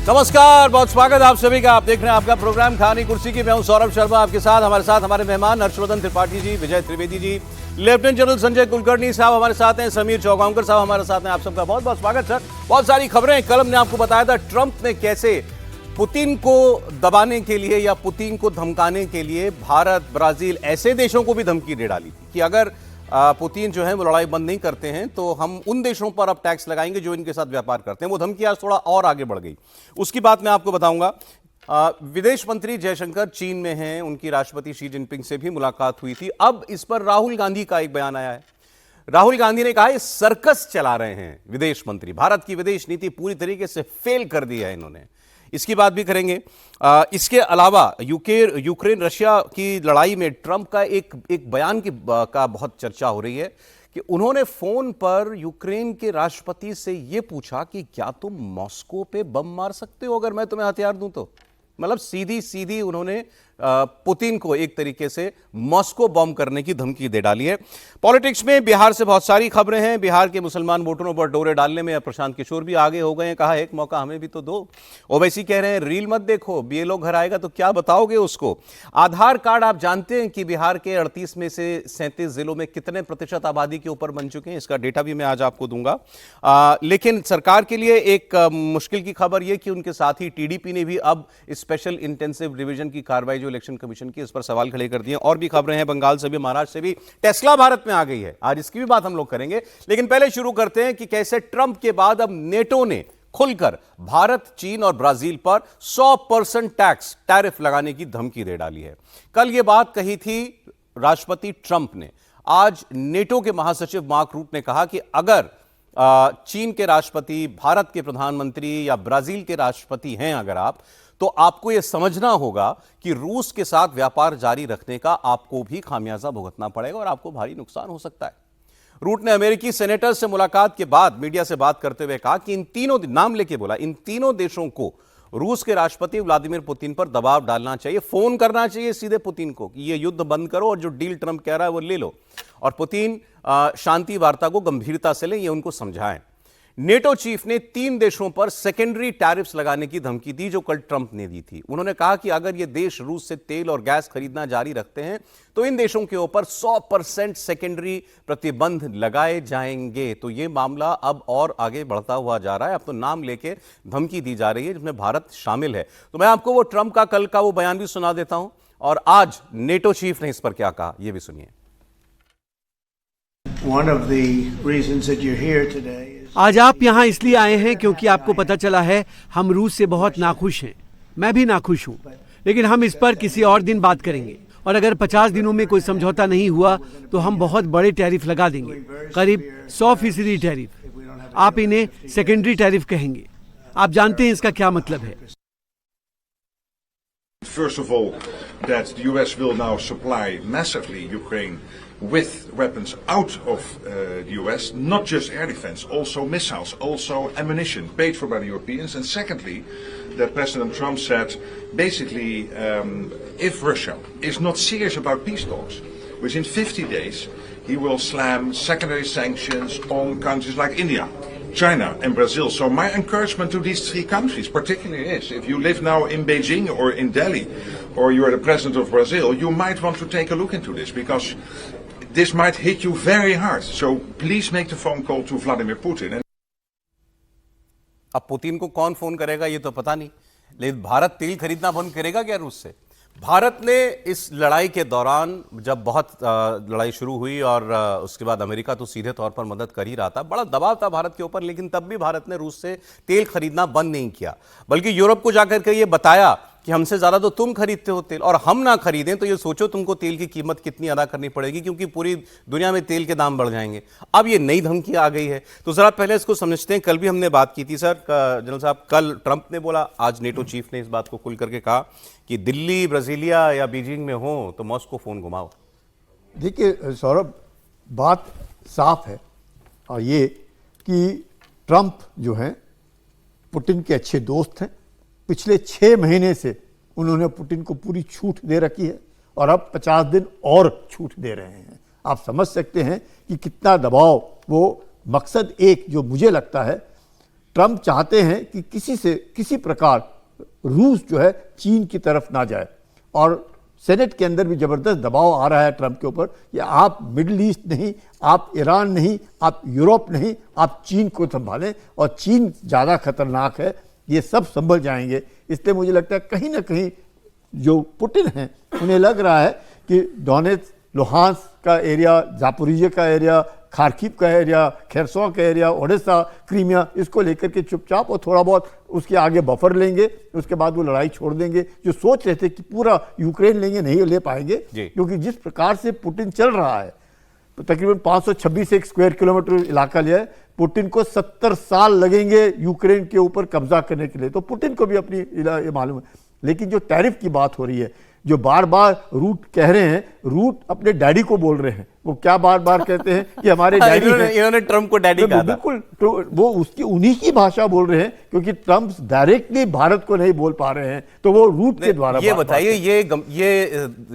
नमस्कार, बहुत स्वागत आप सभी का। आप देख रहे हैं आपका प्रोग्राम खानी कुर्सी की। मैं हूं सौरभ शर्मा, आपके साथ हमारे मेहमान हर्षवर्धन त्रिपाठी जी, विजय त्रिवेदी जी, लेफ्टिनेंट जनरल संजय कुलकर्णी साहब हमारे साथ हैं, समीर चौगांवकर साहब हमारे साथ हैं। आप सबका बहुत बहुत स्वागत सर। बहुत सारी खबरें। कल हमने आपको बताया था ट्रंप ने कैसे पुतिन को दबाने के लिए या पुतिन को धमकाने के लिए भारत, ब्राजील ऐसे देशों को भी धमकी दे डाली थी कि अगर पुतिन जो है वो लड़ाई बंद नहीं करते हैं तो हम उन देशों पर अब टैक्स लगाएंगे जो इनके साथ व्यापार करते हैं। वो धमकी आज थोड़ा और आगे बढ़ गई, उसकी बात मैं आपको बताऊंगा। विदेश मंत्री जयशंकर चीन में हैं, उनकी राष्ट्रपति शी जिनपिंग से भी मुलाकात हुई थी। अब इस पर राहुल गांधी का एक बयान आया है। राहुल गांधी ने कहा ये सर्कस चला रहे हैं विदेश मंत्री, भारत की विदेश नीति पूरी तरीके से फेल कर दी है इन्होंने। इसकी बात भी करेंगे। इसके अलावा यूक्रेन रशिया की लड़ाई में ट्रंप का एक बयान का बहुत चर्चा हो रही है कि उन्होंने फोन पर यूक्रेन के राष्ट्रपति से यह पूछा कि क्या तुम मॉस्को पे बम मार सकते हो अगर मैं तुम्हें हथियार दूं तो। मतलब सीधी सीधी उन्होंने पुतिन को एक तरीके से मॉस्को बॉम्ब करने की धमकी दे डाली है। पॉलिटिक्स में बिहार से बहुत सारी खबरें हैं। बिहार के मुसलमान वोटरों पर डोरे डालने में प्रशांत किशोर भी आगे हो गए हैं। कहा एक मौका हमें भी तो दो। ओवैसी कह रहे हैं रील मत देखो, बीएलओ घर आएगा तो क्या बताओगे उसको। आधार कार्ड आप जानते हैं कि बिहार के 38 में से 37 जिलों में कितने प्रतिशत आबादी के ऊपर बन चुके हैं, इसका डेटा भी मैं आज आपको दूंगा। लेकिन सरकार के लिए एक मुश्किल की खबर यह कि उनके साथ ही टीडीपी ने भी अब स्पेशल इंटेंसिव डिवीजन की कार्रवाई जो इलेक्शन कमीशन की, इस पर सवाल खड़े कर दिए। और भी खबरें हैं, बंगाल से भी, महाराष्ट्र से भी। टेस्ला भारत में आ गई है, आज इसकी भी बात हम लोग करेंगे। लेकिन पहले शुरू करते हैं कि कैसे ट्रंप के बाद अब नेटो ने खुलकर भारत, चीन और ब्राजील पर 100% टैरिफ लगाने की धमकी दे डाली है। कल यह बात कही थी राष्ट्रपति ट्रंप ने। आज नेटो के महासचिव मार्क रूट ने कहा कि अगर चीन के राष्ट्रपति, भारत के प्रधानमंत्री या ब्राजील के राष्ट्रपति हैं अगर आप, तो आपको यह समझना होगा कि रूस के साथ व्यापार जारी रखने का आपको भी खामियाजा भुगतना पड़ेगा और आपको भारी नुकसान हो सकता है। रूट ने अमेरिकी सेनेटर से मुलाकात के बाद मीडिया से बात करते हुए कहा कि इन तीनों, नाम लेके बोला, इन तीनों देशों को रूस के राष्ट्रपति व्लादिमीर पुतिन पर दबाव डालना चाहिए, फोन करना चाहिए सीधे पुतिन को कि ये युद्ध बंद करो और जो डील ट्रंप कह रहा है वो ले लो, और पुतिन शांति वार्ता को गंभीरता से लें, ये उनको समझाएं। नेटो चीफ ने 3 देशों पर सेकेंडरी टैरिफ्स लगाने की धमकी दी जो कल ट्रंप ने दी थी। उन्होंने कहा कि अगर ये देश रूस से तेल और गैस खरीदना जारी रखते हैं तो इन देशों के ऊपर 100% सेकेंडरी प्रतिबंध लगाए जाएंगे। तो ये मामला अब और आगे बढ़ता हुआ जा रहा है। अब तो नाम लेके धमकी दी जा रही है जिसमें भारत शामिल है। तो मैं आपको वो ट्रंप का कल का वो बयान भी सुना देता हूं और आज नेटो चीफ ने इस पर क्या कहा, ये भी सुनिए। आज आप यहाँ इसलिए आए हैं क्योंकि आपको पता चला है हम रूस से बहुत नाखुश हैं। मैं भी नाखुश हूँ, लेकिन हम इस पर किसी और दिन बात करेंगे। और अगर 50 दिनों में कोई समझौता नहीं हुआ तो हम बहुत बड़े टैरिफ लगा देंगे, करीब 100% टैरिफ। आप इन्हें सेकेंडरी टैरिफ कहेंगे। आप जानते हैं इसका क्या मतलब है। First of all, that the US will now supply massively Ukraine with weapons out of the US, not just air defense, also missiles, also ammunition paid for by the Europeans. And secondly, that President Trump said, basically, if Russia is not serious about peace talks, within 50 days, he will slam secondary sanctions on countries like India, China and Brazil. So my encouragement to these 3 countries particularly is, if you live now in Beijing or in Delhi, or you are the president of Brazil, you might want to take a look into this, because this might hit you very hard. So please make the phone call to Vladimir Putin. अब Putin को कौन phone करेगा ये तो पता नहीं, लेकिन भारत तेल खरीदना बंद करेगा क्या रूस से? भारत ने इस लड़ाई के दौरान, जब बहुत लड़ाई शुरू हुई और उसके बाद अमेरिका तो सीधे तौर पर मदद कर ही रहा था, बड़ा दबाव था भारत के ऊपर, लेकिन तब भी भारत ने रूस से तेल खरीदना बंद नहीं किया, बल्कि यूरोप को जाकर के ये बताया कि हमसे ज्यादा तो तुम खरीदते हो तेल, और हम ना खरीदें तो ये सोचो तुमको तेल की कीमत कितनी अदा करनी पड़ेगी, क्योंकि पूरी दुनिया में तेल के दाम बढ़ जाएंगे। अब ये नई धमकी आ गई है। तो जरा पहले इसको समझते हैं। कल भी हमने बात की थी सर, जनरल साहब, कल ट्रंप ने बोला, आज नेटो चीफ ने इस बात को खुल करके कहा कि दिल्ली, ब्राजीलिया या बीजिंग में हो तो मॉस्को फोन घुमाओ। देखिए सौरभ, बात साफ है, और ये कि ट्रंप जो हैं पुतिन के अच्छे दोस्त हैं। पिछले 6 महीने से उन्होंने पुतिन को पूरी छूट दे रखी है, और अब 50 दिन और छूट दे रहे हैं। आप समझ सकते हैं कि कितना दबाव वो, मकसद एक जो मुझे लगता है ट्रंप चाहते हैं कि किसी प्रकार रूस जो है चीन की तरफ ना जाए, और सेनेट के अंदर भी जबरदस्त दबाव आ रहा है ट्रंप के ऊपर कि आप मिडिल ईस्ट नहीं, आप ईरान नहीं, आप यूरोप नहीं, आप चीन को संभालें, और चीन ज़्यादा खतरनाक है, ये सब संभल जाएंगे। इसलिए मुझे लगता है कहीं ना कहीं जो पुतिन हैं उन्हें लग रहा है कि डोनेट्स्क, लुहांस्क का एरिया, जापोरिजिया का एरिया, खार्किव का एरिया, खेरसों का एरिया, ओडेसा, क्रीमिया, इसको लेकर के चुपचाप और थोड़ा बहुत उसके आगे बफर लेंगे, उसके बाद वो लड़ाई छोड़ देंगे। जो सोच रहे थे कि पूरा यूक्रेन लेंगे, नहीं ले पाएंगे, क्योंकि जिस प्रकार से पुतिन चल रहा है, तो तकरीबन 526 स्क्वायर किलोमीटर इलाका लिया है। पुतिन को 70 साल लगेंगे यूक्रेन के ऊपर कब्जा करने के लिए, तो पुतिन को भी अपनी ये मालूम है। लेकिन जो टैरिफ की बात हो रही है, जो बार बार रूट कह रहे हैं, रूट अपने डैडी को बोल रहे हैं। वो क्या बार बार कहते हैं कि हमारे डैडी हैं। इन्होंने ट्रंप को डैडी कहा था। बिल्कुल, तो वो उसकी उन्हीं की भाषा बोल रहे हैं, क्योंकि ट्रंप डायरेक्टली भारत को नहीं बोल पा रहे हैं, तो वो रूट के द्वारा। ये बताइए,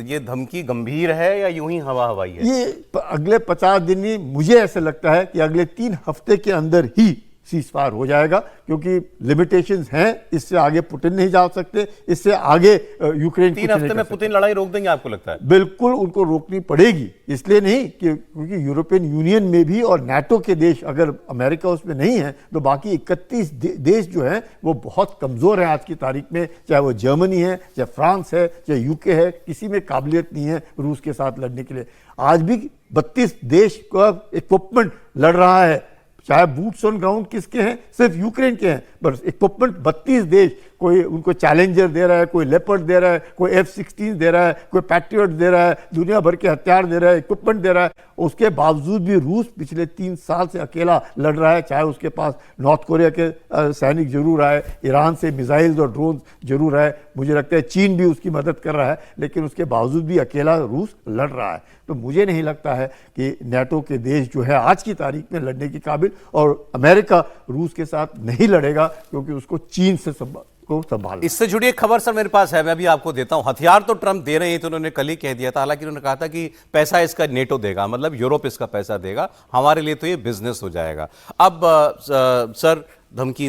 ये धमकी गंभीर है या यूं ही हवा हवाई है? ये अगले 50 दिन ही, मुझे ऐसा लगता है कि अगले 3 हफ्ते के अंदर ही सीज फायर हो जाएगा, क्योंकि लिमिटेशंस हैं, इससे आगे पुतिन नहीं जा सकते, इससे आगे यूक्रेन 3 हफ्ते में पुतिन लड़ाई रोक देंगे, आपको लगता है? बिल्कुल उनको रोकनी पड़ेगी। इसलिए नहीं कि क्योंकि यूरोपियन यूनियन में भी और नाटो के देश, अगर अमेरिका उसमें नहीं है, तो बाकी 31 देश जो हैं वो बहुत कमज़ोर हैं आज की तारीख में। चाहे वो जर्मनी है, चाहे फ्रांस है, चाहे यूके है, किसी में काबिलियत नहीं है रूस के साथ लड़ने के लिए। आज भी 32 देश का इक्विपमेंट लड़ रहा है, चाहे बूट्स ऑन ग्राउंड किसके हैं, सिर्फ यूक्रेन के हैं, बस इक्विपमेंट 32 देश, कोई उनको चैलेंजर दे रहा है, कोई लेपर्ड दे रहा है, कोई F-16 दे रहा है, कोई पैट्रियट दे रहा है, दुनिया भर के हथियार दे रहा है, इक्विपमेंट दे रहा है। उसके बावजूद भी रूस पिछले 3 साल से अकेला लड़ रहा है। चाहे उसके पास नॉर्थ कोरिया के सैनिक जरूर आए, ईरान से मिसाइल्स और ड्रोन जरूर आए, मुझे लगता है चीन भी उसकी मदद कर रहा है, लेकिन उसके बावजूद भी अकेला रूस लड़ रहा है। तो मुझे नहीं लगता है कि नाटो के देश जो है आज की तारीख में लड़ने के काबिल, और अमेरिका रूस के साथ नहीं लड़ेगा, क्योंकि उसको चीन से संभाल। इससे जुड़ी एक खबर सर मेरे पास है, मैं भी आपको देता हूं। हथियार तो ट्रंप दे रहे हैं, तो उन्होंने कल ही कह दिया था। हालांकि उन्होंने कहा था कि पैसा इसका नेटो देगा, मतलब यूरोप इसका पैसा देगा, हमारे लिए तो ये बिजनेस हो जाएगा। अब सर धमकी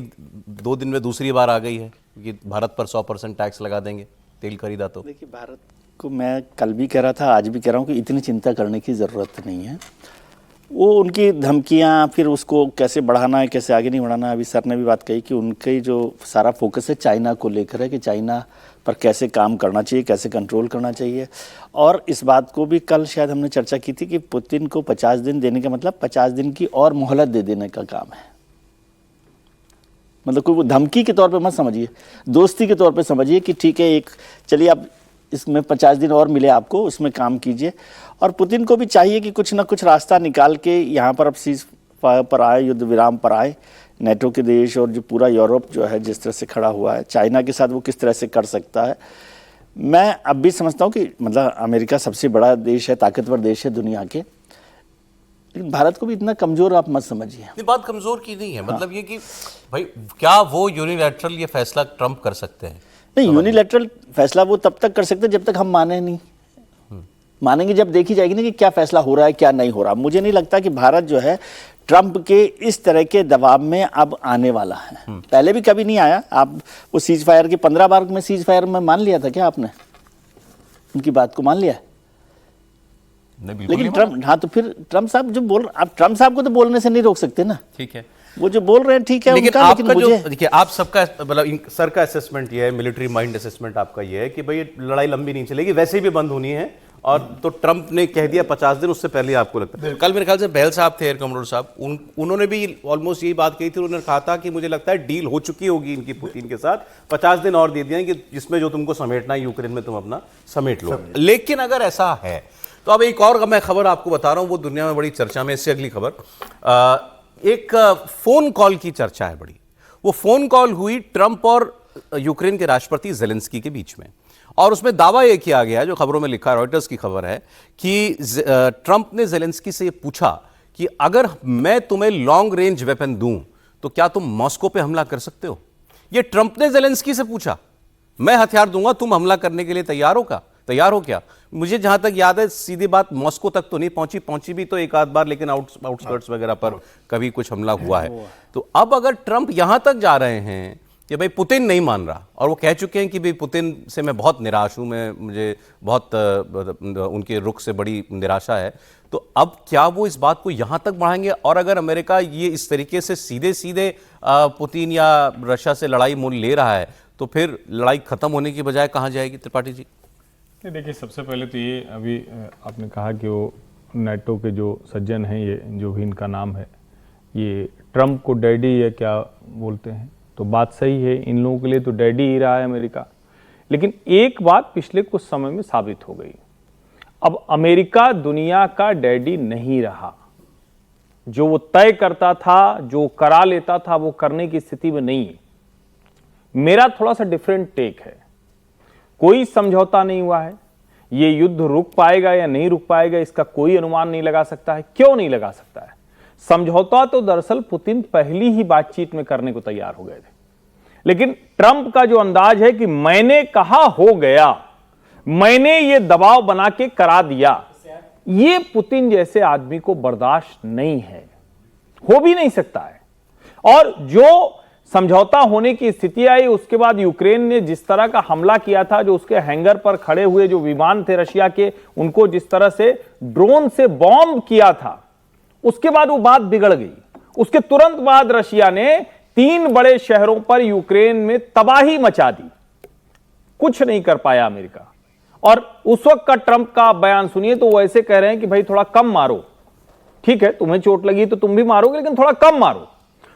2 दिन में दूसरी बार आ गई है कि भारत पर 100% टैक्स लगा देंगे तेल खरीदा तो। देखिए, भारत को मैं कल भी कह रहा था, आज भी कह रहा हूँ कि इतनी चिंता करने की ज़रूरत नहीं है। वो उनकी धमकियाँ, फिर उसको कैसे बढ़ाना है, कैसे आगे नहीं बढ़ाना है। अभी सर ने भी बात कही कि उनकी जो सारा फोकस है चाइना को लेकर है, कि चाइना पर कैसे काम करना चाहिए, कैसे कंट्रोल करना चाहिए। और इस बात को भी कल शायद हमने चर्चा की थी कि पुतिन को 50 दिन देने का मतलब 50 दिन की और मोहलत दे देने का काम है। मतलब कोई वो धमकी के तौर पे मत समझिए, दोस्ती के तौर पे समझिए कि ठीक है, एक चलिए आप इसमें 50 दिन और मिले आपको, उसमें काम कीजिए। और पुतिन को भी चाहिए कि कुछ ना कुछ रास्ता निकाल के यहाँ पर अब सीज फायर पर आए, युद्ध विराम पर आए। नेटो के देश और जो पूरा यूरोप जो है जिस तरह से खड़ा हुआ है, चाइना के साथ वो किस तरह से कर सकता है। मैं अब भी समझता हूँ कि मतलब अमेरिका सबसे बड़ा देश है, ताकतवर देश है दुनिया के, लेकिन भारत को भी इतना कमज़ोर आप मत समझिए। ये बात कमज़ोर की नहीं है, मतलब ये कि भाई क्या वो यूनिलैटरल ये फैसला ट्रंप कर सकते हैं? नहीं, यूनिलैटरल फैसला वो तब तक कर सकते हैं जब तक हम माने नहीं। मानेंगे जब देखी जाएगी ना कि क्या फैसला हो रहा है, क्या नहीं हो रहा। मुझे नहीं लगता कि भारत जो है ट्रंप के इस तरह के दबाव में अब आने वाला है। पहले भी कभी नहीं आया। आप वो सीज फायर के 15 बार में सीज फायर में मान लिया था क्या आपने? उनकी बात को मान लिया है? लेकिन ट्रंप, हाँ, तो फिर ट्रंप साहब जो बोल, आप ट्रंप साहब को तो बोलने से नहीं रोक सकते ना। ठीक है, वो जो बोल रहे हैं ठीक है, लेकिन उनका, आपका लेकिन जो देखिए, आप सबका मतलब सर का असेसमेंट ये है, मिलिट्री माइंड असेसमेंट आपका ये है कि भाई ये लड़ाई लंबी नहीं चलेगी, वैसे भी बंद होनी है। और तो ट्रंप ने कह दिया 50 दिन, उससे पहले आपको लगता है? कल मेरे ख्याल से बहल साहब थे, एयर कमांडर साहब, उन्होंने भी ऑलमोस्ट यही बात कही थी। उन्होंने कहा था कि मुझे लगता है डील हो चुकी होगी इनकी पुतिन के साथ, 50 दिन और दे दिए कि जिसमें जो तुमको समेटना है यूक्रेन में तुम अपना समेट लो। लेकिन अगर ऐसा है तो अब एक और मैं खबर आपको बता रहा हूं, वो दुनिया में बड़ी चर्चा में। इससे अगली खबर, एक फोन कॉल की चर्चा है बड़ी। वो फोन कॉल हुई ट्रंप और यूक्रेन के राष्ट्रपति जेलेंस्की के बीच में, और उसमें दावा यह किया गया, जो खबरों में लिखा, रॉयटर्स की खबर है, कि ट्रंप ने जेलेंस्की से यह पूछा कि अगर मैं तुम्हें लॉन्ग रेंज वेपन दूं तो क्या तुम मॉस्को पे हमला कर सकते हो? यह ट्रंप ने जेलेंस्की से पूछा, मैं हथियार दूंगा, तुम हमला करने के लिए तैयार हो? का तैयार हो क्या? मुझे जहां तक याद है सीधी बात मॉस्को तक तो नहीं पहुंची भी तो एक आध बार, लेकिन आउटस्कर्ट्स वगैरह पर कभी कुछ हमला हुआ है। तो अब अगर ट्रंप यहां तक जा रहे हैं कि भाई पुतिन नहीं मान रहा, और वो कह चुके हैं कि भाई पुतिन से मैं बहुत निराश हूं, मुझे बहुत उनके रुख से बड़ी निराशा है, तो अब क्या वो इस बात को यहां तक बढ़ाएंगे? और अगर अमेरिका ये इस तरीके से सीधे सीधे पुतिन या रशिया से लड़ाई मोल ले रहा है तो फिर लड़ाई खत्म होने की बजाय कहां जाएगी त्रिपाठी जी? नहीं, देखिए, सबसे पहले तो ये अभी आपने कहा कि वो नाटो के जो सज्जन हैं, ये जो भी इनका नाम है, ये ट्रंप को डैडी या क्या बोलते हैं, तो बात सही है, इन लोगों के लिए तो डैडी ही रहा है अमेरिका। लेकिन एक बात पिछले कुछ समय में साबित हो गई, अब अमेरिका दुनिया का डैडी नहीं रहा। जो वो तय करता था, जो करा लेता था, वो करने की स्थिति में नहीं है। मेरा थोड़ा सा डिफरेंट टेक है। कोई समझौता नहीं हुआ है, ये युद्ध रुक पाएगा या नहीं रुक पाएगा इसका कोई अनुमान नहीं लगा सकता है। क्यों नहीं लगा सकता है? समझौता तो दरअसल पुतिन पहली ही बातचीत में करने को तैयार हो गए थे, लेकिन ट्रंप का जो अंदाज है कि मैंने कहा हो गया, मैंने ये दबाव बना के करा दिया, ये पुतिन जैसे आदमी को बर्दाश्त नहीं है, हो भी नहीं सकता है। और जो समझौता होने की स्थिति आई उसके बाद यूक्रेन ने जिस तरह का हमला किया था, जो उसके हैंगर पर खड़े हुए जो विमान थे रशिया के, उनको जिस तरह से ड्रोन से बॉम्ब किया था, उसके बाद वो बात बिगड़ गई। उसके तुरंत बाद रशिया ने 3 बड़े शहरों पर यूक्रेन में तबाही मचा दी, कुछ नहीं कर पाया अमेरिका। और उस वक्त का ट्रंप का बयान सुनिए तो वो ऐसे कह रहे हैं कि भाई थोड़ा कम मारो, ठीक है तुम्हें चोट लगी तो तुम भी मारोगे, लेकिन थोड़ा कम मारो।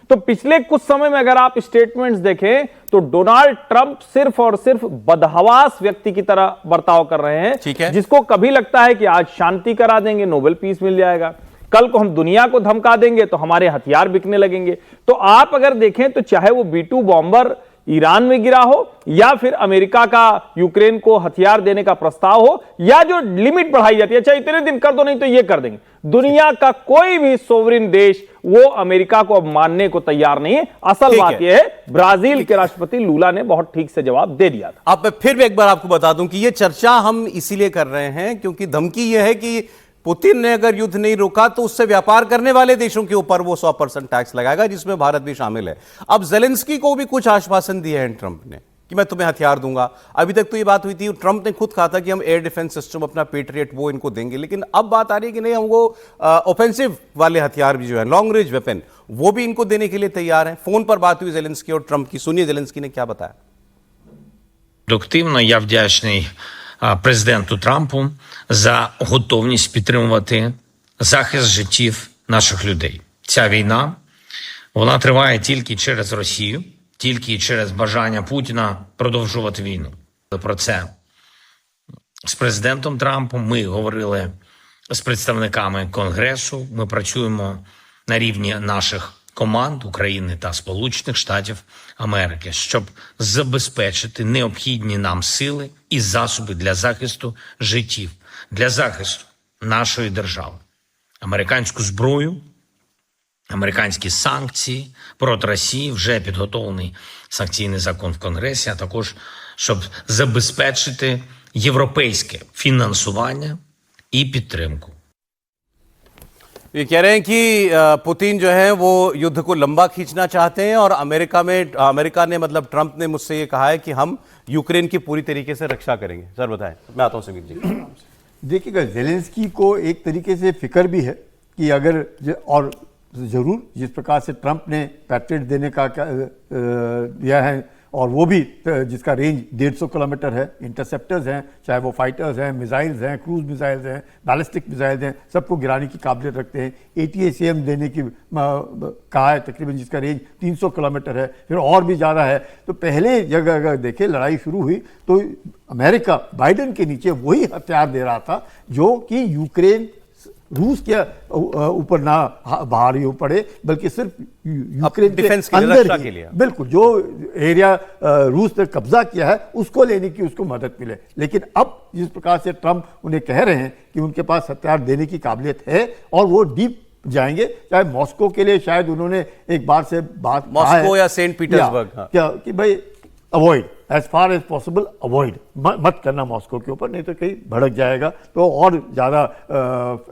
तो पिछले कुछ समय में अगर आप स्टेटमेंट्स देखें तो डोनाल्ड ट्रंप सिर्फ और सिर्फ बदहवास व्यक्ति की तरह बर्ताव कर रहे हैं, जिसको कभी लगता है कि आज शांति करा देंगे, नोबेल पीस मिल जाएगा, कल को हम दुनिया को धमका देंगे तो हमारे हथियार बिकने लगेंगे। तो आप अगर देखें तो चाहे वो B-2 बॉम्बर ईरान में गिरा हो, या फिर अमेरिका का यूक्रेन को हथियार देने का प्रस्ताव हो, या जो लिमिट बढ़ाई जाती है, अच्छा इतने दिन कर दो नहीं तो ये कर देंगे, दुनिया का कोई भी सोवरिन देश वो अमेरिका को अब मानने को तैयार नहीं है। असल बात यह है, ब्राजील के राष्ट्रपति लूला ने बहुत ठीक से जवाब दे दिया था। अब मैं फिर एक बार आपको बता दूं कि ये चर्चा हम इसीलिए कर रहे हैं क्योंकि धमकी यह है कि पुतिन ने अगर युद्ध नहीं रोका तो उससे व्यापार करने वाले देशों के ऊपर वो 100% टैक्स लगाएगा, जिसमें भारत भी शामिल है। अब जेलेंस्की को भी कुछ आश्वासन दिए हैं ट्रंप ने कि मैं तुम्हें हथियार दूंगा। अभी तक तो ये बात हुई थी, ट्रंप ने खुद कहा था कि हम एयर डिफेंस सिस्टम अपना पेट्रियट वो इनको देंगे, लेकिन अब बात आ रही है कि नहीं, हमको ऑफेंसिव वाले हथियार भी जो है, लॉन्ग रेंज वेपन, वो भी इनको देने के लिए तैयार है। फोन पर बात हुई जेलेंस्की और ट्रंप की, सुनिए जेलेंस्की ने क्या बताया। Продуктивно, я вдячний президенту Трампу за готовність підтримувати захист життів наших людей. Ця війна, вона триває тільки через Росію, тільки через бажання Путіна продовжувати війну. Про це з президентом Трампом ми говорили з представниками Конгресу, ми працюємо на рівні наших команд України та Сполучених Штатів Америки, щоб забезпечити необхідні нам сили і засоби для захисту життів, для захисту нашої держави. Американську зброю, американські санкції проти Росії, вже підготовлений санкційний закон в Конгресі, а також щоб забезпечити європейське фінансування і підтримку. ये कह रहे हैं कि पुतिन जो है वो युद्ध को लंबा खींचना चाहते हैं और अमेरिका ने मतलब ट्रंप ने मुझसे ये कहा है कि हम यूक्रेन की पूरी तरीके से रक्षा करेंगे। सर बताएं, मैं आता हूं समीर जी। देखिएगा, जेलेंस्की को एक तरीके से फिक्र भी है कि अगर और ज़रूर जिस प्रकार से ट्रंप ने पैट्रियट देने का दिया है, और वो भी जिसका रेंज 150 किलोमीटर है, इंटरसेप्टर्स हैं, चाहे वो फाइटर्स हैं, मिसाइल्स हैं, क्रूज मिसाइल्स हैं, बैलिस्टिक मिसाइल्स हैं, सबको गिराने की काबिलियत रखते हैं। ATACM देने की कहा है तकरीबन, जिसका रेंज 300 किलोमीटर है, फिर और भी ज़्यादा है। तो पहले जगह अगर देखें लड़ाई शुरू हुई तो अमेरिका बाइडन के नीचे वही हथियार दे रहा था जो कि यूक्रेन रूस के ऊपर ना भारी हो पड़े, बल्कि सिर्फ यूक्रेन के अंदर ही, बिल्कुल जो एरिया रूस ने कब्जा किया है उसको लेने की उसको मदद मिले। लेकिन अब जिस प्रकार से ट्रंप उन्हें कह रहे हैं कि उनके पास हथियार देने की काबिलियत है और वो डीप जाएंगे, चाहे मॉस्को के लिए शायद उन्होंने एक बार से बात मॉस्को या सेंट पीटर्सबर्ग, क्या कि भाई avoid, as far as possible avoid, मत करना मॉस्को के ऊपर, नहीं तो कहीं भड़क जाएगा तो और ज़्यादा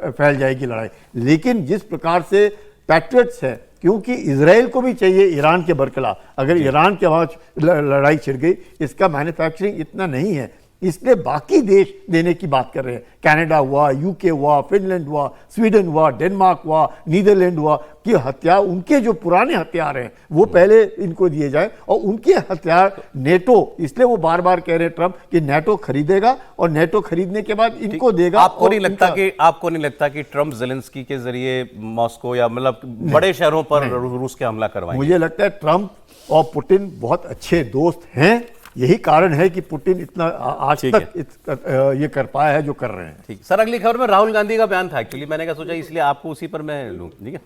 फैल जाएगी लड़ाई। लेकिन जिस प्रकार से पैट्रियट्स है, क्योंकि इजराइल को भी चाहिए ईरान के बरखिलाफ, अगर ईरान के वहाँ लड़ाई छिड़ गई, इसका मैन्युफैक्चरिंग इतना नहीं है, इसलिए बाकी देश देने की बात कर रहे हैं। कनाडा हुआ, यूके हुआ, फिनलैंड हुआ, स्वीडन हुआ, डेनमार्क हुआ, नीदरलैंड हुआ, कि हथियार, उनके जो पुराने हथियार हैं वो पहले इनको दिए जाए, और उनके हथियार नेटो, इसलिए वो बार बार कह रहे हैं ट्रंप कि नेटो खरीदेगा और नेटो खरीदने के बाद इनको देगा। आपको नहीं लगता कि ट्रंप ज़ेलेंस्की के जरिए मॉस्को या मतलब बड़े शहरों पर रूस के हमला करवाएंगे? मुझे लगता है ट्रंप और पुतिन बहुत अच्छे दोस्त हैं, यही कारण है कि पुतिन इतना आज तक ये कर पाया है जो कर रहे हैं। ठीक सर, अगली खबर में राहुल गांधी का बयान था एक्चुअली, मैंने क्या सोचा इसलिए आपको उसी पर मैं लूं, ठीक है।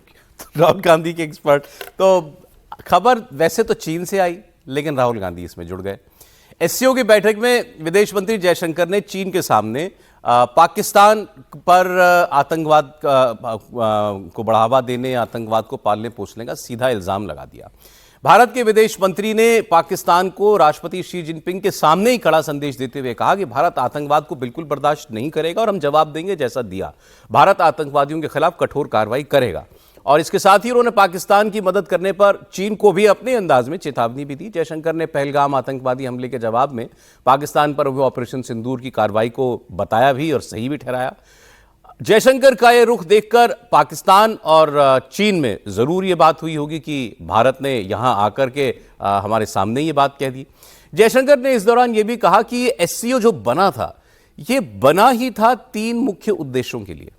राहुल गांधी के एक्सपर्ट, तो खबर वैसे तो चीन से आई लेकिन राहुल गांधी इसमें जुड़ गए। एससीओ की बैठक में विदेश मंत्री जयशंकर ने चीन के सामने पाकिस्तान पर आतंकवाद को बढ़ावा देने, आतंकवाद को पालने पोसने का सीधा इल्जाम लगा दिया। भारत के विदेश मंत्री ने पाकिस्तान को राष्ट्रपति शी जिनपिंग के सामने ही कड़ा संदेश देते हुए कहा कि भारत आतंकवाद को बिल्कुल बर्दाश्त नहीं करेगा और हम जवाब देंगे जैसा दिया। भारत आतंकवादियों के खिलाफ कठोर कार्रवाई करेगा। और इसके साथ ही उन्होंने पाकिस्तान की मदद करने पर चीन को भी अपने अंदाज में चेतावनी भी दी। जयशंकर ने पहलगाम आतंकवादी हमले के जवाब में पाकिस्तान पर हुए ऑपरेशन सिंदूर की कार्रवाई को बताया भी और सही भी ठहराया। जयशंकर का ये रुख देखकर पाकिस्तान और चीन में जरूर ये बात हुई होगी कि भारत ने यहां आकर के हमारे सामने ये बात कह दी। जयशंकर ने इस दौरान ये भी कहा कि ये एससीओ जो बना था, ये बना ही था 3 मुख्य उद्देश्यों के लिए: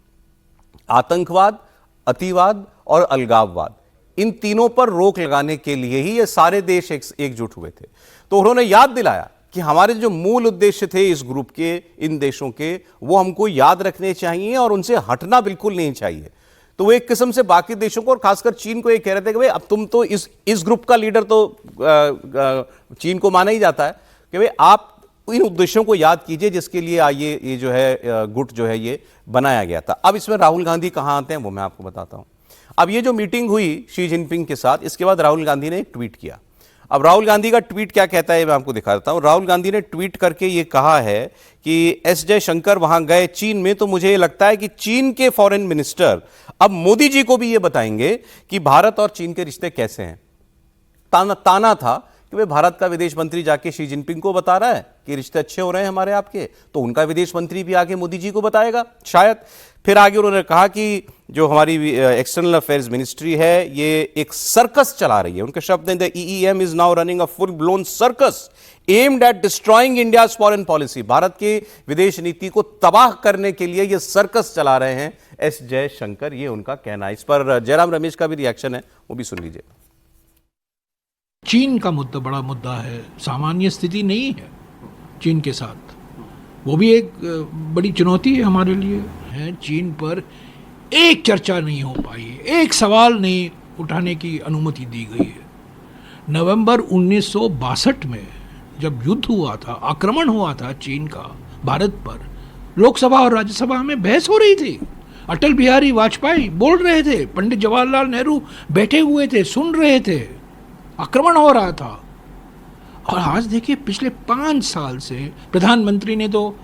आतंकवाद, अतिवाद और अलगाववाद। इन तीनों पर रोक लगाने के लिए ही ये सारे देश एकजुट हुए थे। तो उन्होंने याद दिलाया कि हमारे जो मूल उद्देश्य थे इस ग्रुप के, इन देशों के, वो हमको याद रखने चाहिए और उनसे हटना बिल्कुल नहीं चाहिए। तो वो एक किस्म से बाकी देशों को और खासकर चीन को ये कह रहे थे कि भाई अब तुम तो इस ग्रुप का लीडर तो चीन को माना ही जाता है कि भाई आप इन उद्देश्यों को याद कीजिए जिसके लिए ये जो है गुट जो है ये बनाया गया था। अब इसमें राहुल गांधी कहां आते हैं वो मैं आपको बताता हूं। अब ये जो मीटिंग हुई शी जिनपिंग के साथ, इसके बाद राहुल गांधी ने एक ट्वीट किया। अब राहुल गांधी का ट्वीट क्या कहता है मैं आपको दिखा देता हूं। राहुल गांधी ने ट्वीट करके ये कहा है कि एस जयशंकर वहां गए चीन में, तो मुझे लगता है कि चीन के फॉरेन मिनिस्टर अब मोदी जी को भी ये बताएंगे कि भारत और चीन के रिश्ते कैसे हैं। ताना था कि भाई भारत का विदेश मंत्री जाके शी जिनपिंग को बता रहा है कि रिश्ते अच्छे हो रहे हैं हमारे आपके, तो उनका विदेश मंत्री भी आगे मोदी जी को बताएगा शायद। फिर आगे उन्होंने कहा कि जो हमारी एक्सटर्नल अफेयर्स मिनिस्ट्री है ये एक सर्कस चला रही है। उनके शब्द हैं, the EEM is now running a full blown circus aimed at destroying India's foreign policy. Bharat की विदेश नीति को तबाह करने के लिए ये सर्कस चला रहे हैं एस जयशंकर, ये उनका कहना है। इस पर जयराम रमेश का भी रिएक्शन है, वो भी सुन लीजिए। चीन का मुद्दा बड़ा मुद्दा है, सामान्य स्थिति नहीं है चीन के साथ, वो भी एक बड़ी चुनौती है हमारे लिए है। चीन पर एक चर्चा नहीं हो पाई, एक सवाल नहीं उठाने की अनुमति दी गई है। नवंबर 1962 में जब युद्ध हुआ था, आक्रमण हुआ था चीन का भारत पर, लोकसभा और राज्यसभा में बहस हो रही थी। अटल बिहारी वाजपेयी बोल रहे थे, पंडित जवाहरलाल नेहरू बैठे हुए थे, सुन रहे थे, आक्रमण हो रहा था। और आज देखिए पिछले 5 साल से प्रधानमंत्री ने तो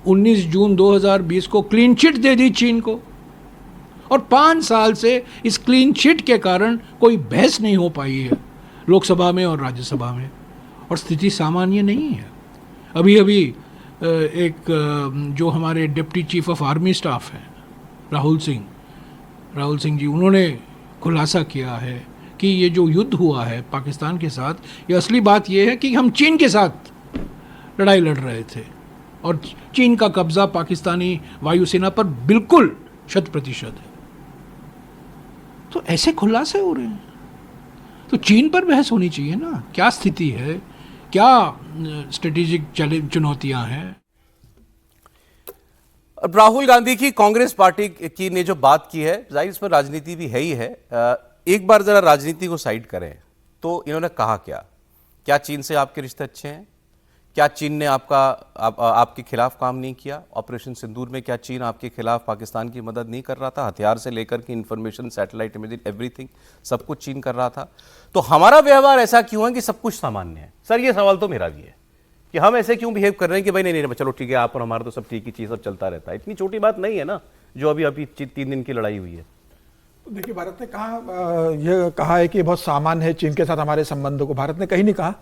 19 जून 2020 को क्लीन चिट दे दी चीन को, और 5 साल से इस क्लीन चिट के कारण कोई बहस नहीं हो पाई है लोकसभा में और राज्यसभा में, और स्थिति सामान्य नहीं है। अभी अभी एक जो हमारे deputy chief of army staff हैं राहुल सिंह जी, उन्होंने खुलासा किया है कि ये जो युद्ध हुआ है पाकिस्तान के साथ, ये असली बात ये है कि हम चीन के साथ लड़ाई लड़ रहे थे और चीन का कब्जा पाकिस्तानी वायुसेना पर बिल्कुल 100% है। तो ऐसे खुलासे हो रहे हैं, तो चीन पर बहस होनी चाहिए ना, क्या स्थिति है, क्या स्ट्रेटेजिक चुनौतियां हैं। अब राहुल गांधी की कांग्रेस पार्टी की ने जो बात की है, जाहिर इसमें राजनीति भी है ही है। एक बार जरा राजनीति को साइड करें तो इन्होंने कहा क्या चीन से आपके रिश्ते अच्छे हैं? क्या चीन ने आपके खिलाफ काम नहीं किया? ऑपरेशन सिंदूर में क्या चीन आपके खिलाफ पाकिस्तान की मदद नहीं कर रहा था? हथियार से लेकर के इंफॉर्मेशन, सैटेलाइट इमेजिंग, एवरीथिंग, सब कुछ चीन कर रहा था। तो हमारा व्यवहार ऐसा क्यों है कि सब कुछ सामान्य है? सर, ये सवाल तो मेरा भी है कि हम ऐसे क्यों बिहेव कर रहे हैं कि भाई नहीं, चलो ठीक है, आप और हमारा तो सब ठीक ही चीज, सब चलता रहता है। इतनी छोटी बात नहीं है ना जो अभी 3 दिन की लड़ाई हुई है। देखिए, भारत ने यह कहा है कि बहुत सामान्य है चीन के साथ हमारे संबंधों को। भारत ने कहीं नहीं कहा।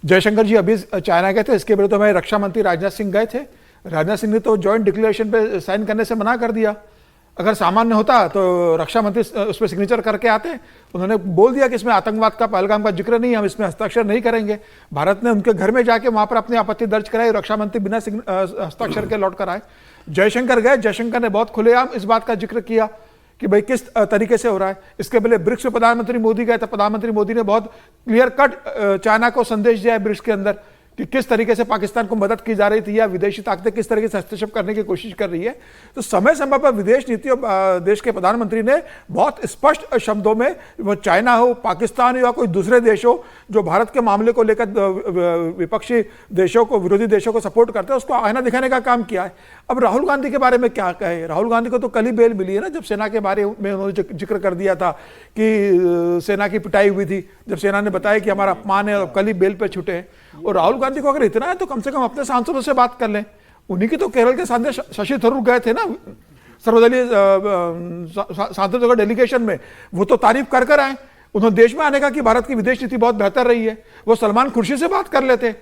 जयशंकर जी अभी चाइना गए थे, इसके विरुद्ध हमारे रक्षा मंत्री राजनाथ सिंह गए थे। राजनाथ सिंह ने तो जॉइंट डिक्लेरेशन पे साइन करने से मना कर दिया। अगर सामान्य होता तो रक्षा मंत्री उस पर सिग्नेचर करके आते। उन्होंने बोल दिया कि इसमें आतंकवाद का, पहलगाम का जिक्र नहीं है, हम इसमें हस्ताक्षर नहीं करेंगे। भारत ने उनके घर में जाके वहां पर अपनी आपत्ति दर्ज कराई, रक्षा मंत्री बिना हस्ताक्षर के लौट कर आए। जयशंकर गए, जयशंकर ने बहुत खुलेआम इस बात का जिक्र किया कि भाई किस तरीके से हो रहा है। इसके पहले ब्रिक्स में प्रधानमंत्री मोदी गए, तो प्रधानमंत्री मोदी ने बहुत क्लियर कट चाइना को संदेश दिया है ब्रिक्स के अंदर कि किस तरीके से पाकिस्तान को मदद की जा रही थी या विदेशी ताकतें किस तरीके से हस्तक्षेप करने की कोशिश कर रही है। तो समय समय पर विदेश नीति और देश के प्रधानमंत्री ने बहुत स्पष्ट शब्दों में, वो चाइना हो, पाकिस्तान हो या कोई दूसरे देश हो जो भारत के मामले को लेकर विपक्षी देशों को, विरोधी देशों को सपोर्ट करते हैं, उसको आईना दिखाने का काम किया है। अब राहुल गांधी के बारे में क्या कहे? राहुल गांधी को तो कल ही बेल मिली है ना, जब सेना के बारे में उन्होंने जिक्र कर दिया था कि सेना की पिटाई हुई थी, जब सेना ने बताया कि हमारा अपमान है, और कल ही बेल पे छूटे हैं। और राहुल गांधी को अगर इतना है तो कम से कम अपने सांसदों से बात कर लें। उन्हीं की तो केरल के सांसद शशि थरूर गए थे ना सर्वदलीय सांसदों का डेलीगेशन में, वो तो तारीफ कर कर आए। उन्होंने देश में आने का कि भारत की विदेश नीति बहुत बेहतर रही है। वो सलमान खुर्शी से बात कर लेते,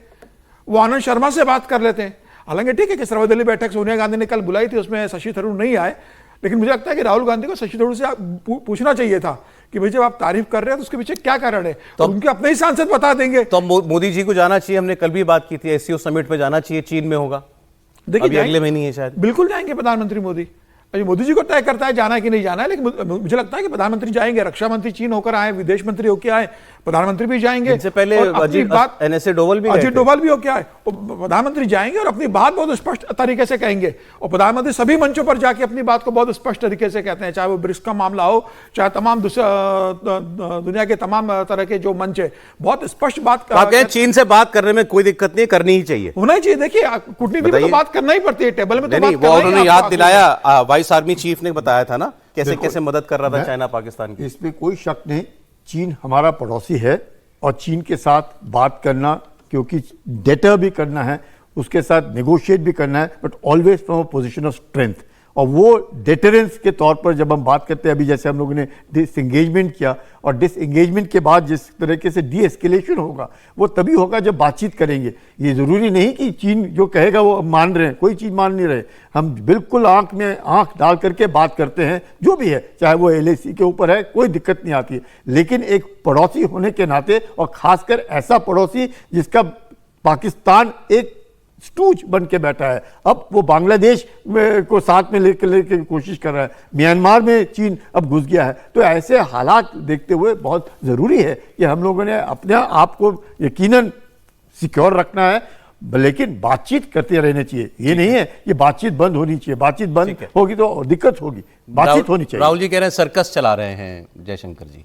वो आनंद शर्मा से बात कर लेते हैं। हालांकि ठीक है कि सर्वदलीय बैठक सोनिया गांधी ने कल बुलाई थी, उसमें शशि थरूर नहीं आए, लेकिन मुझे लगता है कि राहुल गांधी को शशि थरूर से पूछना चाहिए था कि भाई जब आप तारीफ कर रहे हैं तो उसके पीछे क्या कारण है, तो उनके अपने ही सांसद बता देंगे। तो मोदी जी को जाना चाहिए, हमने कल भी बात की थी, एससीओ समिट पे जाना चाहिए, चीन में होगा, देखिए अगले महीने है शायद। बिल्कुल जाएंगे प्रधानमंत्री मोदी। मोदी जी को तय करता है जाना है कि नहीं जाना है, लेकिन मुझे लगता है कि प्रधानमंत्री जाएंगे। रक्षा मंत्री चीन होकर आए, विदेश मंत्री होकर आए, प्रधानमंत्री भी जाएंगे। इनसे पहले अजीत डोभाल भी होकर आए, प्रधानमंत्री जाएंगे और अपनी बात बहुत स्पष्ट तरीके से कहेंगे। और प्रधानमंत्री सभी मंचों पर जाके अपनी बात को बहुत स्पष्ट तरीके से कहते हैं, चाहे वो ब्रिक्स का मामला हो, चाहे तमाम दुनिया के तमाम तरह के जो मंच है, बहुत स्पष्ट बात। आप कहें चीन से बात करने में कोई दिक्कत नहीं, करनी ही चाहिए, होना ही चाहिए। देखिए, कूटनीति में तो बात करना ही पड़ती है, टेबल में तो नहीं। वो उन्होंने याद दिलाया, वाइस आर्मी चीफ ने बताया था ना कैसे कैसे मदद कर रहा था चाइना पाकिस्तान की। इसमें कोई शक नहीं, चीन हमारा पड़ोसी है और चीन के साथ बात करना, क्योंकि डेटर भी करना है, उसके साथ नेगोशिएट भी करना है, but always from a position of strength. और वो डेटरेंस के तौर पर जब हम बात करते हैं, अभी जैसे हम लोगों ने डिसएंगेजमेंट किया, और डिसएंगेजमेंट के बाद जिस तरीके से डी एस्केलेशन होगा वो तभी होगा जब बातचीत करेंगे। ये ज़रूरी नहीं कि चीन जो कहेगा वो मान रहे हैं, कोई चीज़ मान नहीं रहे। हम बिल्कुल आंख में आंख डाल करके बात करते हैं, जो भी है, चाहे वो LAC के ऊपर है, कोई दिक्कत नहीं आती है। लेकिन एक पड़ोसी होने के नाते, और खासकर ऐसा पड़ोसी जिसका पाकिस्तान एक स्टूज बन के बैठा है, अब वो बांग्लादेश को साथ में लेकर कोशिश कर रहा है, म्यांमार में चीन अब घुस गया है। तो ऐसे हालात देखते हुए बहुत ज़रूरी है कि हम लोगों ने अपने आप को यकीनन सिक्योर रखना है, लेकिन बातचीत करते रहना चाहिए। ये नहीं है कि बातचीत बंद होनी चाहिए, बातचीत बंद होगी तो दिक्कत होगी, बातचीत होनी चाहिए। राहुल जी कह रहे हैं सर्कस चला रहे हैं जयशंकर जी।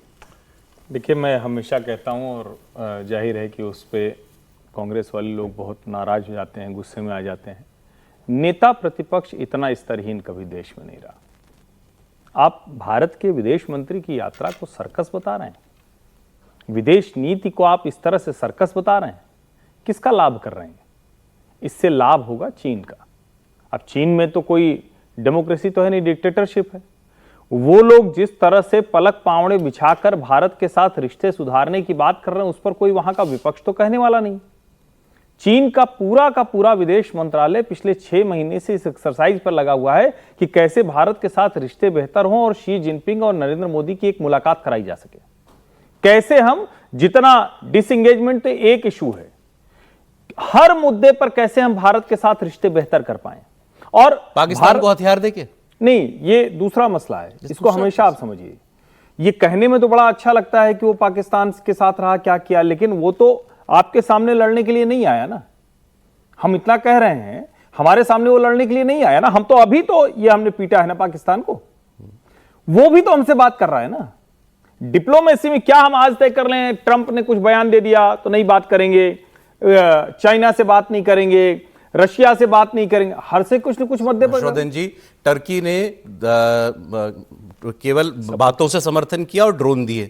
देखिए, मैं हमेशा कहता हूँ, और जाहिर है कि उस पर कांग्रेस वाले लोग बहुत नाराज हो जाते हैं, गुस्से में आ जाते हैं। नेता प्रतिपक्ष इतना स्तरहीन कभी देश में नहीं रहा। आप भारत के विदेश मंत्री की यात्रा को सर्कस बता रहे हैं, विदेश नीति को आप इस तरह से सर्कस बता रहे हैं। किसका लाभ कर रहे हैं? इससे लाभ होगा चीन का। अब चीन में तो कोई डेमोक्रेसी तो है नहीं, डिक्टेटरशिप है। वो लोग जिस तरह से पलक पावड़े बिछाकर भारत के साथ रिश्ते सुधारने की बात कर रहे हैं, उस पर कोई वहां का विपक्ष तो कहने वाला नहीं। चीन का पूरा विदेश मंत्रालय पिछले 6 महीने से इस एक्सरसाइज पर लगा हुआ है कि कैसे भारत के साथ रिश्ते बेहतर हों और शी जिनपिंग और नरेंद्र मोदी की एक मुलाकात कराई जा सके। कैसे हम, जितना डिसएंगेजमेंट एक इशू है, हर मुद्दे पर कैसे हम भारत के साथ रिश्ते बेहतर कर पाए। और पाकिस्तान को हथियार देके नहीं, ये दूसरा मसला है, इसको हमेशा आप समझिए। ये कहने में तो बड़ा अच्छा लगता है कि वो पाकिस्तान के साथ रहा, क्या किया, लेकिन वो तो आपके सामने लड़ने के लिए नहीं आया ना। हम इतना कह रहे हैं, हमारे सामने वो लड़ने के लिए नहीं आया ना। हम तो अभी तो ये हमने पीटा है ना पाकिस्तान को, वो भी तो हमसे बात कर रहा है ना। डिप्लोमेसी में क्या हम आज तय कर लें, ट्रंप ने कुछ बयान दे दिया तो नहीं बात करेंगे, चाइना से बात नहीं करेंगे, रशिया से बात नहीं करेंगे, हर से कुछ न कुछ मुद्दे पर। हर्षवर्धन जी, टर्की ने केवल बातों से समर्थन किया और ड्रोन दिए,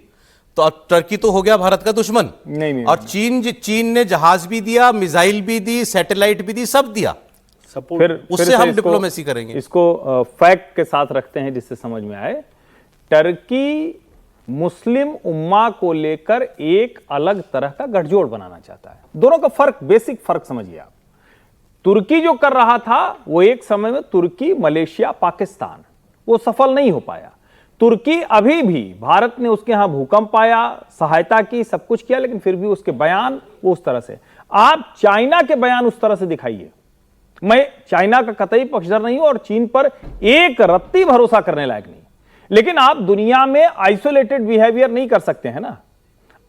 तो अब टर्की तो हो गया भारत का दुश्मन। नहीं। और चीन ने जहाज भी दिया, मिसाइल भी दी, सैटेलाइट भी दी, सब दिया। फिर उससे हम डिप्लोमेसी करेंगे। इसको फैक्ट के साथ रखते हैं जिससे समझ में आए। टर्की मुस्लिम उम्मा को लेकर एक अलग तरह का गठजोड़ बनाना चाहता है। दोनों का फर्क, बेसिक फर्क समझिए आप। तुर्की जो कर रहा था वो एक समय में तुर्की, मलेशिया, पाकिस्तान, वो सफल नहीं हो पाया। तुर्की अभी भी, भारत ने उसके यहां भूकंप आया, सहायता की, सब कुछ किया, लेकिन फिर भी उसके बयान वो उस तरह से। आप चाइना के बयान उस तरह से दिखाइए। मैं चाइना का कतई पक्षधर नहीं हूं और चीन पर एक रत्ती भरोसा करने लायक नहीं, लेकिन आप दुनिया में आइसोलेटेड बिहेवियर नहीं कर सकते हैं ना।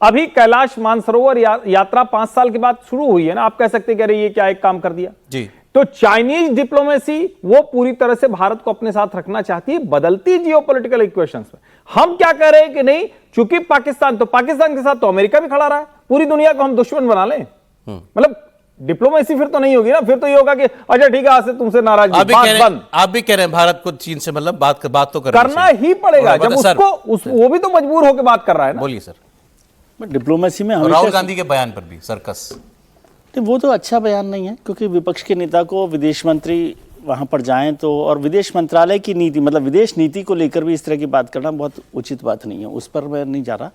अभी कैलाश मानसरोवर यात्रा 5 साल के बाद शुरू हुई है ना, आप कह सकते हैं कि अरे ये क्या एक काम कर दिया जी। तो चाइनीज डिप्लोमेसी वो पूरी तरह से भारत को अपने साथ रखना चाहती है बदलती जियोपॉलिटिकल इक्वेशंस में। हम क्या कह रहे हैं कि नहीं, चूंकि पाकिस्तान के साथ तो अमेरिका भी खड़ा रहा है, पूरी दुनिया को हम दुश्मन बना लें, मतलब डिप्लोमेसी फिर तो नहीं होगी ना। फिर तो ये होगा कि अच्छा ठीक है, आज से तुमसे नाराज, आप भी कह रहे हैं भारत को चीन से मतलब बात तो करना ही पड़ेगा, जब उसको वो भी तो मजबूर होकर बात कर रहा है ना। बोलिए सर। डिप्लोमेसी में राहुल गांधी के बयान पर भी सर्कस, नहीं, वो तो अच्छा बयान नहीं है, क्योंकि विपक्ष के नेता को विदेश मंत्री वहाँ पर जाएं तो, और विदेश मंत्रालय की नीति, मतलब विदेश नीति को लेकर भी इस तरह की बात करना बहुत उचित बात नहीं है, उस पर मैं नहीं जा रहा।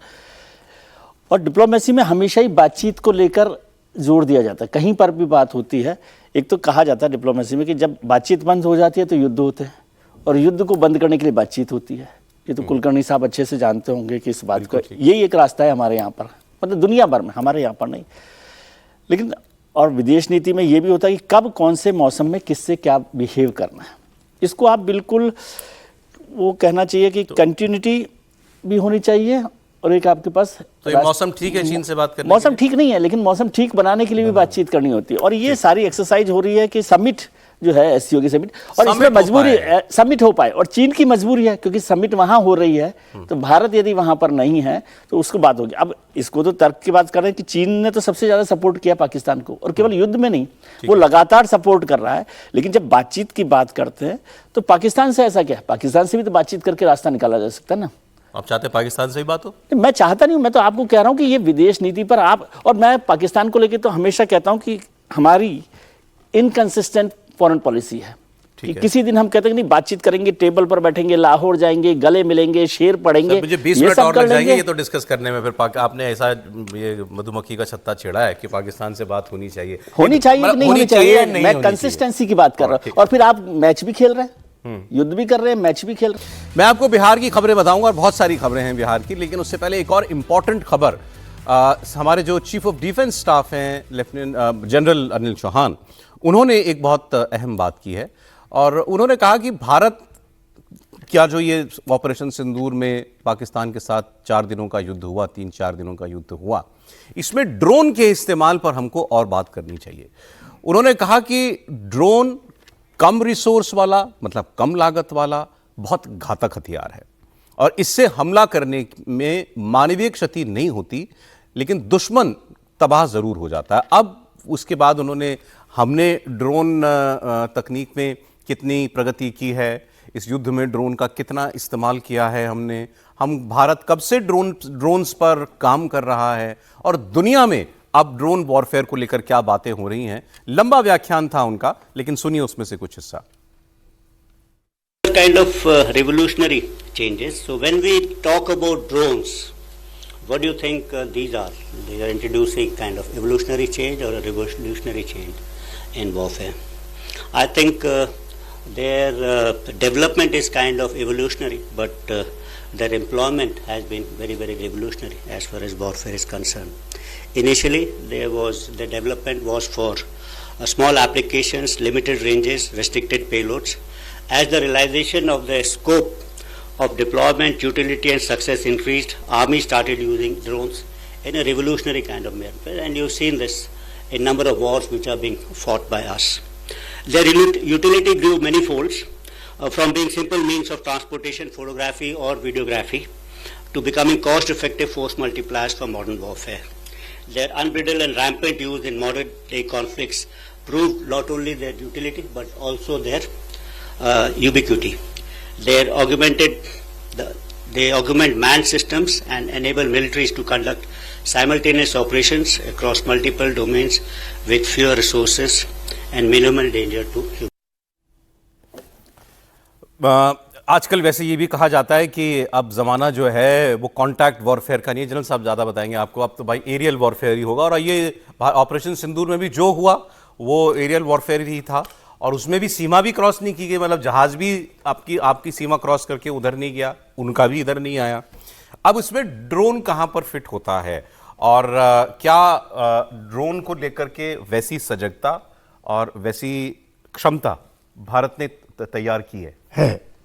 और डिप्लोमेसी में हमेशा ही बातचीत को लेकर जोर दिया जाता है, कहीं पर भी बात होती है। एक तो कहा जाता है डिप्लोमेसी में कि जब बातचीत बंद हो जाती है तो युद्ध होते हैं, और युद्ध को बंद करने के लिए बातचीत होती है। ये तो कुलकर्णी साहब अच्छे से जानते होंगे कि इस बात का यही एक रास्ता है हमारे यहाँ पर, मतलब दुनिया भर में, हमारे यहाँ पर नहीं। लेकिन और विदेश नीति में ये भी होता है कि कब कौन से मौसम में किससे क्या बिहेव करना है, इसको आप बिल्कुल वो कहना चाहिए कि कंटिन्यूटी भी होनी चाहिए। और एक आपके पास तो ये मौसम ठीक है चीन से बात करने, मौसम ठीक नहीं है, लेकिन मौसम ठीक बनाने के लिए भी बातचीत करनी होती है। और ये सारी एक्सरसाइज हो रही है कि समिट जो है, एससीओ की समिट, और इसमें मजबूरी समिट हो पाए, और चीन की मजबूरी है क्योंकि समिट वहां हो रही है, तो भारत यदि वहां पर नहीं है तो उसको बात होगी। अब इसको तो तर्क की बात कर रहे हैं कि चीन ने तो सबसे ज्यादा सपोर्ट किया पाकिस्तान को, और केवल युद्ध में नहीं, वो लगातार सपोर्ट कर रहा है। लेकिन जब बातचीत की बात करते हैं तो पाकिस्तान से ऐसा क्या, पाकिस्तान से भी तो बातचीत करके रास्ता निकाला जा सकता है ना। आप चाहते हैं पाकिस्तान से ही बात हो? मैं चाहता नहीं हूं, मैं तो आपको कह रहा हूं कि ये विदेश नीति पर आप, और मैं पाकिस्तान को लेकर तो हमेशा कहता हूं कि हमारी इनकंसिस्टेंट फॉरेन पॉलिसी है कि किसी दिन हम कहते हैं नहीं बातचीत करेंगे, टेबल पर बैठेंगे, लाहौर जाएंगे, गले मिलेंगे, शेर पढ़ेंगे, मुझे 20 मिनट और लग जाएंगे ये तो डिस्कस करने में। फिर आपने ऐसा ये मधुमक्खी का छत्ता छेड़ा है कि पाकिस्तान से बात होनी चाहिए कि नहीं होनी चाहिए। मैं कंसिस्टेंसी की बात कर रहा हूं। और फिर आप मैच भी खेल रहे हैं, युद्ध भी कर रहे हैं, मैच भी खेल रहे हैं। मैं आपको बिहार की खबरें बताऊंगा, और बहुत सारी खबरें हैं बिहार की, लेकिन उससे पहले एक और इंपॉर्टेंट खबर। हमारे जो चीफ ऑफ डिफेंस स्टाफ हैं लेफ्टिनेंट जनरल अनिल चौहान, उन्होंने एक बहुत अहम बात की है, और उन्होंने कहा कि भारत क्या जो ये ऑपरेशन सिंदूर में पाकिस्तान के साथ 4 दिनों का युद्ध हुआ, 3-4 दिनों का युद्ध हुआ, इसमें ड्रोन के इस्तेमाल पर हमको और बात करनी चाहिए। उन्होंने कहा कि ड्रोन कम रिसोर्स वाला, मतलब कम लागत वाला, बहुत घातक हथियार है, और इससे हमला करने में मानवीय क्षति नहीं होती, लेकिन दुश्मन तबाह जरूर हो जाता है। अब उसके बाद हमने ड्रोन तकनीक में कितनी प्रगति की है, इस युद्ध में ड्रोन का कितना इस्तेमाल किया है हम भारत कब से ड्रोन्स पर काम कर रहा है, और दुनिया में अब ड्रोन वॉरफेयर को लेकर क्या बातें हो रही हैं। लंबा व्याख्यान था उनका, लेकिन सुनिए उसमें से कुछ हिस्सा। Kind of revolutionary changes. So when we talk about drones, what do you think these are? They are introducing kind of evolutionary change or a revolutionary change in warfare. I think their development is kind of evolutionary, but their employment has been very, very revolutionary as far as warfare is concerned. Initially, the development was for small applications, limited ranges, restricted payloads. As the realization of the scope of deployment, utility and success increased, Army started using drones in a revolutionary kind of manner. And you've seen this in number of wars which are being fought by us. Their utility grew many folds, from being simple means of transportation, photography or videography, to becoming cost-effective force multipliers for modern warfare. their unbridled and rampant use in modern day conflicts proved not only their utility but also their ubiquity. They augment manned systems and enable militaries to conduct simultaneous operations across multiple domains with fewer resources and minimal danger to humans. आजकल वैसे ये भी कहा जाता है कि अब ज़माना जो है वो कॉन्टैक्ट वॉरफेयर का नहीं है। जनरल साहब ज़्यादा बताएंगे आपको, अब तो भाई एरियल वॉरफेयर ही होगा। और ये ऑपरेशन सिंदूर में भी जो हुआ वो एरियल वॉरफेयर ही था, और उसमें भी सीमा भी क्रॉस नहीं की गई, मतलब जहाज़ भी आपकी सीमा क्रॉस करके उधर नहीं गया, उनका भी इधर नहीं आया। अब इसमें ड्रोन कहाँ पर फिट होता है, और क्या ड्रोन को लेकर के वैसी सजगता और वैसी क्षमता भारत ने तैयार की है?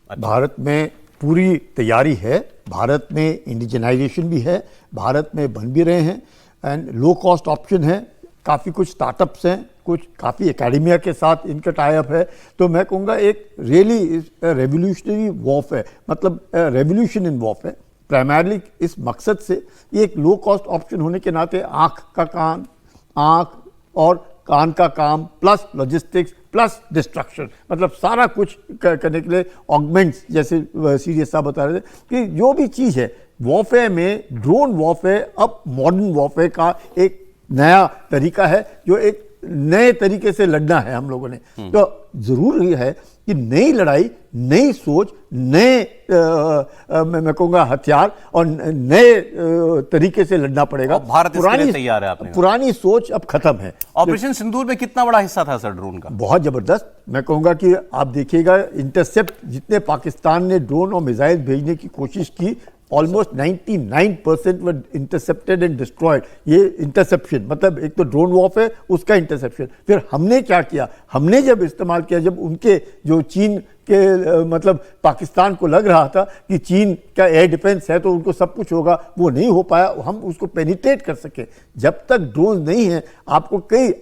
अच्छा। भारत में पूरी तैयारी है, भारत में इंडिजनाइजेशन भी है, भारत में बन भी रहे हैं, एंड लो कॉस्ट ऑप्शन है। काफ़ी कुछ स्टार्टअप्स हैं, कुछ काफ़ी एकेडमिया के साथ इनका टाई अप है। तो मैं कहूँगा एक रियली रेवोल्यूशनरी वॉरफेयर, मतलब रेवोल्यूशन इन वॉरफेयर, प्राइमरली इस मकसद से ये एक लो कॉस्ट ऑप्शन होने के नाते आँख और कान का काम प्लस लॉजिस्टिक्स प्लस डिस्ट्रक्शन, मतलब सारा कुछ करने के लिए ऑगमेंट्स, जैसे सीरियस साहब बता रहे थे कि जो भी चीज़ है वॉरफेयर में, ड्रोन वॉरफेयर अब मॉडर्न वॉरफेयर का एक नया तरीका है, जो एक नए तरीके से लड़ना है हम लोगों ने। तो जरूर ये है कि नई लड़ाई, नई सोच, नए मैं कहूँगा हथियार और नए तरीके से लड़ना पड़ेगा। भारत इसके लिए तैयार है। आपने पुरानी सोच अब खत्म है। ऑपरेशन सिंदूर में कितना बड़ा हिस्सा था सर ड्रोन का? बहुत जबरदस्त। मैं कहूँगा कि आप देखिएगा इंटरसेप्ट जितने पाकिस्तान ने ड्रोन और मिसाइल भेजने की कोशिश की, almost 99% were intercepted and destroyed. ये इंटरसेप्शन मतलब एक तो ड्रोन वॉरफेयर, उसका इंटरसेप्शन। फिर हमने क्या किया, हमने जब इस्तेमाल किया, जब उनके जो चीन के मतलब पाकिस्तान को लग रहा था कि चीन का एयर डिफेंस है तो उनको सब कुछ होगा, वो नहीं हो पाया, हम उसको पेनिट्रेट कर सके। जब तक ड्रोन नहीं है, आपको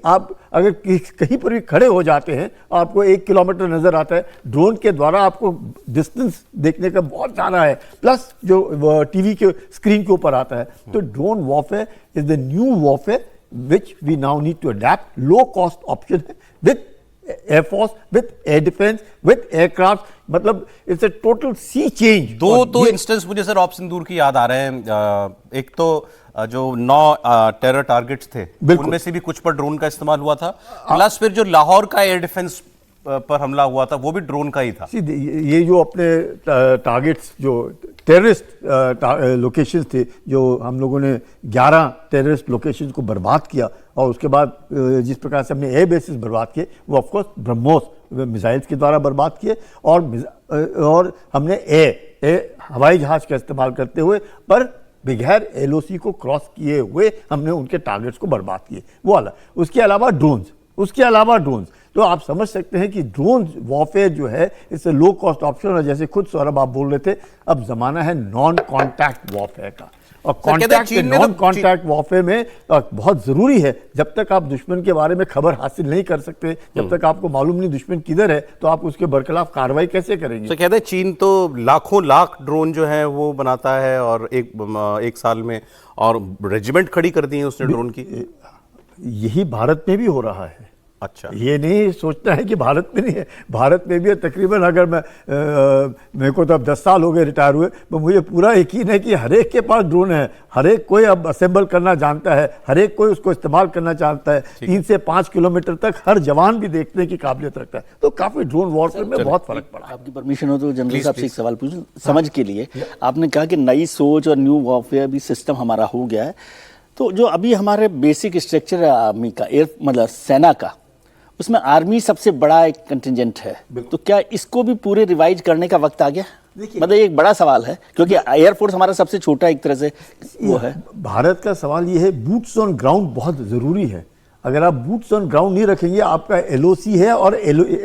आप अगर कहीं पर भी खड़े हो जाते हैं, आपको 1 किलोमीटर नजर आता है, ड्रोन के द्वारा आपको डिस्टेंस देखने का बहुत ज़्यादा है, प्लस जो टीवी के स्क्रीन के ऊपर आता है। तो drone warfare is the new warfare which we now need to adapt. Low cost option है with air force, with air defence, with aircraft, मतलब it's a total sea change. दो इंस्टेंस मुझे सर ऑपरेशन सिंदूर की याद आ रहे हैं। एक तो जो 9 टेरर टारगेट्स थे, उनमें से भी कुछ पर ड्रोन का इस्तेमाल हुआ था, प्लस फिर जो लाहौर का एयर डिफेंस पर हमला हुआ था वो भी ड्रोन का ही था। ये जो अपने टारगेट्स, जो टेररिस्ट लोकेशंस थे, जो हम लोगों ने 11 टेररिस्ट लोकेशंस को बर्बाद किया, और उसके बाद जिस प्रकार से हमने एयर बेसिस बर्बाद किए, वो ऑफकोर्स ब्रह्मोस मिसाइल्स के द्वारा बर्बाद किए, और हमने हवाई जहाज का इस्तेमाल करते हुए पर बगैर LOC को क्रॉस किए हुए हमने उनके टारगेट्स को बर्बाद किए, वो वाला। उसके अलावा ड्रोन्स, तो आप समझ सकते हैं कि ड्रोन वॉरफेयर जो है इससे लो कॉस्ट ऑप्शन, और जैसे खुद सौरभ आप बोल रहे थे, अब जमाना है नॉन कॉन्टैक्ट वॉरफेयर का। और कॉन्टैक्ट नॉन कॉन्टैक्ट वॉरफेयर में बहुत जरूरी है, जब तक आप दुश्मन के बारे में खबर हासिल नहीं कर सकते, जब तक आपको मालूम नहीं दुश्मन किधर है, तो आप उसके बरखिलाफ कार्रवाई कैसे करेंगे? तो कहते हैं चीन तो लाखों लाख ड्रोन जो है वो बनाता है, और एक साल में, और रेजिमेंट खड़ी कर दी है उसने ड्रोन की। यही भारत में भी हो रहा है। अच्छा, ये नहीं सोचना है कि भारत में नहीं है, भारत में भी है तकरीबन। अगर मेरे को तो अब 10 साल हो गए रिटायर हुए, तो मुझे पूरा यकीन है कि हर एक के पास ड्रोन है, हर एक कोई अब असेंबल करना जानता है, हर एक कोई उसको इस्तेमाल करना चाहता है। 3 से 5 किलोमीटर तक हर जवान भी देखने की काबिलियत रखता है। तो काफी ड्रोन वॉरफेयर में बहुत फर्क पड़ा। आपकी परमिशन हो तो जनरल साहब से एक सवाल पूछूं समझ के लिए। आपने कहा कि नई सोच और न्यू वॉरफेयर भी सिस्टम हमारा हो गया है, तो जो अभी हमारे बेसिक स्ट्रक्चर है आर्मी का, मतलब सेना का, उसमें आर्मी सबसे बड़ा एक कंटिजेंट है, तो क्या इसको भी पूरे रिवाइज करने का वक्त आ गया? मतलब एक बड़ा सवाल है, क्योंकि एयरफोर्स हमारा सबसे छोटा एक तरह से वो है। भारत का सवाल ये है, बूट्स ऑन ग्राउंड बहुत जरूरी है। अगर आप बूट्स ऑन ग्राउंड नहीं रखेंगे, आपका LOC है और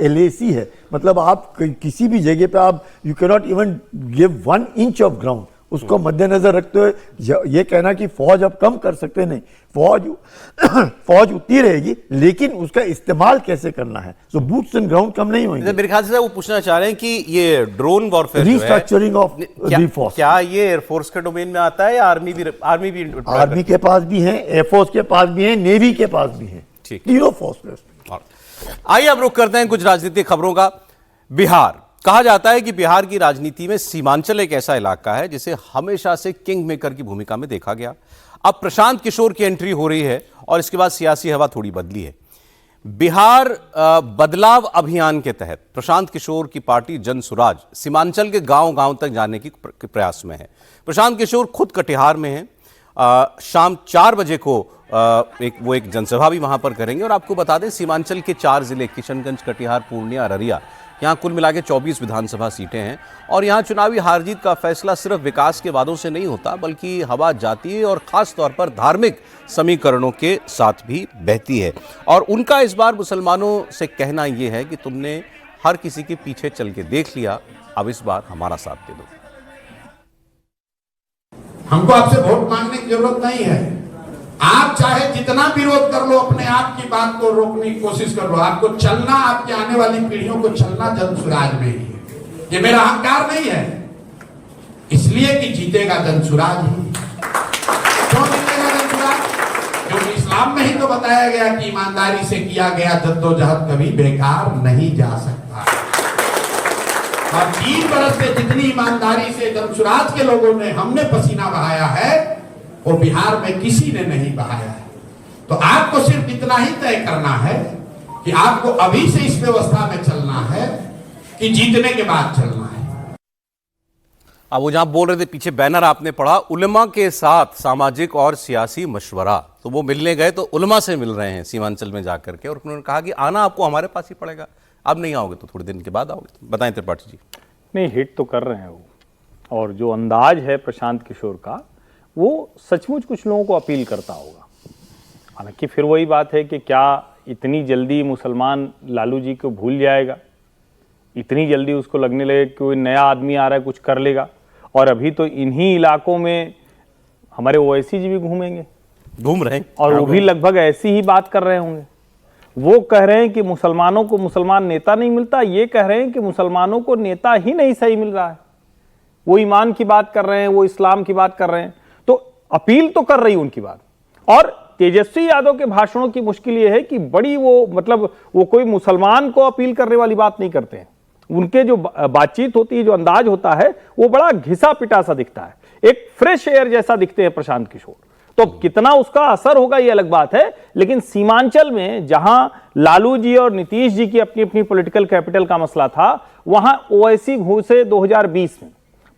LAC है, मतलब आप किसी भी जगह पे आप you can not even give 1 inch of ground. उसको मद्देनजर रखते हुए ये कहना कि फौज अब कम कर सकते नहीं, फौज उतनी रहेगी, लेकिन उसका इस्तेमाल कैसे करना है, तो बूट्स एंड ग्राउंड कम नहीं होंगे। मेरे ख्याल से वो पूछना चाह रहे हैं कि ये drone warfare restructuring of the force, क्या ये एयरफोर्स के डोमेन में आता है या आर्मी के पास भी है, एयरफोर्स के पास भी है, नेवी के पास भी है, तीनों फोर्स। आइए अब रुख करते हैं कुछ राजनीतिक खबरों का। बिहार, कहा जाता है कि बिहार की राजनीति में सीमांचल एक ऐसा इलाका है जिसे हमेशा से किंग मेकर की भूमिका में देखा गया। अब प्रशांत किशोर की एंट्री हो रही है और इसके बाद सियासी हवा थोड़ी बदली है। बिहार बदलाव अभियान के तहत प्रशांत किशोर की पार्टी जनसुराज सीमांचल के गांव-गांव तक जाने की प्रयास में है। प्रशांत किशोर खुद कटिहार में हैं। शाम 4 बजे को एक जनसभा भी वहां पर करेंगे। और आपको बता दें, सीमांचल के 4 जिले किशनगंज, कटिहार, पूर्णिया, अररिया, यहाँ कुल मिला के 24 विधानसभा सीटें हैं। और यहाँ चुनावी हार जीत का फैसला सिर्फ विकास के वादों से नहीं होता, बल्कि हवा जातीय और खास तौर पर धार्मिक समीकरणों के साथ भी बहती है। और उनका इस बार मुसलमानों से कहना यह है कि तुमने हर किसी के पीछे चल के देख लिया, अब इस बार हमारा साथ दे दो। हमको आपसे वोट मांगने की जरूरत नहीं है। आप चाहे जितना विरोध कर लो, अपने आप की बात को रोकने की कोशिश कर लो, आपको चलना, आपके आने वाली पीढ़ियों को चलना जनसुराज में ही है। ये मेरा अहंकार नहीं है, इसलिए कि जीतेगा जनसुराज ही। क्यों जीतेगा जनसुराज? क्योंकि इस्लाम में ही तो बताया गया कि ईमानदारी से किया गया जद्दोजहद कभी बेकार नहीं जा सकता। और 3 बरस से जितनी ईमानदारी से जनसुराज के लोगों ने, हमने पसीना बहाया है, वो बिहार में किसी ने नहीं बहाया है। तो आपको सिर्फ इतना ही तय करना है कि आपको अभी से इस व्यवस्था में चलना है कि जीतने के बाद चलना है। अब वो जहां बोल रहे थे, पीछे बैनर आपने पढ़ा, उलमा के साथ सामाजिक और सियासी मशवरा। तो वो मिलने गए तो उलमा से मिल रहे हैं सीमांचल में जाकर के, और उन्होंने कहा कि आना आपको हमारे पास ही पड़ेगा, अब नहीं आओगे तो थोड़े दिन के बाद आओगे। बताएं त्रिपाठी जी। नहीं, हिट तो कर रहे हैं वो, और जो अंदाज है प्रशांत किशोर का, वो सचमुच कुछ लोगों को अपील करता होगा। हालांकि फिर वही बात है कि क्या इतनी जल्दी मुसलमान लालू जी को भूल जाएगा, इतनी जल्दी उसको लगने लगे कि कोई नया आदमी आ रहा है, कुछ कर लेगा। और अभी तो इन्हीं इलाकों में हमारे ओवैसी जी भी घूम रहे हैं, और वो भी लगभग ऐसी ही बात कर रहे होंगे। वो कह रहे हैं कि मुसलमानों को मुसलमान नेता नहीं मिलता, ये कह रहे हैं कि मुसलमानों को नेता ही नहीं सही मिल रहा है। वो ईमान की बात कर रहे हैं, वो इस्लाम की बात कर रहे हैं, तो अपील तो कर रही उनकी बात। और तेजस्वी यादव के भाषणों की मुश्किल ये है कि बड़ी वो कोई मुसलमान को अपील करने वाली बात नहीं करते हैं। उनके जो बातचीत होती है, जो अंदाज होता है, वो बड़ा घिसा पिटा सा दिखता है, एक फ्रेश एयर जैसा दिखते हैं प्रशांत किशोर। तो कितना उसका असर होगा ये अलग बात है, लेकिन सीमांचल में जहां लालू जी और नीतीश जी की अपनी अपनी पॉलिटिकल कैपिटल का मसला था, वहां ओवैसी घुसे 2020 में।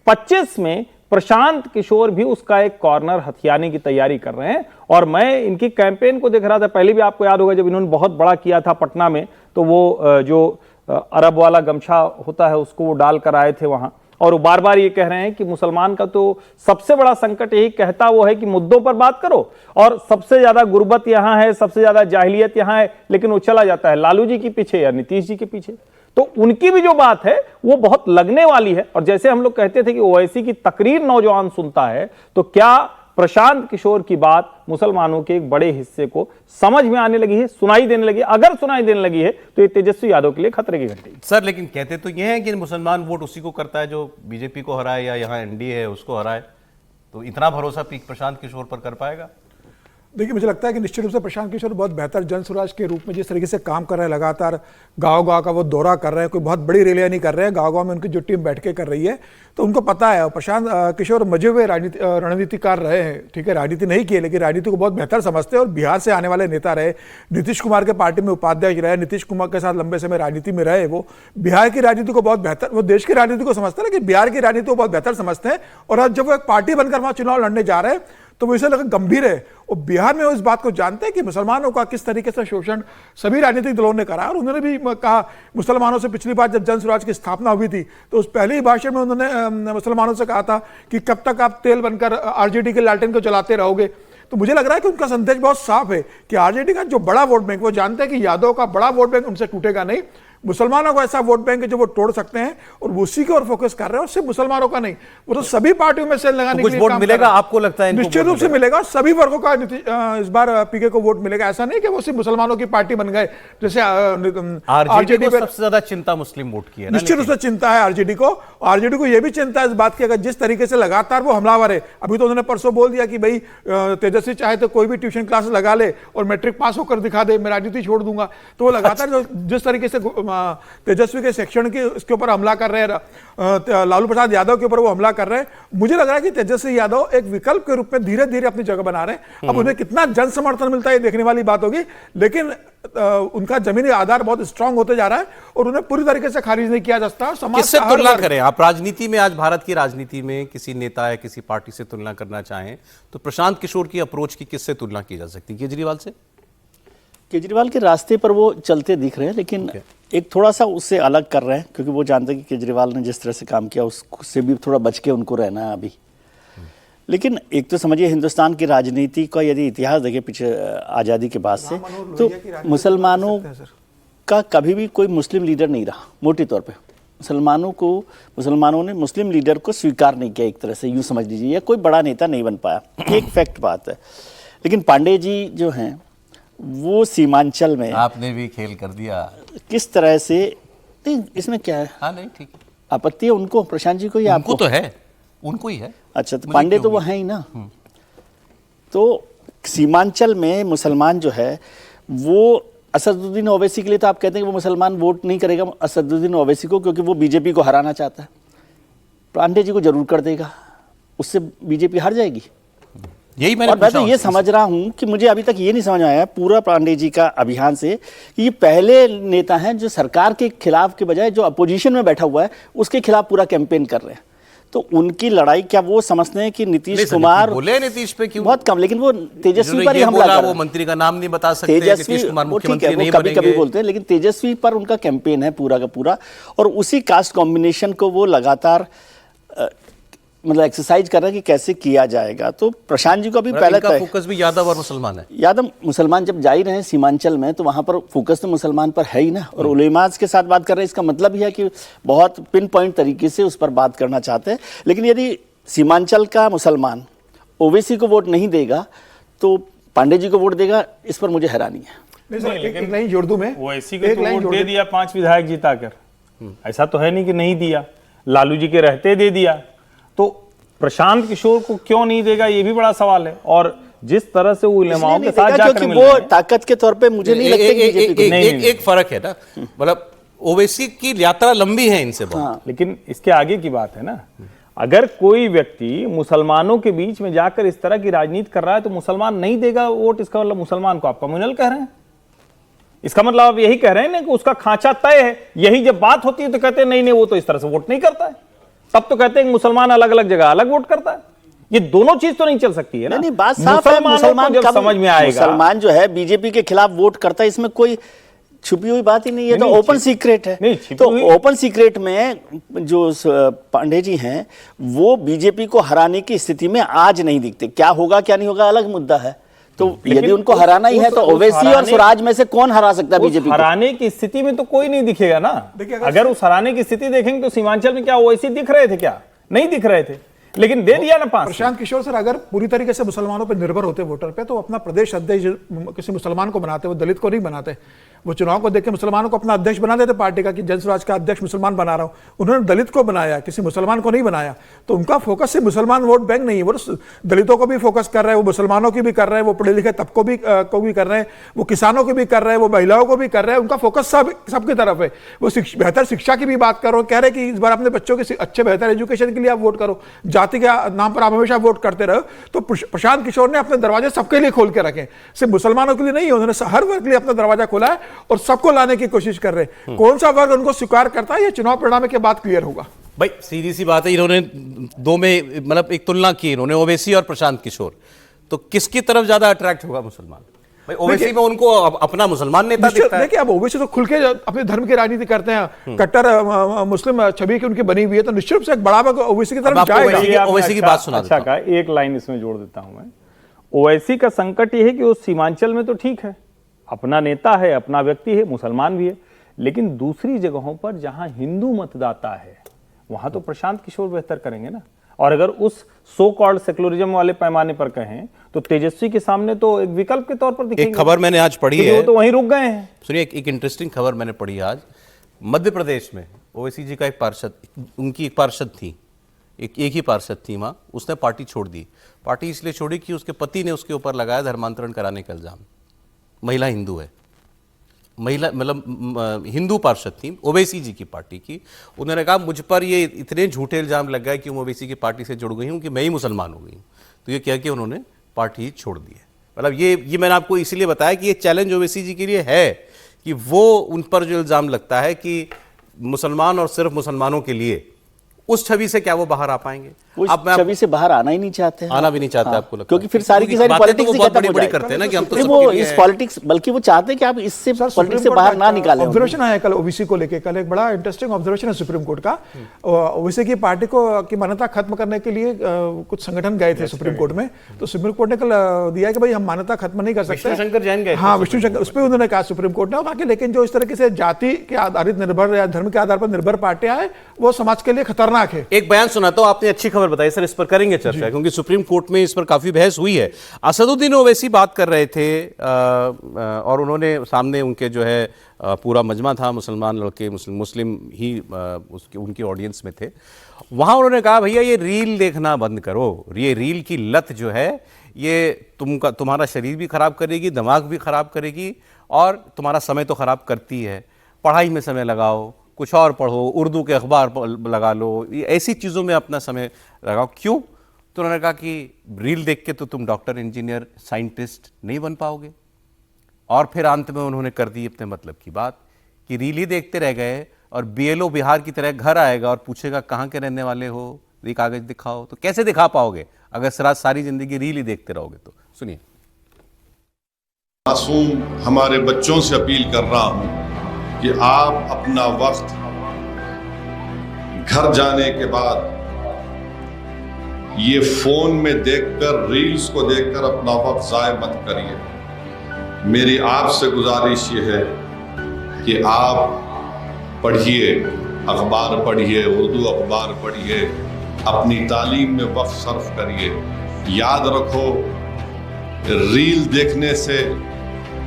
25 में प्रशांत किशोर भी उसका एक कॉर्नर हथियाने की तैयारी कर रहे हैं। और मैं इनकी कैंपेन को देख रहा था, पहले भी आपको याद होगा जब इन्होंने बहुत बड़ा किया था पटना में, तो वो जो अरब वाला गमछा होता है उसको वो डाल कर आए थे वहां। और वो बार बार ये कह रहे हैं कि मुसलमान का तो सबसे बड़ा संकट यही कहता वो है कि मुद्दों पर बात करो, और सबसे ज्यादा गुर्बत यहां है, सबसे ज्यादा जाहिलियत यहां है, लेकिन वो चला जाता है लालू जी के पीछे या नीतीश जी के पीछे। तो उनकी भी जो बात है वो बहुत लगने वाली है। और जैसे हम लोग कहते थे कि ओवैसी की तकरीर नौजवान सुनता है, तो क्या प्रशांत किशोर की बात मुसलमानों के एक बड़े हिस्से को समझ में आने लगी है, सुनाई देने लगी है? अगर सुनाई देने लगी है तो ये तेजस्वी यादव के लिए खतरे की घंटी। सर, लेकिन कहते तो ये हैं कि मुसलमान वोट उसी को करता है जो बीजेपी को हराए या यहाँ एनडीए है उसको हराए, तो इतना भरोसा प्रशांत किशोर पर कर पाएगा? देखिए, मुझे लगता है कि निश्चित रूप से प्रशांत किशोर बहुत बेहतर जनसुराज के रूप में जिस तरीके से काम कर रहे हैं, लगातार गांव-गांव का वो दौरा कर रहे हैं, कोई बहुत बड़ी रैलियां नहीं कर रहे हैं, गांव-गांव में उनकी जो टीम बैठ के कर रही है, तो उनको पता है। प्रशांत किशोर मजे हुए रणनीतिकार रहे हैं, ठीक है, राजनीति नहीं की, लेकिन राजनीति को बहुत बेहतर समझते हैं और बिहार से आने वाले नेता रहे। नीतीश कुमार के पार्टी में उपाध्यक्ष रहे, नीतीश कुमार के साथ लंबे समय राजनीति में रहे। वो बिहार की राजनीति को बहुत बेहतर, वो देश की राजनीति को समझते हैं, लेकिन बिहार की राजनीति को बहुत बेहतर समझते हैं। और आज जब वो एक पार्टी बनकर वहां चुनाव लड़ने जा रहे हैं तो वो इसे लगा गंभीर है। और बिहार में वो इस बात को जानते हैं कि मुसलमानों का किस तरीके से शोषण सभी राजनीतिक दलों ने करा। और उन्होंने भी कहा मुसलमानों से, पिछली बार जब जनसुराज की स्थापना हुई थी तो उस पहले ही भाषण में उन्होंने मुसलमानों से कहा था कि कब तक आप तेल बनकर आरजेडी के लालटेन को जलाते रहोगे। तो मुझे लग रहा है कि उनका संदेश बहुत साफ है कि आरजेडी का जो बड़ा वोट बैंक, वो जानते हैं कि यादव का बड़ा वोट बैंक उनसे टूटेगा नहीं। मुसलमानों को ऐसा वोट बैंक है जो वो तोड़ सकते हैं और वो उसी की ओर फोकस कर रहे हैं और सिर्फ मुसलमानों का नहीं, वो तो सभी पार्टियों में सेल लगाने के लिए वोट काम मिलेगा कर रहे हैं। आपको लगता है? निश्चित रूप से मिलेगा, सभी वर्गों का इस बार पीके को वोट मिलेगा। ऐसा नहीं कि वो सिर्फ मुसलमानों की पार्टी बन गए, जैसे आरजेडी को सबसे ज्यादा चिंता मुस्लिम वोट की है। निश्चित रूप से चिंता है आरजेडी को। आरजेडी को यह भी चिंता है इस बात की, अगर जिस तरीके से लगातार वो हमलावर है, अभी तो उन्होंने परसों बोल दिया कि भाई तेजस्वी चाहे तो कोई भी ट्यूशन क्लास लगा ले और मैट्रिक पास होकर दिखा दे, मैं राजनीति छोड़ दूंगा। तो वो लगातार जिस तरीके से तेजस्वी के शिक्षण के उसके ऊपर हमला कर रहे हैं, लालू प्रसाद यादव के ऊपर वो हमला कर रहे हैं, मुझे लग रहा है कि तेजस्वी यादव एक विकल्प के रूप में धीरे धीरे अपनी जगह बना रहे हैं। अब उन्हें कितना जन समर्थन मिलता है ये देखने वाली बात होगी, लेकिन उनका जमीनी आधार बहुत स्ट्रांग होते जा रहा है और उन्हें पूरी तरीके से खारिज नहीं किया जा सकता। समाज किससे का हर तुलना वर्ग- करें आप राजनीति में, आज भारत की राजनीति में किसी नेता या किसी पार्टी से तुलना करना चाहें तो प्रशांत किशोर की अप्रोच की किससे तुलना की जा सकती है? केजरीवाल से? केजरीवाल के रास्ते पर वो चलते दिख रहे हैं, लेकिन एक थोड़ा सा उससे अलग कर रहे हैं, क्योंकि वो जानते हैं कि केजरीवाल ने जिस तरह से काम किया उससे भी थोड़ा बच के उनको रहना है अभी। लेकिन एक तो समझिए, हिंदुस्तान की राजनीति का यदि इतिहास देखें पीछे आज़ादी के बाद से, तो मुसलमानों का कभी भी कोई मुस्लिम लीडर नहीं रहा मोटे तौर पे। मुसलमानों ने मुस्लिम लीडर को स्वीकार नहीं किया, एक तरह से यूँ समझ लीजिए, या कोई बड़ा नेता नहीं बन पाया, एक फैक्ट बात है। लेकिन पांडे जी जो हैं वो सीमांचल में, आपने भी खेल कर दिया किस तरह से, नहीं इसमें क्या है, हाँ नहीं ठीक है, आपत्ति है उनको, प्रशांत जी को या उनको आपको? तो है, उनको ही है। अच्छा, तो पांडे तो वो हैं ही ना। तो सीमांचल में मुसलमान जो है वो असदुद्दीन ओवैसी के लिए, तो आप कहते हैं कि वो मुसलमान वोट नहीं करेगा असदुद्दीन ओवैसी को, क्योंकि वो बीजेपी को हराना चाहता है। पांडे जी को जरूर कर देगा, उससे बीजेपी हार जाएगी। यही और मैं तो ये समझ रहा हूं कि मुझे अभी तक ये नहीं समझ आया पूरा पांडे जी का अभियान से कि ये पहले नेता हैं जो सरकार के खिलाफ के बजाय जो अपोजिशन में बैठा हुआ है उसके खिलाफ पूरा कैंपेन कर रहे हैं। तो उनकी लड़ाई, क्या वो समझते हैं कि नीतीश कुमार बोले नीतीश पे क्यों बहुत कम, लेकिन वो तेजस्वी पर ही हमला कर रहे हैं। वो मंत्री का नाम नहीं बता सकते, तेजस्वी नीतीश कुमार वो ठीक है, मुख्यमंत्री वो नहीं कभी कभी बनेंगे। बोलते हैं, लेकिन तेजस्वी पर उनका कैंपेन है पूरा का पूरा, और उसी कास्ट कॉम्बिनेशन को वो लगातार मतलब एक्सरसाइज कर रहा है कि कैसे किया जाएगा। तो प्रशांत जी को अभी पहले इनका फोकस भी यादव और मुसलमान है। यादव मुसलमान जब जा ही रहे हैं सीमांचल में, तो वहां पर फोकस तो मुसलमान पर है ही ना, और उलेमाज के साथ बात कर रहे हैं, इसका मतलब ही है कि बहुत पिन पॉइंट तरीके से उस पर बात करना चाहते हैं। लेकिन यदि सीमांचल का मुसलमान ओवैसी को वोट नहीं देगा तो पांडे जी को वोट देगा, इस पर मुझे हैरानी है। एक लाइन जोड़ दूं मैं, ओवैसी को तो वोट दे दिया 5 विधायक जिताकर, ऐसा तो है नहीं कि नहीं दिया, लालू जी के रहते दे दिया, तो प्रशांत किशोर को क्यों नहीं देगा, ये भी बड़ा सवाल है। और जिस तरह से वो उलेमाओं के साथ जाकर मिल रहे हैं, वो ताकत के तौर पे मुझे नहीं लगता कि बीजेपी को एक फर्क है ना, मतलब ओवैसी की यात्रा लंबी है इनसे बहुत। लेकिन इसके आगे की बात है ना, अगर कोई व्यक्ति मुसलमानों के बीच में जाकर इस तरह की राजनीति कर रहा है तो मुसलमान नहीं देगा वोट, इसका मतलब मुसलमान को आप कम्युनल कह रहे हैं। इसका मतलब आप यही कह रहे हैं ना कि उसका खांचा तय है। यही जब बात होती है तो कहते हैं नहीं नहीं वो तो इस तरह से वोट नहीं करता है, तब तो कहते हैं कि मुसलमान अलग अलग जगह अलग वोट करता है। ये दोनों चीज तो नहीं चल सकती है ना। नहीं, बात साफ है, मुसलमान जब समझ में आएगा, मुसलमान जो है बीजेपी के खिलाफ वोट करता है, इसमें कोई छुपी हुई बात ही नहीं है, तो ओपन सीक्रेट है। तो ओपन सीक्रेट में जो पांडे जी हैं वो बीजेपी को हराने की स्थिति में आज नहीं दिखते। क्या होगा क्या नहीं होगा अलग मुद्दा है। तो यदि उनको हराना ही है तो ओवैसी और स्वराज में से कौन हरा सकता है बीजेपी को? हराने की स्थिति में तो कोई नहीं दिखेगा ना। अगर उस हराने की स्थिति देखेंगे तो सीमांचल में क्या ओवैसी दिख रहे थे, क्या नहीं दिख रहे थे, लेकिन दे दिया ना 5। प्रशांत किशोर सर, अगर पूरी तरीके से मुसलमानों पर निर्भर होते वोटर पे, तो अपना प्रदेश अध्यक्ष किसी मुसलमान को बनाते, वो दलित को नहीं बनाते। वो चुनाव को देख के मुसलमानों को अपना अध्यक्ष बना देते पार्टी का, कि जन स्वराज का अध्यक्ष मुसलमान बना रहा हूं। उन्होंने दलित को बनाया, किसी मुसलमान को नहीं बनाया। तो उनका फोकस सिर्फ मुसलमान वोट बैंक नहीं है, वो दलितों को भी फोकस कर रहे हैं, वो मुसलमानों की भी कर रहे हैं, वो पढ़े लिखे तबकों को भी कर रहे हैं, वो किसानों को भी कर रहे हैं, वो महिलाओं को भी कर रहे हैं। उनका फोकस सबकी तरफ है। वो बेहतर शिक्षा की भी बात करो, कह रहे कि इस बार अपने बच्चों के अच्छे बेहतर एजुकेशन के लिए आप वोट करो, जाति के नाम पर आप हमेशा वोट करते रहो। तो प्रशांत किशोर ने अपने दरवाजे सबके लिए खोल के रखे, सिर्फ मुसलमानों के लिए नहीं, उन्होंने हर वर्ग के लिए अपना दरवाजा खोला है और सबको लाने की कोशिश कर रहे हैं। कौन सा वर्ग उनको स्वीकार करता है ये चुनाव परिणाम के बाद क्लियर होगा। भाई सीधी सी बात है, इन्होंने दो में मतलब एक तुलना की इन्होंने ओवैसी और प्रशांत किशोर, तो किसकी तरफ ज्यादा अट्रैक्ट होगा मुसलमान? भाई ओवैसी में उनको अपना मुसलमान नेता दिखता है। देखिए अब ओवैसी तो खुल के अपने धर्म की राजनीति करते हैं, कट्टर मुस्लिम छवि की उनकी बनी हुई है, तो निश्चित रूप से एक बड़ा वर्ग ओवैसी की तरफ जाएगा। ओवैसी की बात सुना अच्छा का एक लाइन इसमें जोड़ देता हूं मैं। ओवैसी का संकट यह है कि वो सीमांचल में तो ठीक है, अपना नेता है, अपना व्यक्ति है, मुसलमान भी है, लेकिन दूसरी जगहों पर जहां हिंदू मतदाता है वहां तो प्रशांत किशोर बेहतर करेंगे ना। और अगर उस सो कॉल्ड सेकुलरिज्म वाले पैमाने पर कहें तो तेजस्वी के सामने तो एक विकल्प के तौर पर दिखेंगे। एक खबर मैंने आज पढ़ी है, वो तो वहीं रुक गए हैं। सुनिए, एक इंटरेस्टिंग खबर मैंने पढ़ी आज। मध्य प्रदेश में ओवैसी जी का एक पार्षद, उनकी एक पार्षद थी, एक ही पार्षद थी वहाँ, उसने पार्टी छोड़ दी। पार्टी इसलिए छोड़ी कि उसके पति ने उसके ऊपर लगाया धर्मांतरण कराने का इल्ज़ाम। महिला हिंदू है, महिला मतलब हिंदू पार्षद थी, ओवैसी जी की पार्टी की। उन्होंने कहा मुझ पर ये इतने झूठे इल्ज़ाम लग गए कि मैं ओवैसी की पार्टी से जुड़ गई हूँ कि मैं ही मुसलमान हो गई हूँ। तो ये कह के उन्होंने पार्टी छोड़ दी है। मतलब ये मैंने आपको इसीलिए बताया कि ये चैलेंज ओवैसी जी के लिए है कि वो उन पर जो इल्ज़ाम लगता है कि मुसलमान और सिर्फ मुसलमानों के लिए, उस छवि से क्या वो बाहर आ पाएंगे? अब छवि से बाहर आना ही नहीं चाहते हैं। आना भी नहीं चाहते। आपको लगता क्योंकि फिर सारी की सारी पॉलिटिक्स ही खत्म हो बड़ी करते हैं ना कि हम तो वो इस पॉलिटिक्स, बल्कि वो चाहते हैं कि आप इससे पॉलिटिक्स से बाहर ना निकालें। ऑब्जर्वेशन आया कल ओबीसी को लेकर, कल एक बड़ा इंटरेस्टिंग ऑब्जर्वेशन है सुप्रीम कोर्ट का। ओबीसी की पार्टी को की मान्यता खत्म करने के लिए कुछ संगठन गए थे सुप्रीम कोर्ट में, तो सुप्रीम कोर्ट ने कल दिया कि भाई हम मान्यता खत्म नहीं कर सकते। शंकर जैन गए, हाँ विष्णु शंकर, उस पर उन्होंने कहा सुप्रीम कोर्ट ने कहा, लेकिन जो इस तरीके से जाति के आधारित निर्भर या धर्म के आधार पर निर्भर पार्टियां हैं वो समाज के लिए खतरनाक है। एक बयान सुनाता हूं, आपने अच्छी खबर बताई सर, इस पर करेंगे चर्चा क्योंकि सुप्रीम कोर्ट में इस पर काफी बहस हुई है। असदुद्दीन ओवैसी बात कर रहे थे और उन्होंने सामने उनके जो है पूरा मजमा था, मुसलमान लड़के, मुस्लिम ही उनकी ऑडियंस में थे। वहां उन्होंने कहा भैया ये रील देखना बंद करो, ये रील की लत जो है ये तुम्हारा शरीर भी खराब करेगी, दिमाग भी खराब करेगी और तुम्हारा समय तो खराब करती है। पढ़ाई में समय लगाओ, कुछ और पढ़ो, उर्दू के अखबार लगा लो, ये ऐसी चीज़ों में अपना समय लगाओ। क्यों? तो उन्होंने कहा कि रील देख के तो तुम डॉक्टर, इंजीनियर, साइंटिस्ट नहीं बन पाओगे। और फिर अंत में उन्होंने कर दी अपने मतलब की बात कि रील ही देखते रह गए और बीएलओ बिहार की तरह घर आएगा और पूछेगा कहाँ के रहने वाले हो, ये कागज दिखाओ। तो कैसे दिखा पाओगे अगर सारी जिंदगी रील ही देखते रहोगे? तो सुनिए। मासूम हमारे बच्चों से अपील कर रहा हूं कि आप अपना वक्त घर जाने के बाद ये फोन में देखकर, रील्स को देखकर अपना वक्त जाया मत करिए। मेरी आपसे गुजारिश ये है कि आप पढ़िए, अखबार पढ़िए, उर्दू अखबार पढ़िए, अपनी तालीम में वक्त सर्फ करिए। याद रखो, रील देखने से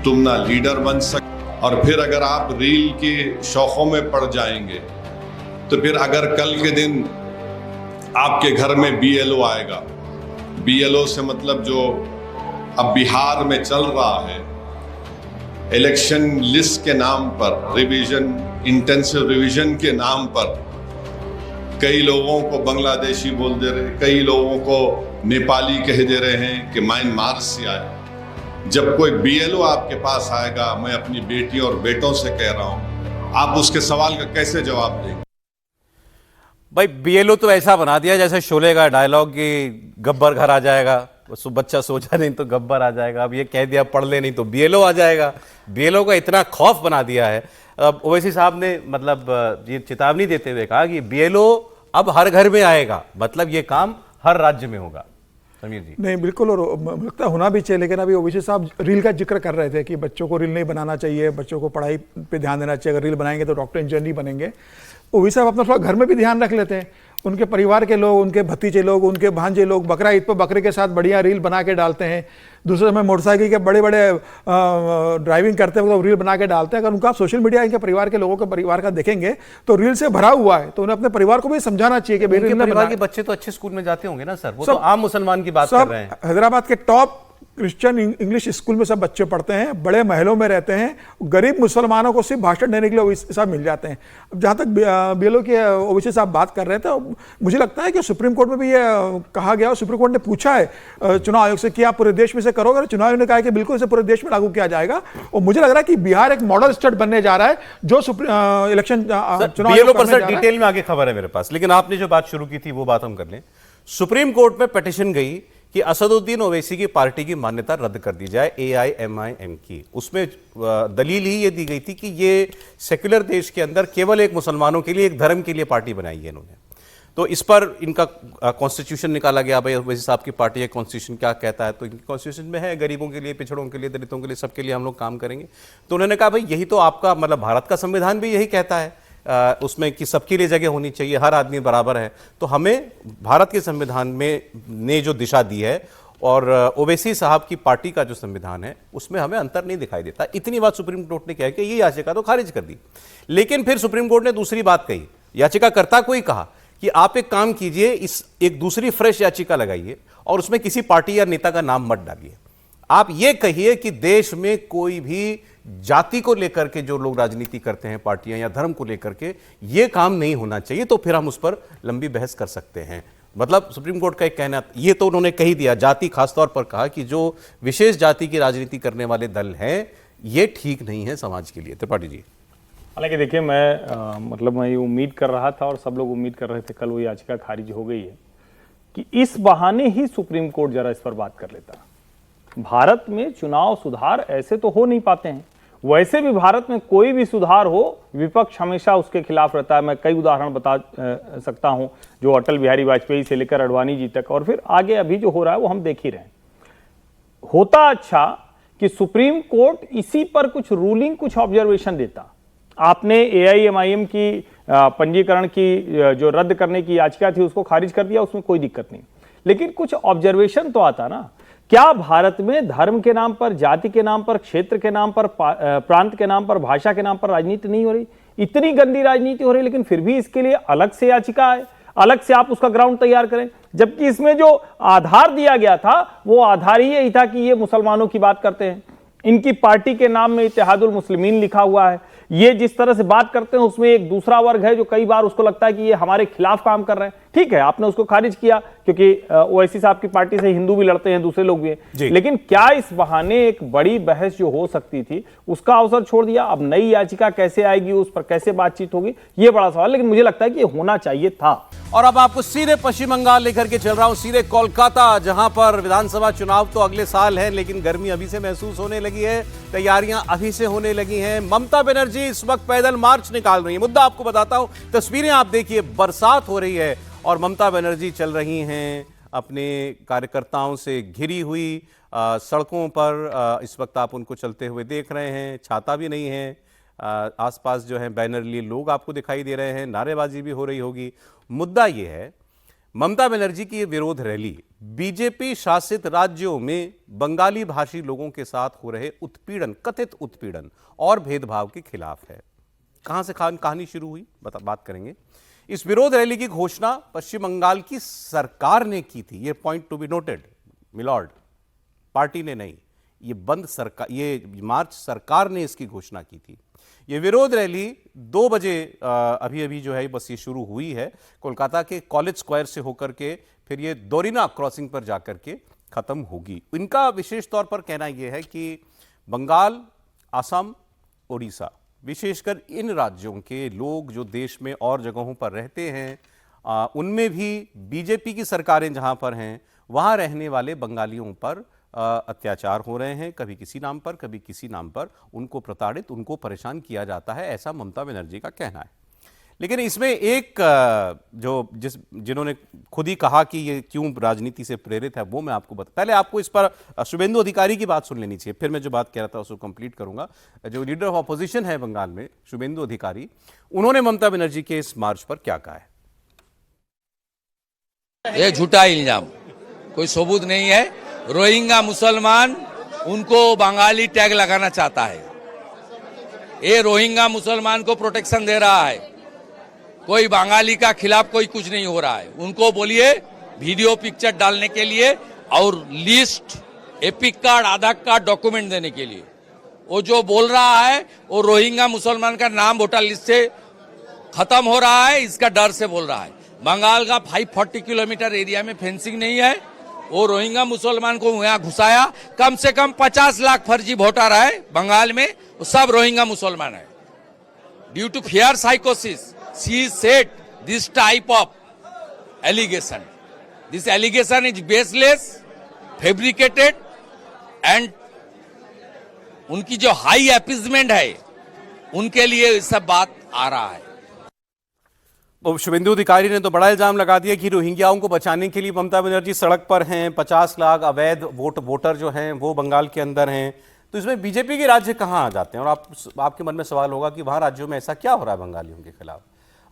तुम ना लीडर बन सकते, और फिर अगर आप रील के शौकों में पड़ जाएंगे तो फिर अगर कल के दिन आपके घर में बीएलओ आएगा, बीएलओ से मतलब जो अब बिहार में चल रहा है, इलेक्शन लिस्ट के नाम पर, रिवीजन, इंटेंसिव रिवीजन के नाम पर कई लोगों को बांग्लादेशी बोल दे रहे, कई लोगों को नेपाली कह दे रहे हैं कि म्यांमार से आए। जब कोई बीएलओ आपके पास आएगा, मैं अपनी बेटी और बेटों से कह रहा हूं, आप उसके सवाल का कैसे जवाब देंगे? भाई बीएलओ तो ऐसा बना दिया जैसे शोले का डायलॉग कि गब्बर घर आ जाएगा, बच्चा सोचा नहीं तो गब्बर आ जाएगा। अब ये कह दिया पढ़ ले नहीं तो बीएलओ आ जाएगा। बीएलओ का इतना खौफ बना दिया है। अब ओवैसी साहब ने मतलब ये चेतावनी देते हुए कहा कि बीएलओ अब हर घर में आएगा, मतलब ये काम हर राज्य में होगा। समीर जी। नहीं बिल्कुल, और लगता होना भी चाहिए, लेकिन अभी ओवैसी साहब रील का जिक्र कर रहे थे कि बच्चों को रील नहीं बनाना चाहिए, बच्चों को पढ़ाई पे ध्यान देना चाहिए, अगर रील बनाएंगे तो डॉक्टर इंजीनियर नहीं बनेंगे। ओवैसी साहब अपना थोड़ा घर में भी ध्यान रख लेते हैं। उनके परिवार के लोग, उनके भतीजे लोग, उनके भांजे लोग बकरा ईद पर बकरे के साथ बढ़िया रील बना के डालते हैं। दूसरे समय मोटरसाइकिल के बड़े बड़े ड्राइविंग करते हैं तो रील बना के डालते हैं। अगर उनका आप सोशल मीडिया इनके परिवार के लोगों के परिवार का देखेंगे तो रील से भरा हुआ है, तो उन्हें अपने परिवार को भी समझाना चाहिए कि मेरे परिवार के बच्चे तो अच्छे स्कूल में जाते होंगे ना सर, वो तो आम मुसलमान की बात कर रहे हैं। हैदराबाद के टॉप क्रिश्चियन इंग्लिश स्कूल में सब बच्चे पढ़ते हैं, बड़े महलों में रहते हैं। गरीब मुसलमानों को सिर्फ भाषण देने के लिए ओवैसी साहब मिल जाते हैं। अब जहाँ तक बीएलओ के ओवैसी साहब बात कर रहे थे, मुझे लगता है कि सुप्रीम कोर्ट में भी ये कहा गया, सुप्रीम कोर्ट ने पूछा है चुनाव आयोग से कि आप पूरे देश में से करोगे। चुनाव आयोग ने कहा कि बिल्कुल इसे पूरे देश में लागू किया जाएगा। और मुझे लग रहा है कि बिहार एक मॉडल स्टेट बनने जा रहा है जो इलेक्शन चुनाव। डिटेल में आगे खबर है मेरे पास, लेकिन आपने जो बात शुरू की थी वो बात हम कर लें। सुप्रीम कोर्ट में पिटीशन गई कि असदुद्दीन ओवैसी की पार्टी की मान्यता रद्द कर दी जाए, AIMIM की। उसमें दलील ही ये दी गई थी कि ये सेक्युलर देश के अंदर केवल एक मुसलमानों के लिए, एक धर्म के लिए पार्टी बनाई है इन्होंने। तो इस पर इनका कॉन्स्टिट्यूशन निकाला गया, भाई ओवैसी साहब की पार्टी का कॉन्स्टिट्यूशन क्या कहता है, तो इनकी कॉन्स्टिट्यूशन में है गरीबों के लिए, पिछड़ों के लिए, दलितों के लिए, सबके लिए हम लोग काम करेंगे। तो उन्होंने कहा भाई यही तो आपका मतलब भारत का संविधान भी यही कहता है उसमें कि सबके लिए जगह होनी चाहिए, हर आदमी बराबर है। तो हमें भारत के संविधान में ने जो दिशा दी है और ओवैसी साहब की पार्टी का जो संविधान है उसमें हमें अंतर नहीं दिखाई देता। इतनी बात सुप्रीम कोर्ट ने कहा कि ये याचिका तो खारिज कर दी। लेकिन फिर सुप्रीम कोर्ट ने दूसरी बात कही, याचिकाकर्ता को ही कहा कि आप एक काम कीजिए, इस एक दूसरी फ्रेश याचिका लगाइए और उसमें किसी पार्टी या नेता का नाम मत डालिए। आप ये कहिए कि देश में कोई भी जाति को लेकर के जो लोग राजनीति करते हैं, पार्टियां या धर्म को लेकर के, ये काम नहीं होना चाहिए, तो फिर हम उस पर लंबी बहस कर सकते हैं। मतलब सुप्रीम कोर्ट का एक कहना, ये तो उन्होंने कही दिया, जाति खासतौर पर कहा कि जो विशेष जाति की राजनीति करने वाले दल हैं ये ठीक नहीं है समाज के लिए। त्रिपाठी जी, हालांकि देखिए मैं ये उम्मीद कर रहा था और सब लोग उम्मीद कर रहे थे, कल वो याचिका खारिज हो गई है, कि इस बहाने ही सुप्रीम कोर्ट जरा इस पर बात कर लेता। भारत में चुनाव सुधार ऐसे तो हो नहीं पाते हैं, वैसे भी भारत में कोई भी सुधार हो विपक्ष हमेशा उसके खिलाफ रहता है। मैं कई उदाहरण बता सकता हूं, जो अटल बिहारी वाजपेयी से लेकर अडवाणी जी तक, और फिर आगे अभी जो हो रहा है वो हम देख ही रहे हैं। होता अच्छा कि सुप्रीम कोर्ट इसी पर कुछ रूलिंग, कुछ ऑब्जर्वेशन देता। आपने AIMIM की पंजीकरण की जो रद्द करने की याचिका थी उसको खारिज कर दिया, उसमें कोई दिक्कत नहीं, लेकिन कुछ ऑब्जर्वेशन तो आता ना। क्या भारत में धर्म के नाम पर, जाति के नाम पर, क्षेत्र के नाम पर, प्रांत के नाम पर, भाषा के नाम पर राजनीति नहीं हो रही? इतनी गंदी राजनीति हो रही, लेकिन फिर भी इसके लिए अलग से याचिका है, अलग से आप उसका ग्राउंड तैयार करें। जबकि इसमें जो आधार दिया गया था वो आधार ही यही था कि ये मुसलमानों की बात करते हैं, इनकी पार्टी के नाम में इत्तेहादुल मुस्लिमीन लिखा हुआ है, ये जिस तरह से बात करते हैं उसमें एक दूसरा वर्ग है जो कई बार उसको लगता है कि ये हमारे खिलाफ काम कर रहे हैं। ठीक है, आपने उसको खारिज किया क्योंकि ओवैसी साहब की पार्टी से हिंदू भी लड़ते हैं, दूसरे लोग भी हैं, लेकिन क्या इस बहाने एक बड़ी बहस जो हो सकती थी उसका अवसर छोड़ दिया? अब नई याचिका कैसे आएगी, उस पर कैसे बातचीत होगी, ये बड़ा सवाल। लेकिन मुझे लगता है कि ये होना चाहिए था। और अब आपको सीधे पश्चिम बंगाल लेकर के चल रहा हूं, सीधे कोलकाता, जहां पर विधानसभा चुनाव तो अगले साल है, लेकिन गर्मी अभी से महसूस होने लगी है, तैयारियां अभी से होने लगी हैं। ममता बनर्जी इस वक्त पैदल मार्च निकाल रही है। मुद्दा आपको बताता हूं, तस्वीरें आप देखिए, बरसात हो रही है और ममता बनर्जी चल रही हैं अपने कार्यकर्ताओं से घिरी हुई सड़कों पर। इस वक्त आप उनको चलते हुए देख रहे हैं, छाता भी नहीं है, आसपास जो है बैनर लिए लोग आपको दिखाई दे रहे हैं, नारेबाजी भी हो रही होगी। मुद्दा यह है, ममता बनर्जी की ये विरोध रैली बीजेपी शासित राज्यों में बंगाली भाषी लोगों के साथ हो रहे उत्पीड़न, कथित उत्पीड़न और भेदभाव के खिलाफ है। कहां से कहानी शुरू हुई बात करेंगे। इस विरोध रैली की घोषणा पश्चिम बंगाल की सरकार ने की थी, ये point to be noted milord, party ने नहीं। ये बंद सरकार, ये मार्च सरकार ने इसकी घोषणा की थी। ये विरोध रैली 2 बजे अभी अभी जो है बस ये शुरू हुई है, कोलकाता के कॉलेज स्क्वायर से होकर के फिर ये दोरिना क्रॉसिंग पर जाकर के खत्म होगी। इनका विशेष तौर पर कहना यह है कि बंगाल, असम, उड़ीसा, विशेषकर इन राज्यों के लोग जो देश में और जगहों पर रहते हैं, उनमें भी बीजेपी की सरकारें जहां पर हैं वहां रहने वाले बंगालियों पर अत्याचार हो रहे हैं, कभी किसी नाम पर, कभी किसी नाम पर उनको प्रताड़ित, उनको परेशान किया जाता है, ऐसा ममता बनर्जी का कहना है। लेकिन इसमें एक जिन्होंने खुद ही कहा कि ये क्यों राजनीति से प्रेरित है, वो मैं आपको पहले आपको इस पर शुभेंदु अधिकारी की बात सुन लेनी चाहिए, फिर मैं जो बात कह रहा था उसको कंप्लीट करूंगा। जो लीडर ऑफ अपोजिशन है बंगाल में, शुभेंदु अधिकारी, उन्होंने ममता बनर्जी के इस मार्च पर क्या कहा है। ये झूठा इल्जाम, कोई सबूत नहीं है। रोहिंग्या मुसलमान, उनको बंगाली टैग लगाना चाहता है। ये रोहिंग्या मुसलमान को प्रोटेक्शन दे रहा है, कोई बंगाली का खिलाफ कोई कुछ नहीं हो रहा है। उनको बोलिए वीडियो पिक्चर डालने के लिए और लिस्ट, एपिक कार्ड, आधार कार्ड, डॉक्यूमेंट देने के लिए। वो जो बोल रहा है वो रोहिंग्या मुसलमान का नाम वोटर लिस्ट से खत्म हो रहा है, इसका डर से बोल रहा है। बंगाल का 540 किलोमीटर एरिया में फेंसिंग नहीं है, वो रोहिंग्या मुसलमान को यहाँ घुसाया। कम से कम 50 लाख फर्जी वोटर है बंगाल में, वो सब रोहिंग्या मुसलमान है। ड्यू टू फियर साइकोसिस she said this type of allegation. This allegation is baseless, fabricated and उनकी जो हाई अपीजमेंट है उनके लिए सब बात आ रहा है। शुभेंदु अधिकारी ने तो बड़ा इल्जाम लगा दिया कि रोहिंग्याओं को बचाने के लिए ममता बनर्जी सड़क पर हैं, 50 लाख अवैध वोटर जो हैं वो बंगाल के अंदर हैं। तो इसमें बीजेपी के राज्य कहाँ आ जाते हैं? और आपके मन में सवाल होगा कि वहाँ राज्यों में ऐसा क्या हो रहा है बंगालियों के खिलाफ?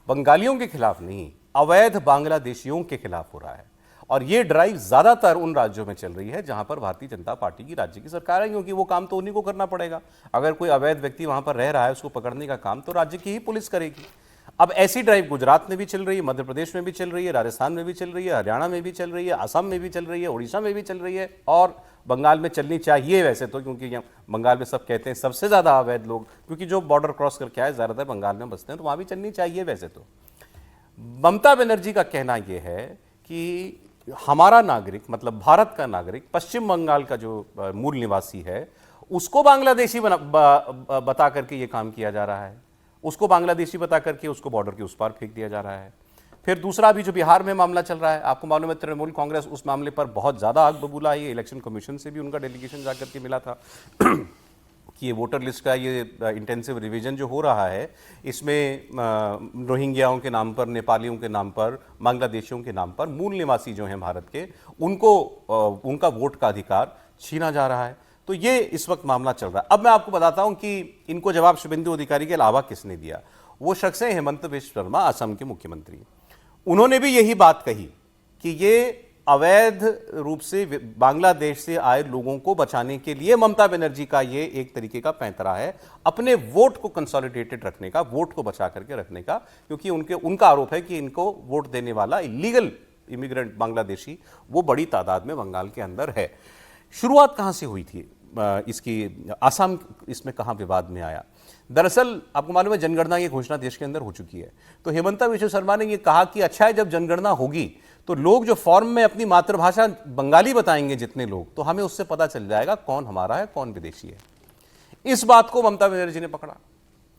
बंगालियों के खिलाफ नहीं, अवैध बांग्लादेशियों के खिलाफ हो रहा है। और ये ड्राइव ज्यादातर उन राज्यों में चल रही है जहां पर भारतीय जनता पार्टी की राज्य की सरकार है, क्योंकि वो काम तो उन्हीं को करना पड़ेगा। अगर कोई अवैध व्यक्ति वहां पर रह रहा है, उसको पकड़ने का काम तो राज्य की ही पुलिस करेगी। अब ऐसी ड्राइव गुजरात में भी चल रही है, मध्य प्रदेश में भी चल रही है, राजस्थान में भी चल रही है, हरियाणा में भी चल रही है, असम में भी चल रही है, उड़ीसा में भी चल रही है, और बंगाल में चलनी चाहिए वैसे तो, क्योंकि बंगाल में सब कहते हैं सबसे ज्यादा अवैध लोग, क्योंकि जो बॉर्डर क्रॉस करके आए ज्यादातर बंगाल में बसते हैं, तो वहां भी चलनी चाहिए वैसे तो। ममता बनर्जी का कहना यह है कि हमारा नागरिक, मतलब भारत का नागरिक, पश्चिम बंगाल का जो मूल निवासी है, उसको बांग्लादेशी बता करके ये काम किया जा रहा है, उसको बांग्लादेशी बता करके उसको बॉर्डर के उस पार फेंक दिया जा रहा है। फिर दूसरा भी जो बिहार में मामला चल रहा है, आपको मालूम है तृणमूल कांग्रेस उस मामले पर बहुत ज्यादा आग बबूला है। ये इलेक्शन कमीशन से भी उनका डेलीगेशन जाकर के मिला था कि ये वोटर लिस्ट का ये इंटेंसिव रिवीजन जो हो रहा है, इसमें रोहिंग्याओं के नाम पर, नेपालियों के नाम पर, बांग्लादेशियों के नाम पर मूल निवासी जो हैं भारत के, उनको उनका वोट का अधिकार छीना जा रहा है। तो ये इस वक्त मामला चल रहा है। अब मैं आपको बताता हूं कि इनको जवाब शुभेंदु अधिकारी के अलावा किसने दिया। वो शख्स है हेमंत बिश्व शर्मा, असम के मुख्यमंत्री। उन्होंने भी यही बात कही कि ये अवैध रूप से बांग्लादेश से आए लोगों को बचाने के लिए ममता बनर्जी का ये एक तरीके का पैंतरा है, अपने वोट को कंसोलिडेटेड रखने का, वोट को बचा करके रखने का, क्योंकि उनका आरोप है कि इनको वोट देने वाला इलीगल इमिग्रेंट बांग्लादेशी वो बड़ी तादाद में बंगाल के अंदर है। शुरुआत कहां से हुई थी इसकी? आसाम इसमें कहां विवाद में आया? दरअसल आपको मालूम है जनगणना की घोषणा देश के अंदर हो चुकी है, तो हेमंता बिश्व शर्मा ने यह कहा कि अच्छा है, जब जनगणना होगी तो लोग जो फॉर्म में अपनी मातृभाषा बंगाली बताएंगे जितने लोग, तो हमें उससे पता चल जाएगा कौन हमारा है कौन विदेशी है। इस बात को ममता बनर्जी ने पकड़ा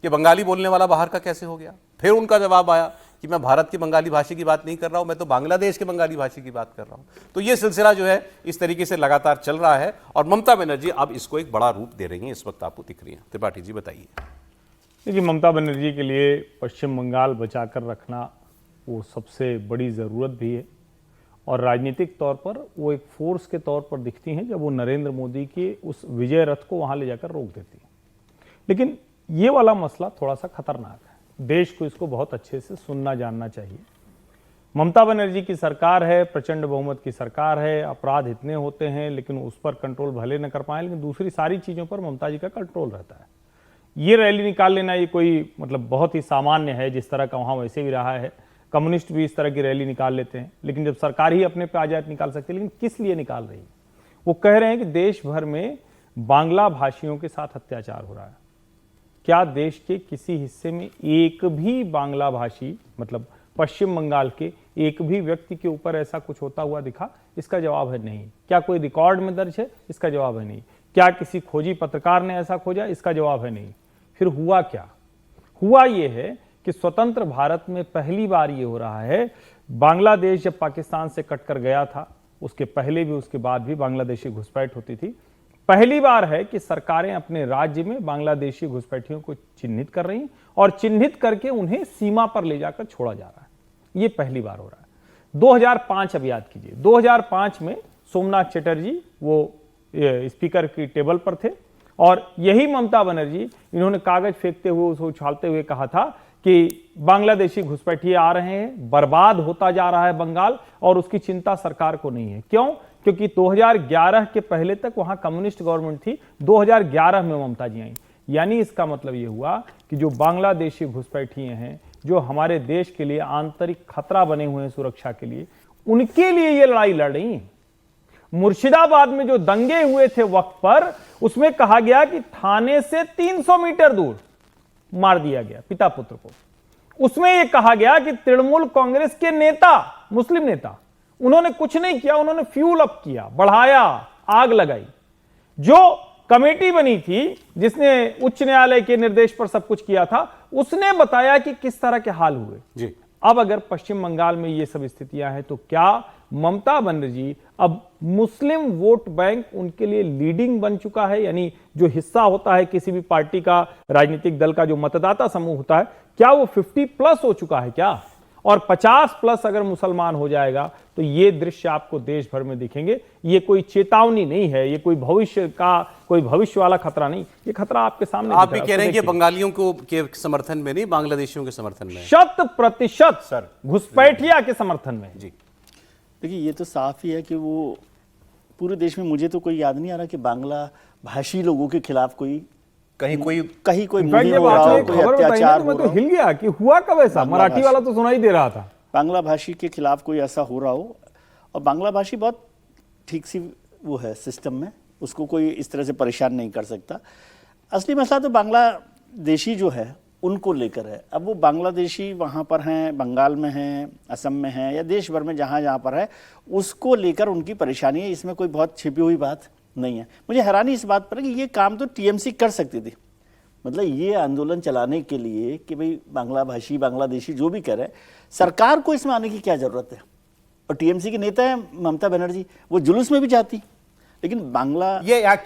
कि बंगाली बोलने वाला बाहर का कैसे हो गया। फिर उनका जवाब आया कि मैं भारत की बंगाली भाषी की बात नहीं कर रहा हूं, मैं तो बांग्लादेश के बंगाली भाषी की बात कर रहा हूं। तो यह सिलसिला जो है इस तरीके से लगातार चल रहा है और ममता बनर्जी अब इसको एक बड़ा रूप दे रही हैं, इस वक्त आपको दिख रही है। त्रिपाठी जी बताइए। देखिए, ममता बनर्जी के लिए पश्चिम बंगाल बचाकर रखना वो सबसे बड़ी ज़रूरत भी है, और राजनीतिक तौर पर वो एक फोर्स के तौर पर दिखती हैं जब वो नरेंद्र मोदी के उस विजय रथ को वहाँ ले जाकर रोक देती हैं। लेकिन ये वाला मसला थोड़ा सा खतरनाक है, देश को इसको बहुत अच्छे से सुनना जानना चाहिए। ममता बनर्जी की सरकार है, प्रचंड बहुमत की सरकार है, अपराध इतने होते हैं लेकिन उस पर कंट्रोल भले न कर पाए, लेकिन दूसरी सारी चीज़ों पर ममता जी का कंट्रोल रहता है। ये रैली निकाल लेना ये कोई मतलब बहुत ही सामान्य है, जिस तरह का वहाँ वैसे भी रहा है। कम्युनिस्ट भी इस तरह की रैली निकाल लेते हैं, लेकिन जब सरकार ही अपने पे आ जाए तो निकाल सकते हैं। लेकिन किस लिए निकाल रही है? वो कह रहे हैं कि देश भर में बांग्ला भाषियों के साथ अत्याचार हो रहा है। क्या देश के किसी हिस्से में एक भी बांग्ला भाषी, मतलब पश्चिम बंगाल के एक भी व्यक्ति के ऊपर ऐसा कुछ होता हुआ दिखा? इसका जवाब है नहीं। क्या कोई रिकॉर्ड में दर्ज है? इसका जवाब है नहीं। क्या किसी खोजी पत्रकार ने ऐसा खोजा? इसका जवाब है नहीं। फिर हुआ क्या? हुआ ये है कि स्वतंत्र भारत में पहली बार ये हो रहा है। बांग्लादेश जब पाकिस्तान से कटकर गया था, उसके पहले भी उसके बाद भी बांग्लादेशी घुसपैठ होती थी। पहली बार है कि सरकारें अपने राज्य में बांग्लादेशी घुसपैठियों को चिन्हित कर रही और चिन्हित करके उन्हें सीमा पर ले जाकर छोड़ा जा रहा है। ये पहली बार हो रहा है। 2005 अब याद कीजिए, 2005 में सोमनाथ चटर्जी वो स्पीकर की टेबल पर थे और यही ममता बनर्जी, इन्होंने कागज फेंकते हुए, उसको उछालते हुए कहा था कि बांग्लादेशी घुसपैठिए आ रहे हैं, बर्बाद होता जा रहा है बंगाल, और उसकी चिंता सरकार को नहीं है। क्यों? क्योंकि 2011 के पहले तक वहां कम्युनिस्ट गवर्नमेंट थी, 2011 में ममता जी आई। यानी इसका मतलब यह हुआ कि जो बांग्लादेशी घुसपैठिए हैं, जो हमारे देश के लिए आंतरिक खतरा बने हुए हैं सुरक्षा के लिए, उनके लिए ये लड़ाई लड़ रही है। मुर्शिदाबाद में जो दंगे हुए थे वक्त पर, उसमें कहा गया कि थाने से 300 मीटर दूर मार दिया गया पिता पुत्र को। उसमें यह कहा गया कि तृणमूल कांग्रेस के नेता, मुस्लिम नेता, उन्होंने कुछ नहीं किया, उन्होंने फ्यूल अप किया, बढ़ाया, आग लगाई। जो कमेटी बनी थी जिसने उच्च न्यायालय के निर्देश पर सब कुछ किया था, उसने बताया कि किस तरह के हाल हुए जी। अब अगर पश्चिम बंगाल में ये सब स्थितियां हैं, तो क्या ममता बनर्जी अब मुस्लिम वोट बैंक उनके लिए लीडिंग बन चुका है? यानी जो हिस्सा होता है किसी भी पार्टी का, राजनीतिक दल का जो मतदाता समूह होता है, क्या वो 50+ हो चुका है क्या? और 50+ अगर मुसलमान हो जाएगा तो ये दृश्य आपको देश भर में दिखेंगे। ये कोई चेतावनी नहीं है, ये कोई भविष्य वाला खतरा नहीं, ये खतरा आपके सामने आप भी कह रहे हैं कि बंगालियों को के समर्थन में नहीं, बांग्लादेशियों के समर्थन में 100% सर घुसपैठिया के समर्थन में जी। देखिए ये तो साफ ही है कि वो पूरे देश में, मुझे तो कोई याद नहीं आ रहा कि बांग्ला भाषी लोगों के खिलाफ कहीं कोई मुहिम हो रहा हो, कोई अत्याचार हो रहा हो। हिल गया कि हुआ कब ऐसा, मराठी वाला तो सुनाई दे रहा था। बांग्ला भाषी के खिलाफ कोई ऐसा हो रहा हो, और बांग्ला भाषी बहुत ठीक सी वो है सिस्टम में, उसको कोई इस तरह से परेशान नहीं कर सकता। असली मसला तो बांग्लादेशी जो है उनको लेकर है। अब वो बांग्लादेशी वहाँ पर हैं, बंगाल में हैं, असम में हैं, या देश भर में जहाँ जहाँ पर है, उसको लेकर उनकी परेशानी है। इसमें कोई बहुत छिपी हुई बात नहीं है। मुझे हैरानी इस बात पर है कि ये काम तो टीएमसी कर सकती थी। मतलब ये आंदोलन चलाने के लिए कि भाई बांग्ला भाषी बांग्लादेशी जो भी कह रहे हैं, सरकार को इसमें आने की क्या ज़रूरत है। और टीएमसी के नेता है ममता बनर्जी, वो जुलूस में भी जाती, लेकिन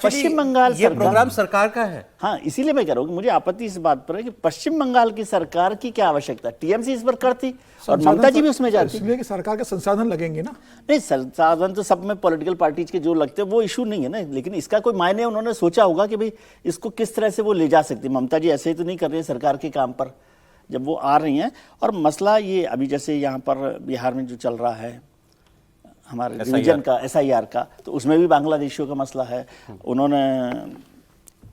पश्चिम बंगाल ये प्रोग्राम सरकार का है। हाँ, इसीलिए मैं कह रहा हूँ कि मुझे आपत्ति इस बात पर है कि पश्चिम बंगाल की सरकार की क्या आवश्यकता, टीएमसी इस पर करती और ममता जी भी उसमें जाती। इसलिए कि सरकार के संसाधन लगेंगे ना। नहीं, संसाधन तो सब में पॉलिटिकल पार्टीज के जो लगते हैं वो इशू नहीं है ना, लेकिन इसका कोई मायने उन्होंने सोचा होगा कि भाई इसको किस तरह से वो ले जा सकती। ममता जी ऐसे ही तो नहीं कर रही है सरकार के काम पर जब वो आ रही हैं। और मसला ये अभी जैसे यहाँ पर बिहार में जो चल रहा है हमारे रिवीजन का, SIR का, तो उसमें भी बांग्लादेशियों का मसला है। उन्होंने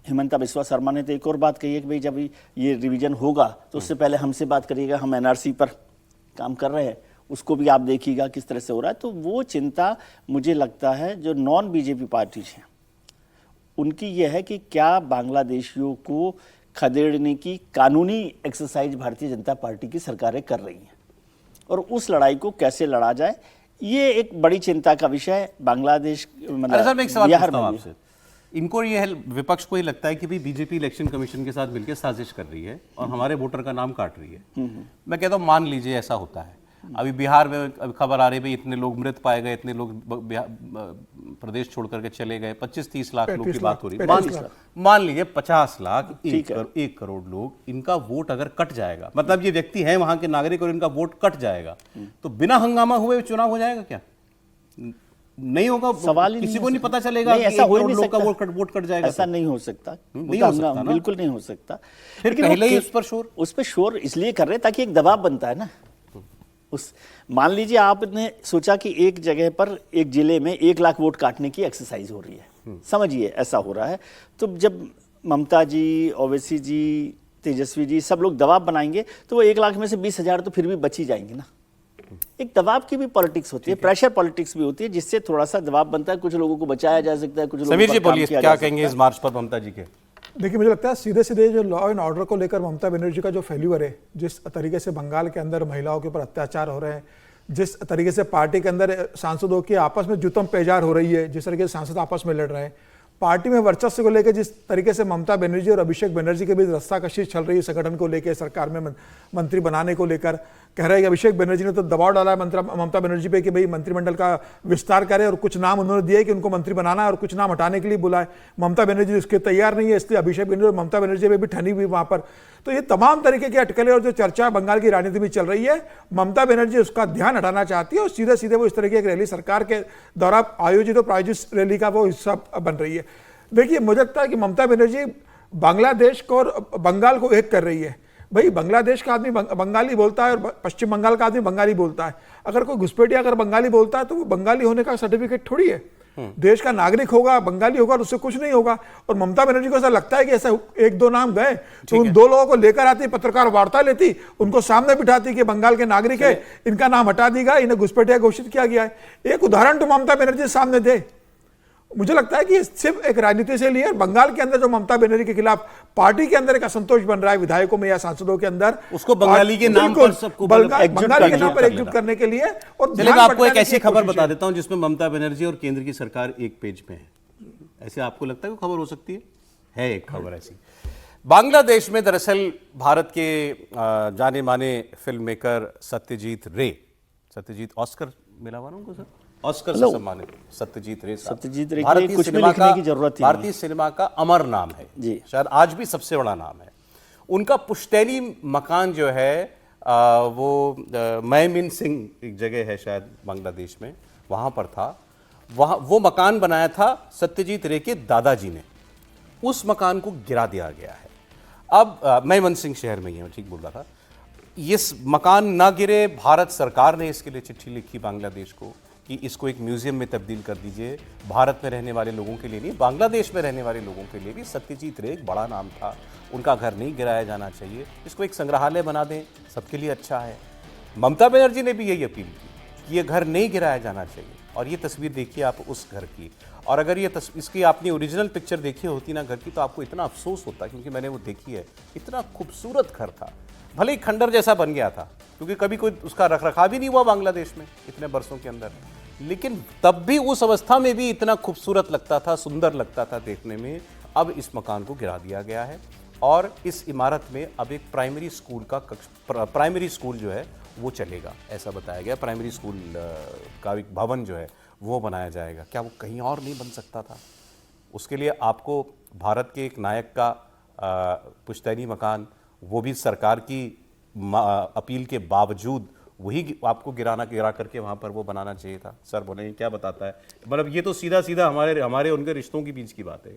हिमंता बिस्वा शर्मा ने तो एक और बात कही है कि भाई जब ये रिवीजन होगा तो उससे पहले हमसे बात करिएगा, हम NRC पर काम कर रहे हैं, उसको भी आप देखिएगा किस तरह से हो रहा है। तो वो चिंता मुझे लगता है जो नॉन BJP पार्टीज हैं उनकी ये है कि क्या बांग्लादेशियों को खदेड़ने की कानूनी एक्सरसाइज भारतीय जनता पार्टी की सरकारें कर रही हैं, और उस लड़ाई को कैसे लड़ा जाए, ये एक बड़ी चिंता का विषय है। बांग्लादेश बिहार में आपसे, इनको ये विपक्ष को ये लगता है कि भी बीजेपी इलेक्शन कमीशन के साथ मिलकर साजिश कर रही है और हमारे वोटर का नाम काट रही है। मैं कहता हूँ मान लीजिए ऐसा होता है, अभी बिहार में अभी खबर आ रही है, इतने लोग मृत पाए गए, इतने लोग प्रदेश छोड़ करके चले गए, 25-30 लाख लोग की बात हो रही है। मान लीजिए 50 लाख 1 करोड़ लोग, इनका वोट अगर कट जाएगा, मतलब ये व्यक्ति है वहां के नागरिक और इनका वोट कट जाएगा, तो बिना हंगामा हुए चुनाव हो जाएगा क्या? नहीं होगा। सवाल किसी को नहीं पता चलेगा कि ऐसा हो ही नहीं लोग का सकता। वोट कट जाएगा। ऐसा नहीं हो सकता, नहीं हो सकता, बिल्कुल नहीं हो सकता। फिर पहले ही उस पर शोर इसलिए कर रहे हैं ताकि एक दबाव बनता है ना। मान लीजिए आपने सोचा कि एक जगह पर एक जिले में 1 लाख वोट काटने की एक्सरसाइज हो रही है, समझिए ऐसा हो रहा है। तो जब ममता जी, ओवैसी जी, तेजस्वी जी सब लोग दबाव बनाएंगे तो वो 1 लाख में से 20,000 तो फिर भी बच ही जाएंगे ना। एक दबाव की भी पॉलिटिक्स होती है, प्रेशर पॉलिटिक्स भी होती है, जिससे थोड़ा सा दबाव बनता है, कुछ लोगों को बचाया जा सकता है, कुछ लोगों समीर जी बोलिए क्या कहेंगे इस मार्च पर ममता जी के? देखिए मुझे लगता है सीधे सीधे जो लॉ एंड ऑर्डर को लेकर ममता बनर्जी का जो फेल्यूअर है, जिस तरीके से बंगाल के अंदर महिलाओं के ऊपर अत्याचार हो रहे हैं, जिस तरीके से पार्टी के अंदर सांसदों की आपस में जुतम पेजार हो रही है, जिस तरीके से सांसद आपस में लड़ रहे हैं, पार्टी में वर्चस्व को लेकर जिस तरीके से ममता बनर्जी और अभिषेक बनर्जी के बीच रस्साकशी चल रही है, संगठन को लेकर, सरकार में मंत्री बनाने को लेकर, कह रहे हैं कि अभिषेक बनर्जी ने तो दबाव डाला है ममता बनर्जी पे कि भाई मंत्रिमंडल का विस्तार करे, और कुछ नाम उन्होंने दिए कि उनको मंत्री बनाना है और कुछ नाम हटाने के लिए बुलाए। ममता बनर्जी उसके तैयार नहीं है, इसलिए अभिषेक बनर्जी और ममता बनर्जी में भी ठनी हुई वहां पर। तो ये तमाम तरीके के अटकलें और जो चर्चा बंगाल की राजनीति में चल रही है, ममता बनर्जी उसका ध्यान हटाना चाहती है और सीधे सीधे वो इस तरह की एक रैली सरकार के द्वारा आयोजित और प्रायोजित रैली का वो हिस्सा बन रही है। देखिए मुझे लगता है कि ममता बनर्जी बांग्लादेश को और बंगाल को एक कर रही है। भाई बांग्लादेश का आदमी बंगाली बोलता है और पश्चिम बंगाल का आदमी बंगाली बोलता है। अगर कोई घुसपैठिया अगर बंगाली बोलता है तो वो बंगाली होने का सर्टिफिकेट थोड़ी है। देश का नागरिक होगा, बंगाली होगा और उससे कुछ नहीं होगा। और ममता बनर्जी को ऐसा लगता है कि ऐसा 1-2 नाम गए तो उन 2 लोगों को लेकर आती, पत्रकार वार्ता लेती, उनको सामने बिठाती कि बंगाल के नागरिक है, इनका नाम हटा दी गया, इन्हें घुसपैठिया घोषित किया गया है। एक उदाहरण तो ममता बनर्जी सामने दे। मुझे लगता है कि सिर्फ एक राजनीति से लिए बंगाल के अंदर जो ममता बनर्जी के खिलाफ पार्टी के अंदर एक असंतोष बन रहा है विधायकों में या सांसदों के अंदर, उसको बंगाली के नाम पर सबको बंगाली के नाम पर एकजुट करने के लिए। और चलिए आपको एक ऐसी खबर बता देता हूं जिसमें ममता बनर्जी और केंद्र की सरकार एक पेज पे है। ऐसे आपको लगता है कोई खबर हो सकती है एक खबर ऐसी। बांग्लादेश में दरअसल भारत के जाने माने फिल्म मेकर सत्यजीत ऑस्कर मिला हुआ उनको सर, ऑस्कर से सम्मानित सत्यजीत रे भारतीय कुछ भी लिखने की जरूरत नहीं, भारतीय सिनेमा का अमर नाम है जी, शायद आज भी सबसे बड़ा नाम है। उनका पुश्तैनी मकान जो है मैमिन सिंह एक जगह है शायद बांग्लादेश में, वहाँ पर था। वहाँ वो मकान बनाया था सत्यजीत रे के दादाजी ने, उस मकान को गिरा दिया गया है। अब मैमन सिंह शहर में ही है, ठीक बोल रहा था। इस मकान ना गिरे, भारत सरकार ने इसके लिए चिट्ठी लिखी बांग्लादेश को कि इसको एक म्यूजियम में तब्दील कर दीजिए। भारत में रहने वाले लोगों के लिए नहीं, बांग्लादेश में रहने वाले लोगों के लिए भी सत्यजीत रे एक बड़ा नाम था, उनका घर नहीं गिराया जाना चाहिए, इसको एक संग्रहालय बना दें, सबके लिए अच्छा है। ममता बनर्जी ने भी यही अपील की कि ये घर नहीं गिराया जाना चाहिए। और ये तस्वीर देखिए आप उस घर की, और अगर ये इसकी आपने ओरिजिनल पिक्चर देखी होती ना घर की, तो आपको इतना अफसोस होता, क्योंकि मैंने वो देखी है। इतना खूबसूरत घर था, भले ही खंडर जैसा बन गया था, क्योंकि कभी कोई उसका रखरखाव भी नहीं हुआ बांग्लादेश में इतने बरसों के अंदर, लेकिन तब भी उस अवस्था में भी इतना खूबसूरत लगता था, सुंदर लगता था देखने में। अब इस मकान को गिरा दिया गया है और इस इमारत में अब एक प्राइमरी स्कूल का प्राइमरी स्कूल जो है वो चलेगा, ऐसा बताया गया। प्राइमरी स्कूल का एक भवन जो है वो बनाया जाएगा। क्या वो कहीं और नहीं बन सकता था? उसके लिए आपको भारत के एक नायक का पुश्तैनी मकान, वो भी सरकार की अपील के बावजूद, वही आपको गिरा करके वहाँ पर वो बनाना चाहिए था। सर बोले क्या बताता है, मतलब ये तो सीधा सीधा हमारे उनके रिश्तों के बीच की बात है।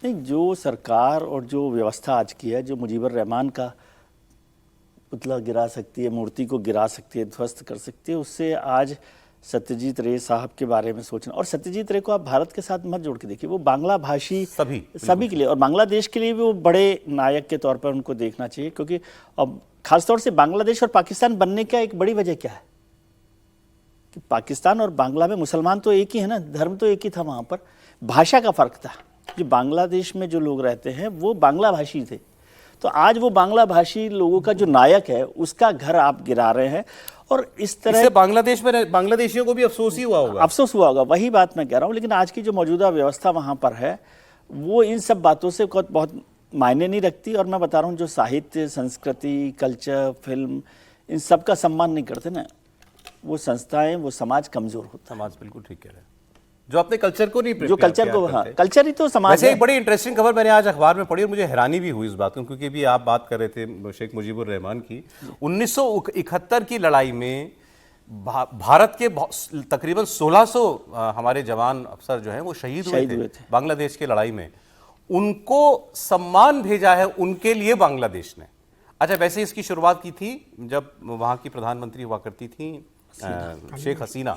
नहीं, जो सरकार और जो व्यवस्था आज की है, जो मुजीबर रहमान का पुतला गिरा सकती है, मूर्ति को गिरा सकती है, ध्वस्त कर सकती है, उससे आज सत्यजीत रे साहब के बारे में सोचना। और सत्यजीत रे को आप भारत के साथ मत जोड़ के देखिए, वो बांग्ला भाषी सभी के लिए और बांग्लादेश के लिए भी वो बड़े नायक के तौर पर उनको देखना चाहिए। क्योंकि अब खासतौर से बांग्लादेश और पाकिस्तान बनने का एक बड़ी वजह क्या है कि पाकिस्तान और बांग्ला में मुसलमान तो एक ही है ना, धर्म तो एक ही था, वहाँ पर भाषा का फर्क था। जो बांग्लादेश में जो लोग रहते हैं वो बांग्ला भाषी थे, तो आज वो बांग्ला भाषी लोगों का जो नायक है उसका घर आप गिरा रहे हैं। और इस तरह बांग्लादेश में बांग्लादेशियों को भी अफसोस ही हुआ होगा, अफसोस हुआ होगा, वही बात मैं कह रहा हूँ। लेकिन आज की जो मौजूदा व्यवस्था वहाँ पर है वो इन सब बातों से बहुत मायने नहीं रखती। और मैं बता रहा हूँ, जो साहित्य, संस्कृति, कल्चर, फिल्म, इन सब का सम्मान नहीं करते ना, वो संस्थाएं, वो समाज कमजोर होता। समाज बिल्कुल ठीक कह रहे हैं, जो अपने कल्चर को नहीं, जो कल्चर को, हाँ, कल्चर ही तो समाज वैसे है। एक बड़ी इंटरेस्टिंग खबर मैंने आज अखबार में पढ़ी और मुझे हैरानी भी हुई इस बात को, क्योंकि भी आप बात कर रहे थे शेख मुजीबुर रहमान की। 1971 की लड़ाई में भारत के तकरीबन 1600 हमारे जवान अफसर जो हैं वो शहीद हुए थे बांग्लादेश की लड़ाई में। उनको सम्मान भेजा है उनके लिए बांग्लादेश ने। अच्छा, वैसे इसकी शुरुआत की थी जब वहाँ की प्रधानमंत्री हुआ करती थी शेख हसीना।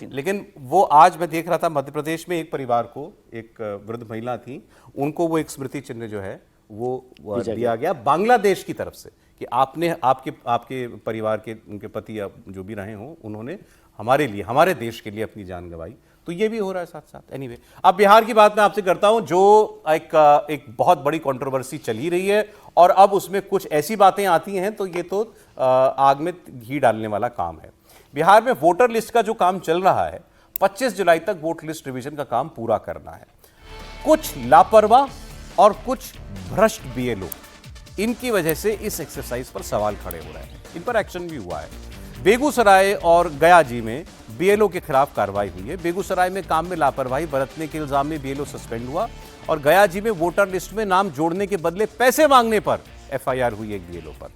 लेकिन वो आज मैं देख रहा था मध्य प्रदेश में एक परिवार को, एक वृद्ध महिला थी, उनको वो एक स्मृति चिन्ह जो है वो दिया गया बांग्लादेश की तरफ से कि आपने आपके परिवार के, उनके पति या जो भी रहे हों, उन्होंने हमारे लिए, हमारे देश के लिए अपनी जान गंवाई। तो ये भी हो रहा है साथ साथ। एनीवे, अब बिहार की बात मैं आपसे करता हूं, जो एक बहुत बड़ी कंट्रोवर्सी चल ही रही है और अब उसमें कुछ ऐसी बातें आती हैं तो ये तो आग में घी डालने वाला काम है। बिहार में वोटर लिस्ट का जो काम चल रहा है, 25 जुलाई तक वोट लिस्ट रिवीजन का काम पूरा करना है। कुछ लापरवाह और कुछ भ्रष्ट बीएलओ, इनकी वजह से इस एक्सरसाइज पर सवाल खड़े हो रहे हैं। इन पर एक्शन भी हुआ है। बेगूसराय और गया जी में बीएलओ के खिलाफ कार्रवाई हुई है। बेगूसराय में काम में लापरवाही बरतने के इल्जाम में बीएलओ सस्पेंड हुआ और गया जी में वोटर लिस्ट में नाम जोड़ने के बदले पैसे मांगने पर एफआईआर हुई एक बीएलओ पर।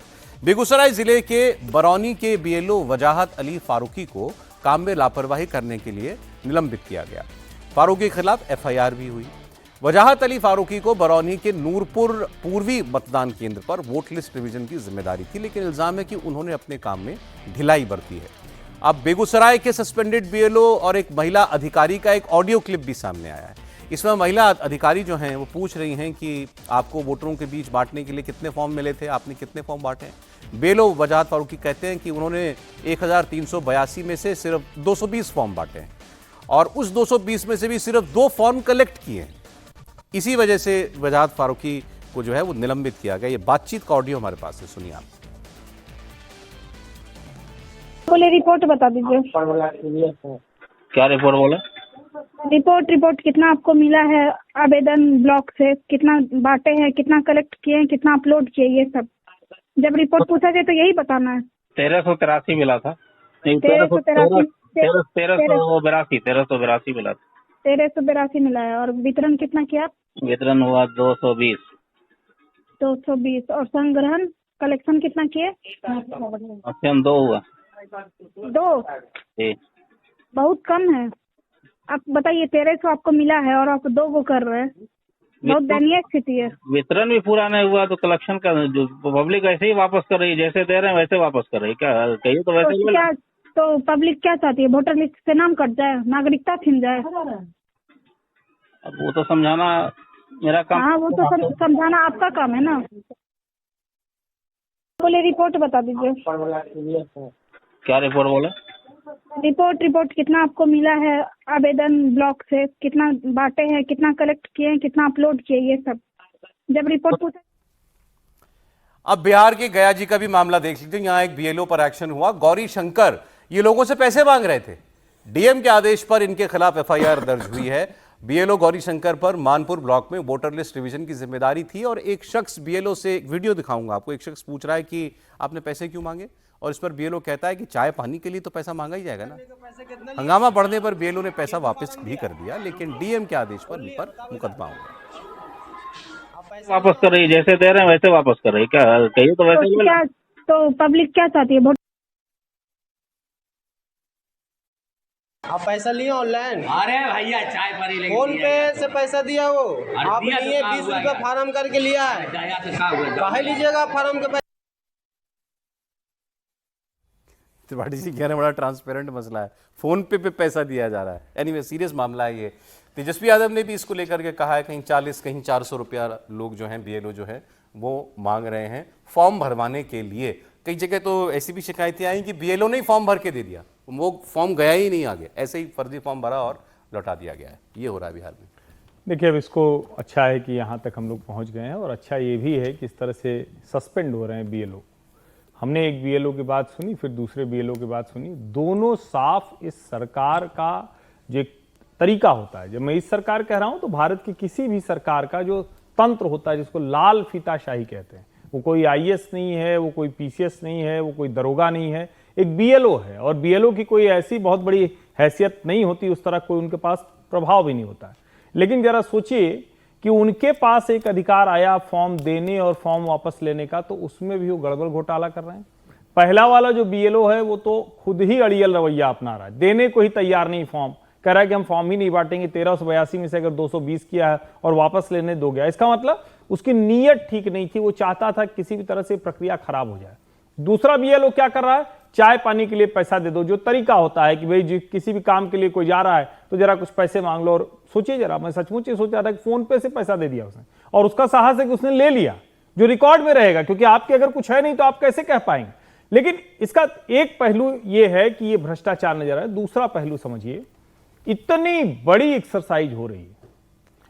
बेगूसराय जिले के बरौनी के बीएलओ वजाहत अली फारूकी को काम में लापरवाही करने के लिए निलंबित किया गया। फारूकी के खिलाफ एफआईआर भी हुई। वजाहत अली फारूकी को बरौनी के नूरपुर पूर्वी मतदान केंद्र पर वोट लिस्ट रिवीजन की जिम्मेदारी थी, लेकिन इल्जाम है कि उन्होंने अपने काम में ढिलाई बरती है। अब बेगूसराय के सस्पेंडेड बीएलओ और एक महिला अधिकारी का एक ऑडियो क्लिप भी सामने आया है। इसमें महिला अधिकारी जो हैं वो पूछ रही हैं कि आपको वोटरों के बीच बांटने के लिए कितने फॉर्म मिले थे, आपने कितने फॉर्म बांटे। बीएलओ वजाहत फारूकी कहते हैं कि उन्होंने 1382 में से सिर्फ 220 फॉर्म बांटे हैं और उस 220 में से भी सिर्फ 2 फॉर्म कलेक्ट किए हैं। इसी वजह से वजाहत फारूकी को जो है वो निलंबित किया गया। ये बातचीत का ऑडियो हमारे पास है, सुनिए आप। बोले रिपोर्ट बता दीजिए। क्या रिपोर्ट बोले? रिपोर्ट कितना आपको मिला है आवेदन ब्लॉक से, कितना बांटे हैं, कितना कलेक्ट किए हैं, कितना अपलोड किए, ये सब जब रिपोर्ट पूछा जाए तो यही बताना है। 1383 मिला था। 1383 मिला था। 1382 मिला है। और वितरण कितना किया? वितरण हुआ 220 और संग्रहण कलेक्शन कितना किए? ऑप्शन 2 हुआ 2? जी। बहुत कम है। आप बताइए 1300 आपको मिला है और आप 2 को कर रहे हैं, बहुत दयनीय स्थिति है। वितरण भी पूरा नहीं हुआ तो कलेक्शन का जो पब्लिक ऐसे ही वापस कर रही है, जैसे दे रहे हैं वैसे वापस कर रही है। क्या कहिए तो वैसे ही क्या तो पब्लिक क्या चाहती है? वोटर लिस्ट से नाम कट जाए, नागरिकता छिन जाए? अब वो तो समझाना मेरा काम। हाँ, वो तो समझाना आपका काम है ना। बोले रिपोर्ट बता दीजिए। क्या रिपोर्ट बोले? रिपोर्ट कितना आपको मिला है आवेदन ब्लॉक से, कितना बांटे हैं, कितना कलेक्ट किए हैं, कितना अपलोड किए, ये सब जब रिपोर्ट पूछे। अब बिहार के गया जी का भी मामला देख लीजिए। यहां एक बीएलओ पर एक्शन हुआ। गौरी शंकर ये लोगों से पैसे मांग रहे थे। डीएम के आदेश पर इनके खिलाफ एफआईआर दर्ज हुई है। बीएलओ गौरी शंकर पर मानपुर ब्लॉक में वोटर लिस्ट रिवीजन की जिम्मेदारी थी और एक शख्स बीएलओ से, एक वीडियो दिखाऊंगा आपको, एक शख्स पूछ रहा है कि आपने पैसे क्यों मांगे, और इस पर बीएलओ कहता है कि चाय पानी के लिए तो पैसा मांगा ही जाएगा ना। हंगामा बढ़ने पर बीएलओ ने पैसा वापस भी कर दिया, लेकिन डीएम के आदेश पर इन पर मुकदमा हुआ। वापस कर रही है, जैसे दे रहे हैं वैसे वापस कर रही है। क्या कहिए तो वैसे ही क्या तो पब्लिक क्या चाहती है? आप पैसा लिए ऑनलाइन? अरे भैया चाय पानी लेके फोन पे से पैसा दिया वो आप लिए 20 रुपए फार्म करके लिया है, काहे लीजिएगा फार्म के पैसे? त्रिपाठी जी कह रहे हैं बड़ा ट्रांसपेरेंट मसला है, फोन पे पैसा दिया जा रहा है। एनीवे सीरियस मामला है ये। तेजस्वी यादव ने भी इसको लेकर के कहा है कहीं 40 कहीं 400 रुपया लोग जो हैं बीएलओ जो है वो मांग रहे हैं फॉर्म भरवाने के लिए। कई जगह तो ऐसी भी शिकायतें आई कि बीएलओ ने ही फॉर्म भर के दे दिया, वो फॉर्म गया ही नहीं आगे, ऐसे ही फर्जी फॉर्म भरा और लौटा दिया गया है। ये हो रहा है बिहार में। देखिए अब इसको अच्छा है कि यहाँ तक हम लोग पहुँच गए हैं, और अच्छा ये भी है कि इस तरह से सस्पेंड हो रहे हैं बीएलओ। हमने एक बीएलओ की बात सुनी, फिर दूसरे बीएलओ की बात सुनी, दोनों साफ इस सरकार का जो तरीका होता है, जब मैं इस सरकार कह रहा हूं तो भारत की किसी भी सरकार का जो तंत्र होता है जिसको लाल फीताशाही कहते हैं, वो कोई आईएएस नहीं है, वो कोई पीसीएस नहीं है, वो कोई दरोगा नहीं है, एक बीएलओ है। और बीएलओ की कोई ऐसी बहुत बड़ी हैसियत नहीं होती, उस तरह कोई उनके पास प्रभाव भी नहीं होता है। लेकिन जरा सोचिए कि उनके पास एक अधिकार आया फॉर्म देने और फॉर्म वापस लेने का, तो उसमें भी वो गड़बड़ घोटाला कर रहे हैं। पहला वाला जो बीएलओ है वो तो खुद ही अड़ियल रवैया अपना रहा है, देने को ही तैयार नहीं, फॉर्म कह रहा है कि हम फॉर्म ही नहीं बांटेंगे। 1382 में से अगर 220 किया है और वापस लेने दो गया, इसका मतलब उसकी नीयत ठीक नहीं थी, वो चाहता था किसी भी तरह से प्रक्रिया खराब हो जाए। दूसरा बीएलओ क्या कर रहा है, चाय पानी के लिए पैसा दे दो, जो तरीका होता है कि भाई किसी भी काम के लिए कोई जा रहा है तो जरा कुछ पैसे मांग लो। और सोचिए जरा, मैं सचमुच ही सोच रहा था कि फोन पे से पैसा दे दिया उसने, और उसका साहस है कि उसने ले लिया, जो रिकॉर्ड में रहेगा, क्योंकि आपके अगर कुछ है नहीं तो आप कैसे कह पाएंगे। लेकिन इसका एक पहलू यह है कि यह भ्रष्टाचार नजर आ रहा है। दूसरा पहलू समझिए, इतनी बड़ी एक्सरसाइज हो रही है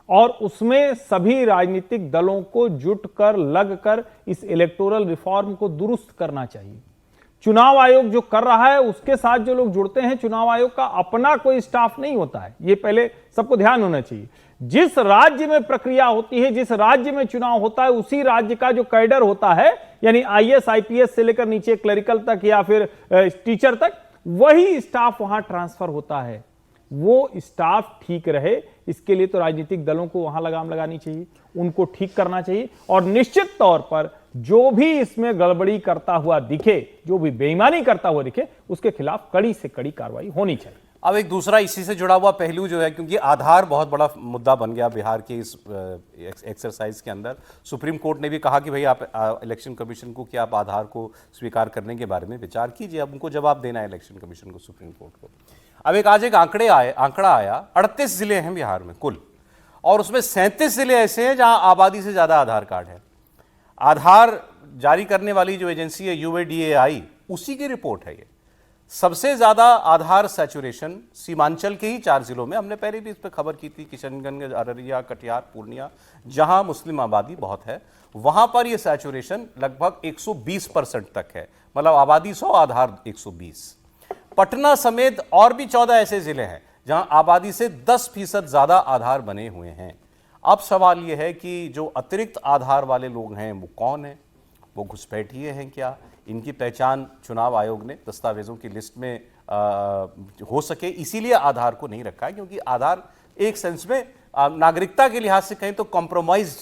और उसमें सभी राजनीतिक दलों को जुटकर लगकर इस इलेक्टोरल रिफॉर्म को दुरुस्त करना चाहिए। चुनाव आयोग जो कर रहा है उसके साथ जो लोग जुड़ते हैं, चुनाव आयोग का अपना कोई स्टाफ नहीं होता है, ये पहले सबको ध्यान होना चाहिए। जिस राज्य में प्रक्रिया होती है, जिस राज्य में चुनाव होता है, उसी राज्य का जो कैडर होता है, यानी आईएएस आईपीएस से लेकर नीचे क्लरिकल तक या फिर टीचर तक, वही स्टाफ वहां ट्रांसफर होता है। वो स्टाफ ठीक रहे, इसके लिए तो राजनीतिक दलों को वहां लगाम लगानी चाहिए, उनको ठीक करना चाहिए। और निश्चित तौर पर जो भी इसमें गड़बड़ी करता हुआ दिखे, जो भी बेईमानी करता हुआ दिखे, उसके खिलाफ कड़ी से कड़ी कार्रवाई होनी चाहिए। अब एक दूसरा इसी से जुड़ा हुआ पहलू जो है, क्योंकि आधार बहुत बड़ा मुद्दा बन गया बिहार के इस एक्सरसाइज के अंदर। सुप्रीम कोर्ट ने भी कहा कि भाई आप इलेक्शन कमीशन को कि आप आधार को स्वीकार करने के बारे में विचार कीजिए। अब उनको जवाब देना है इलेक्शन कमीशन को, सुप्रीम कोर्ट को। अब आज एक आंकड़ा आया, 38 जिले हैं बिहार में कुल, और उसमें 37 जिले ऐसे हैं जहां आबादी से ज्यादा आधार कार्ड है। आधार जारी करने वाली जो एजेंसी है UIDAI, उसी की रिपोर्ट है ये। सबसे ज्यादा आधार सैचुरेशन सीमांचल के ही 4 जिलों में, हमने पहले भी इस पर खबर की थी, किशनगंज, अररिया, कटिहार, पूर्णिया, जहां मुस्लिम आबादी बहुत है, वहां पर यह सैचुरेशन लगभग 120% तक है। मतलब आबादी 100, आधार 120। पटना समेत और भी 14 ऐसे जिले हैं जहां आबादी से 10% ज्यादा आधार बने हुए हैं। अब सवाल यह है कि जो अतिरिक्त आधार वाले लोग हैं वो कौन हैं? वो घुसपैठिए हैं क्या? इनकी पहचान चुनाव आयोग ने दस्तावेजों की लिस्ट में हो सके इसीलिए आधार को नहीं रखा है, क्योंकि आधार एक सेंस में नागरिकता के लिहाज से कहें तो कॉम्प्रोमाइज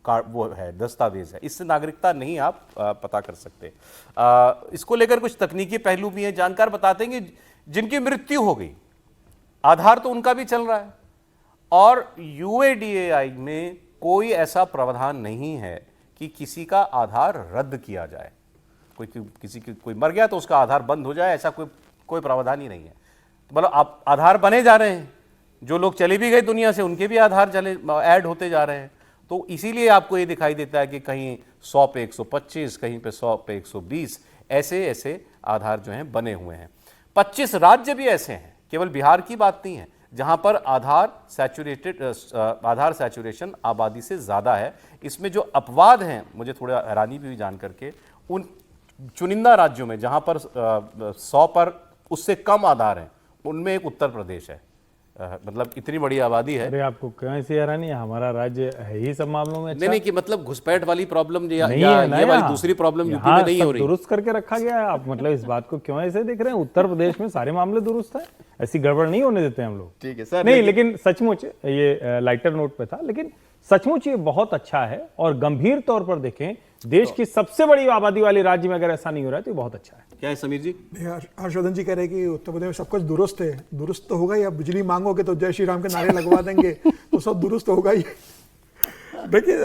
वो है, दस्तावेज है, इससे नागरिकता नहीं आप पता कर सकते। इसको लेकर कुछ तकनीकी पहलू भी हैं। जानकार बताते हैं कि जिनकी मृत्यु हो गई, आधार तो उनका भी चल रहा है, और UADAI में कोई ऐसा प्रावधान नहीं है कि किसी का आधार रद्द किया जाए। कोई मर गया तो उसका आधार बंद हो जाए, ऐसा कोई प्रावधान ही नहीं है। तो मतलब आप आधार बने जा रहे हैं, जो लोग चले भी गए दुनिया से उनके भी आधार ऐड होते जा रहे हैं। तो इसीलिए आपको ये दिखाई देता है कि कहीं 100 पे 125, कहीं पे 100 पे 120 ऐसे आधार जो हैं बने हुए हैं। 25 राज्य भी ऐसे हैं, केवल बिहार की बात नहीं है, जहां पर आधार सैचुरेशन आबादी से ज्यादा है। इसमें जो अपवाद हैं, मुझे थोड़ा हैरानी भी हुई जान करके, उन चुनिंदा राज्यों में जहां पर 100 पर उससे कम आधार हैं, उनमें एक उत्तर प्रदेश है। मतलब इतनी बड़ी आबादी है। अरे आपको क्यों ऐसी हैरानी है? हमारा राज्य है ही सब मामलों में अच्छा। नहीं कि मतलब घुसपैठ वाली प्रॉब्लम या नहीं ये है वाली दूसरी प्रॉब्लम यूपी में नहीं हो रही। दुरुस्त करके रखा गया है। आप मतलब इस बात को क्यों ऐसे देख रहे हैं? उत्तर प्रदेश में सारे मामले दुरुस्त है, ऐसी गड़बड़ नहीं होने देते हम लोग। ठीक है सर। नहीं, लेकिन सचमुच ये लाइटर नोट पे था, लेकिन सचमुच ये बहुत अच्छा है। और गंभीर तौर पर देखें, देश की सबसे बड़ी आबादी वाले राज्य में अगर ऐसा नहीं हो रहा है तो ये बहुत अच्छा है। क्या है समीर जी? हर्षवर्धन जी कह रहे हैं कि उत्तर प्रदेश में सब कुछ दुरुस्त है। दुरुस्त तो होगा ही। अब बिजली मांगोगे तो जय श्री राम के नारे लगवा देंगे तो सब दुरुस्त होगा ही। देखिए,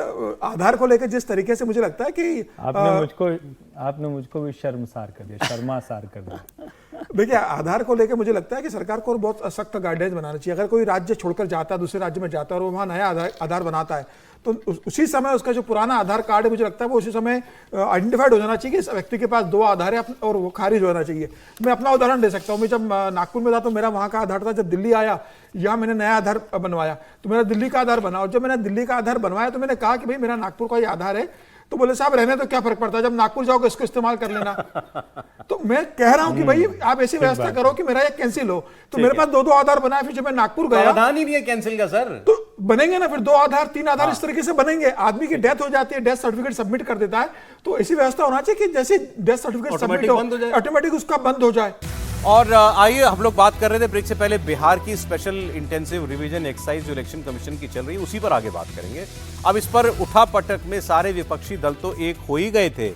आधार को लेकर जिस तरीके से मुझे लगता है कि आपने मुझको भी शर्मसार कर दिया, शर्मासार कर दिया। देखिए, आधार को लेकर मुझे लगता है कि सरकार को बहुत सख्त गाइडलाइंस बनाना चाहिए। अगर कोई राज्य छोड़कर जाता है, दूसरे राज्य में जाता है और वो वहाँ नया आधार बनाता है, तो उसी समय उसका जो पुराना आधार कार्ड है, मुझे लगता है वो उसी समय आइडेंटिफाइड हो जाना चाहिए कि इस व्यक्ति के पास 2 आधार है और वो खारिज हो जाना चाहिए। मैं अपना उदाहरण दे सकता हूँ। मैं जब नागपुर में था तो मेरा वहाँ का आधार था। जब दिल्ली आया, यहाँ मैंने नया आधार बनवाया तो मेरा दिल्ली का आधार बना। और जब मैंने दिल्ली का आधार बनवाया तो मैंने कहा कि भाई मेरा नागपुर का ही आधार है। तो बोले साहब रहने तो क्या फर्क पड़ता है, जब नागपुर जाओगे इसको इस्तेमाल कर लेना। तो मैं कह रहा हूं कि भाई आप ऐसी व्यवस्था करो कि मेरा ये कैंसिल हो। तो मेरे पास 2 आधार बनाए, फिर जब मैं नागपुर गया, प्रावधान ही नहीं है कैंसिल का सर। तो बनेंगे ना फिर 2 आधार 3 आधार इस तरीके से बनेंगे। आदमी की डेथ हो जाती है, डेथ सर्टिफिकेट सबमिट कर देता है, तो ऐसी व्यवस्था होना चाहिए कि जैसे डेथ सर्टिफिकेट सबमिट हो ऑटोमेटिक उसका बंद हो जाए। और आइए, हम लोग बात कर रहे थे ब्रेक से पहले बिहार की स्पेशल इंटेंसिव रिवीजन एक्सरसाइज जो इलेक्शन कमीशन की चल रही है, उसी पर आगे बात करेंगे। अब इस पर उठापटक में सारे विपक्षी दल तो एक हो ही गए थे,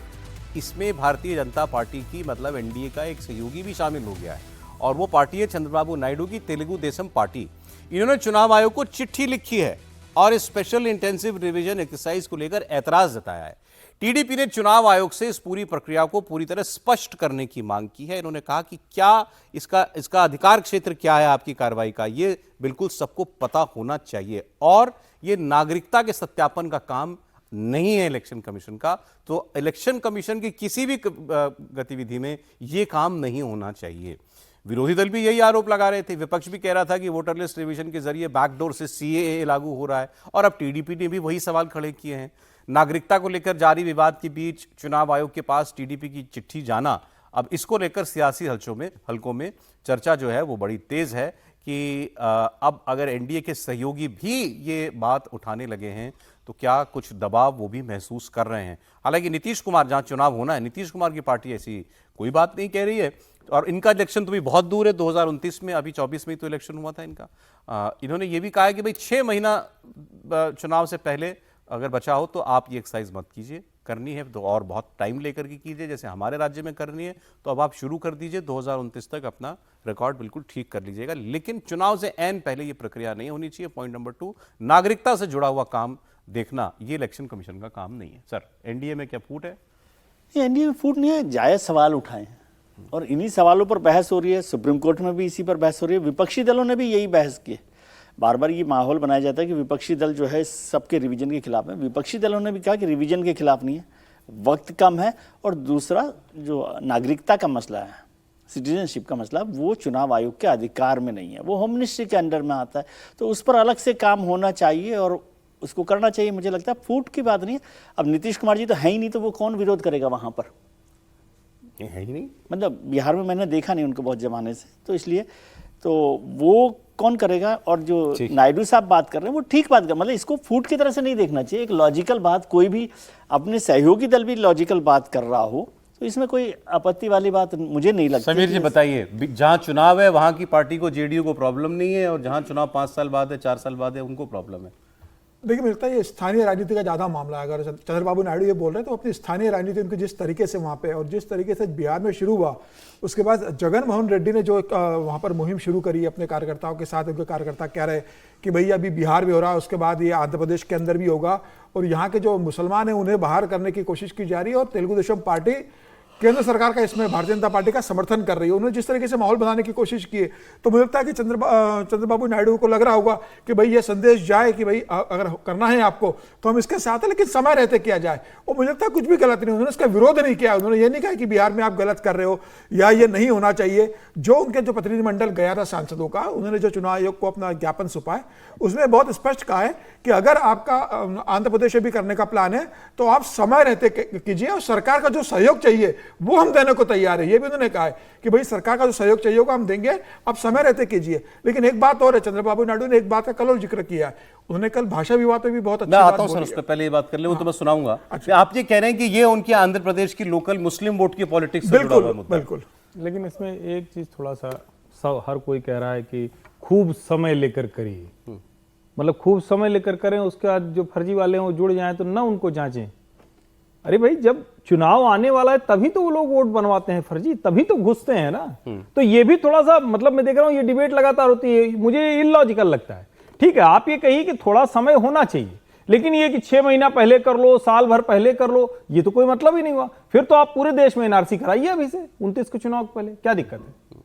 इसमें भारतीय जनता पार्टी की मतलब एनडीए का एक सहयोगी भी शामिल हो गया है, और वो पार्टी है चंद्रबाबू नायडू की तेलुगु देशम पार्टी। इन्होंने चुनाव आयोग को चिट्ठी लिखी है और इस स्पेशल इंटेंसिव रिवीजन एक्सरसाइज को लेकर ऐतराज जताया है। टीडीपी ने चुनाव आयोग से इस पूरी प्रक्रिया को पूरी तरह स्पष्ट करने की मांग की है। इन्होंने कहा कि क्या इसका अधिकार क्षेत्र क्या है आपकी कार्रवाई का, ये बिल्कुल सबको पता होना चाहिए, और ये नागरिकता के सत्यापन का काम नहीं है इलेक्शन कमीशन का। तो इलेक्शन कमीशन की किसी भी गतिविधि में ये काम नहीं होना चाहिए। विरोधी दल भी यही आरोप लगा रहे थे, विपक्ष भी कह रहा था कि वोटर लिस्ट रिवीजन के जरिए बैकडोर से सीएए लागू हो रहा है, और अब टीडीपी ने भी वही सवाल खड़े किए हैं। नागरिकता को लेकर जारी विवाद के बीच चुनाव आयोग के पास टीडीपी की चिट्ठी जाना, अब इसको लेकर सियासी हलकों में चर्चा जो है वो बड़ी तेज है कि अब अगर एनडीए के सहयोगी भी ये बात उठाने लगे हैं तो क्या कुछ दबाव वो भी महसूस कर रहे हैं। हालांकि नीतीश कुमार, जहां चुनाव होना है, नीतीश कुमार की पार्टी ऐसी कोई बात नहीं कह रही है, और इनका इलेक्शन तो भी बहुत दूर है, 2029 में, अभी 24 में ही तो इलेक्शन हुआ था इनका। इन्होंने ये भी कहा है कि भाई 6 महीना चुनाव से पहले अगर बचा हो तो आप ये एक्सरसाइज मत कीजिए, करनी है तो और बहुत टाइम लेकर के कीजिए, जैसे हमारे राज्य में करनी है तो अब आप शुरू कर दीजिए, 2029 तक अपना रिकॉर्ड बिल्कुल ठीक कर लीजिएगा, लेकिन चुनाव से ऐन पहले ये प्रक्रिया नहीं होनी चाहिए। पॉइंट नंबर 2, नागरिकता से जुड़ा हुआ काम देखना ये इलेक्शन कमीशन का काम नहीं है। सर, एनडीए में क्या फूट है? एनडीए में फूट नहीं है, जायज सवाल उठाए हैं और इन्हीं सवालों पर बहस हो रही है। सुप्रीम कोर्ट में भी इसी पर बहस हो रही है, विपक्षी दलों ने भी यही बहस की है। बार बार ये माहौल बनाया जाता है कि विपक्षी दल जो है सबके रिवीजन के खिलाफ है। विपक्षी दलों ने भी कहा कि रिवीजन के खिलाफ नहीं है, वक्त कम है, और दूसरा जो नागरिकता का मसला है, सिटीजनशिप का मसला, वो चुनाव आयोग के अधिकार में नहीं है, वो होम मिनिस्ट्री के अंडर में आता है, तो उस पर अलग से काम होना चाहिए और उसको करना चाहिए। मुझे लगता है फूट की बात नहीं है। अब नीतीश कुमार जी तो है ही नहीं, तो वो कौन विरोध करेगा वहाँ पर? है ही नहीं, मतलब बिहार में मैंने देखा नहीं उनको बहुत जमाने से, तो इसलिए तो वो कौन करेगा। और जो नायडू साहब बात कर रहे हैं वो ठीक बात कर, मतलब इसको फूट की तरह से नहीं देखना चाहिए, एक लॉजिकल बात, कोई भी अपने सहयोगी दल भी लॉजिकल बात कर रहा हो तो इसमें कोई आपत्ति वाली बात मुझे नहीं लगती। समीर जी बताइए, जहां चुनाव है वहां की पार्टी को, जेडीयू को प्रॉब्लम नहीं है, और जहां चुनाव 5 साल बाद है, 4 साल बाद है, उनको प्रॉब्लम है। देखिए मुझे लगता है ये स्थानीय राजनीति का ज़्यादा मामला है। अगर चंद्रबाबू नायडू ये बोल रहे हैं तो अपनी स्थानीय राजनीति उनकी जिस तरीके से वहाँ पे और जिस तरीके से बिहार में शुरू हुआ, उसके बाद जगन मोहन रेड्डी ने जो वहाँ पर मुहिम शुरू करी अपने कार्यकर्ताओं के साथ, उनके कार्यकर्ता कह रहे कि भैया अभी बिहार में हो रहा है, उसके बाद ये आंध्र प्रदेश के अंदर भी होगा और यहाँ के जो मुसलमान हैं उन्हें बाहर करने की कोशिश की जा रही है और तेलुगु देशम पार्टी केंद्र सरकार का इसमें भारतीय जनता पार्टी का समर्थन कर रही है। उन्होंने जिस तरीके से माहौल बनाने की कोशिश की है तो मुझे लगता है कि चंद्रबाबू नायडू को लग रहा होगा कि भाई ये संदेश जाए कि भाई अगर करना है आपको तो हम इसके साथ हैं, लेकिन समय रहते किया जाए। और मुझे लगता है कुछ भी गलत नहीं, उन्होंने इसका विरोध नहीं किया। उन्होंने ये नहीं कहा कि बिहार में आप गलत कर रहे हो या ये नहीं होना चाहिए। जो उनके जो प्रतिनिधिमंडल गया था सांसदों का, उन्होंने जो चुनाव आयोग को अपना ज्ञापन सौंपा है उसमें बहुत स्पष्ट कहा है कि अगर आपका आंध्र प्रदेश में भी करने का प्लान है तो आप समय रहते कीजिए और सरकार का जो सहयोग चाहिए वो हम देने को तैयार है। ये भी उन्होंने कहा है कि भाई सरकार का जो सहयोग चाहिए होगा हम देंगे, आप समय रहते कीजिए। लेकिन एक बात और है, चंद्रबाबू नायडू ने एक बात का कल और जिक्र किया है, उन्होंने कल भाषा विवाद पे भी बहुत अच्छी मैं बात आता हूं सर, बोली उस है। पर पहले ये बात कर ले, वो तो मैं सुनाऊंगा। आप ये कह रहे हैं कि ये उनके आंध्र प्रदेश की लोकल मुस्लिम वोट की पॉलिटिक्स से जुड़ा हुआ मुद्दा है। बिल्कुल। लेकिन इसमें एक चीज थोड़ा सा सब हर कोई कह रहा है कि खूब समय लेकर करिए, मतलब खूब समय लेकर करें, उसके बाद जो फर्जी वाले हैं वो जुड़ जाएं तो ना उनको जांचें। अरे भाई जब चुनाव आने वाला है तभी तो वो लोग वोट बनवाते हैं फर्जी, तभी तो घुसते हैं ना। तो ये भी थोड़ा सा मतलब मैं देख रहा हूं ये डिबेट लगातार होती है, मुझे इलॉजिकल लगता है। ठीक है आप ये कहिए कि थोड़ा समय होना चाहिए, लेकिन ये कि 6 महीना पहले कर लो, साल भर पहले कर लो, ये तो कोई मतलब ही नहीं हुआ। फिर तो आप पूरे देश में एनआरसी कराइए अभी से 29 के चुनाव पहले, क्या दिक्कत है?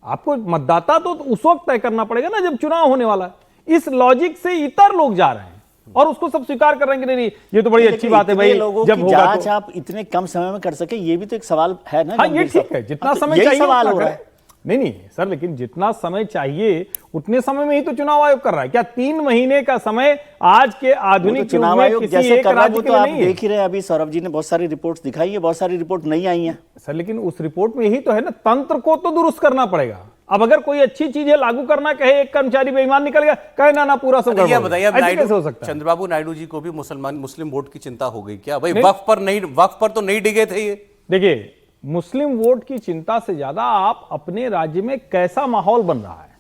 आपको मतदाता तो उस वक्त तय करना पड़ेगा ना जब चुनाव होने वाला है। इस लॉजिक से इतर लोग जा रहे हैं और उसको सब स्वीकार कर रहे हैं कि नहीं ये तो बड़ी अच्छी बात है भाई, जब होगा जांच तो आप इतने कम समय में कर सके, ये भी तो एक सवाल है ना। हाँ ये ठीक है, जितना समय चाहिए सवाल हो रहा है। नहीं सर, लेकिन जितना समय चाहिए उतने समय में ही तो चुनाव आयोग कर रहा है। क्या 3 महीने का समय आज के आधुनिक चुनाव आयोग जैसे कर रहा है वो तो आप नहीं देख ही रहे हैं। अभी सौरभ जी ने बहुत सारी रिपोर्ट्स दिखाई है, बहुत सारी रिपोर्ट नहीं आई है सर, लेकिन उस रिपोर्ट में यही तो है ना, तंत्र को तो दुरुस्त करना पड़ेगा। अब अगर कोई अच्छी चीज है लागू करना, कहे एक कर्मचारी बेईमान निकल गया, कहे ना पूरा सब बताइए कैसे हो सकता है? चंद्रबाबू नायडू जी को भी मुस्लिम वोट की चिंता हो गई क्या? भाई वक्फ पर तो नहीं डिगे थे ये। देखिए मुस्लिम वोट की चिंता से ज्यादा आप अपने राज्य में कैसा माहौल बन रहा है।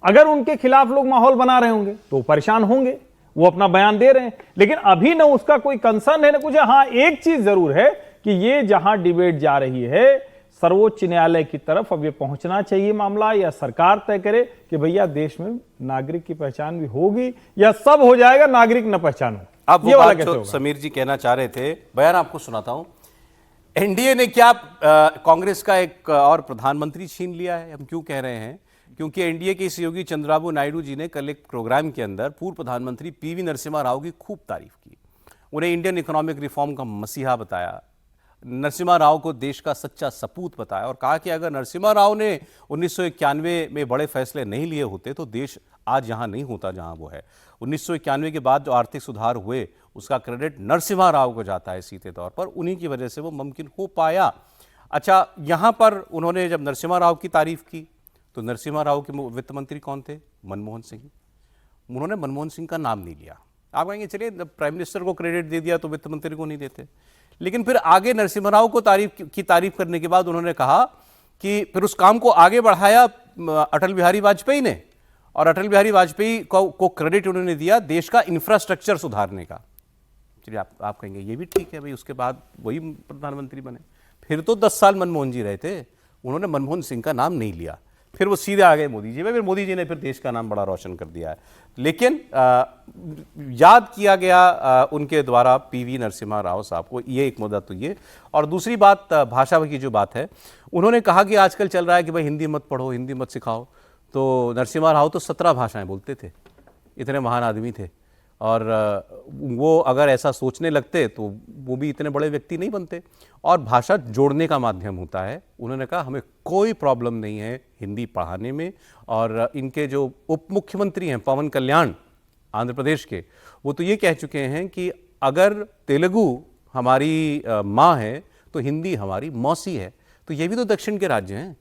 अगर उनके खिलाफ लोग माहौल बना रहे होंगे तो परेशान होंगे, वो अपना बयान दे रहे हैं, लेकिन अभी ना उसका कोई कंसर्न है ना कुछ। हाँ एक चीज जरूर है कि ये जहां डिबेट जा रही है सर्वोच्च न्यायालय की तरफ अब ये पहुंचना चाहिए मामला, या सरकार तय करे कि भैया देश में नागरिक की पहचान भी होगी या सब हो जाएगा नागरिक न पहचान हो। अब वो बात जो समीर जी कहना चाह रहे थे, बयान आपको सुनाता हूं। एनडीए ने क्या कांग्रेस का एक और प्रधानमंत्री छीन लिया है? हम क्यों कह रहे हैं? क्योंकि एनडीए के सहयोगी चंद्रबाबू नायडू जी ने कल एक प्रोग्राम के अंदर पूर्व प्रधानमंत्री पीवी नरसिम्हा राव की खूब तारीफ की, उन्हें इंडियन इकोनॉमिक रिफॉर्म का मसीहा बताया, नरसिम्हा राव को देश का सच्चा सपूत बताया और कहा कि अगर नरसिम्हा राव ने 1991 में बड़े फैसले नहीं लिए होते तो देश आज यहाँ नहीं होता जहाँ वो है। 1991 के बाद जो आर्थिक सुधार हुए उसका क्रेडिट नरसिम्हा राव को जाता है सीधे तौर पर, उन्हीं की वजह से वो मुमकिन हो पाया। अच्छा, यहाँ पर उन्होंने जब नरसिम्हा राव की तारीफ की तो नरसिम्हा राव के वित्त मंत्री कौन थे? मनमोहन सिंह। उन्होंने मनमोहन सिंह का नाम नहीं लिया। आप कहेंगे चलिए प्राइम मिनिस्टर को क्रेडिट दे दिया तो वित्त मंत्री को नहीं देते, लेकिन फिर आगे नरसिम्हा राव को तारीफ करने के बाद उन्होंने कहा कि फिर उस काम को आगे बढ़ाया अटल बिहारी वाजपेयी ने, और अटल बिहारी वाजपेयी को क्रेडिट उन्होंने दिया देश का इंफ्रास्ट्रक्चर सुधारने का। चलिए आप कहेंगे ये भी ठीक है भाई, उसके बाद वही प्रधानमंत्री बने। फिर तो 10 साल मनमोहन जी रहे थे, उन्होंने मनमोहन सिंह का नाम नहीं लिया, फिर वो सीधे आ गए मोदी जी में, फिर मोदी जी ने फिर देश का नाम बड़ा रोशन कर दिया है। लेकिन याद किया गया उनके द्वारा पीवी नरसिम्हा राव साहब को, ये एक मुद्दा तो ये। और दूसरी बात भाषा की जो बात है, उन्होंने कहा कि आजकल चल रहा है कि भाई हिंदी मत पढ़ो, हिंदी मत सिखाओ। तो नरसिम्हा राव तो 17 भाषाएं बोलते थे, इतने महान आदमी थे, और वो अगर ऐसा सोचने लगते तो वो भी इतने बड़े व्यक्ति नहीं बनते। और भाषा जोड़ने का माध्यम होता है। उन्होंने कहा हमें कोई प्रॉब्लम नहीं है हिंदी पढ़ाने में। और इनके जो उप मुख्यमंत्री हैं पवन कल्याण आंध्र प्रदेश के, वो तो ये कह चुके हैं कि अगर तेलुगु हमारी माँ है तो हिंदी हमारी मौसी है। तो ये भी तो दक्षिण के राज्य हैं,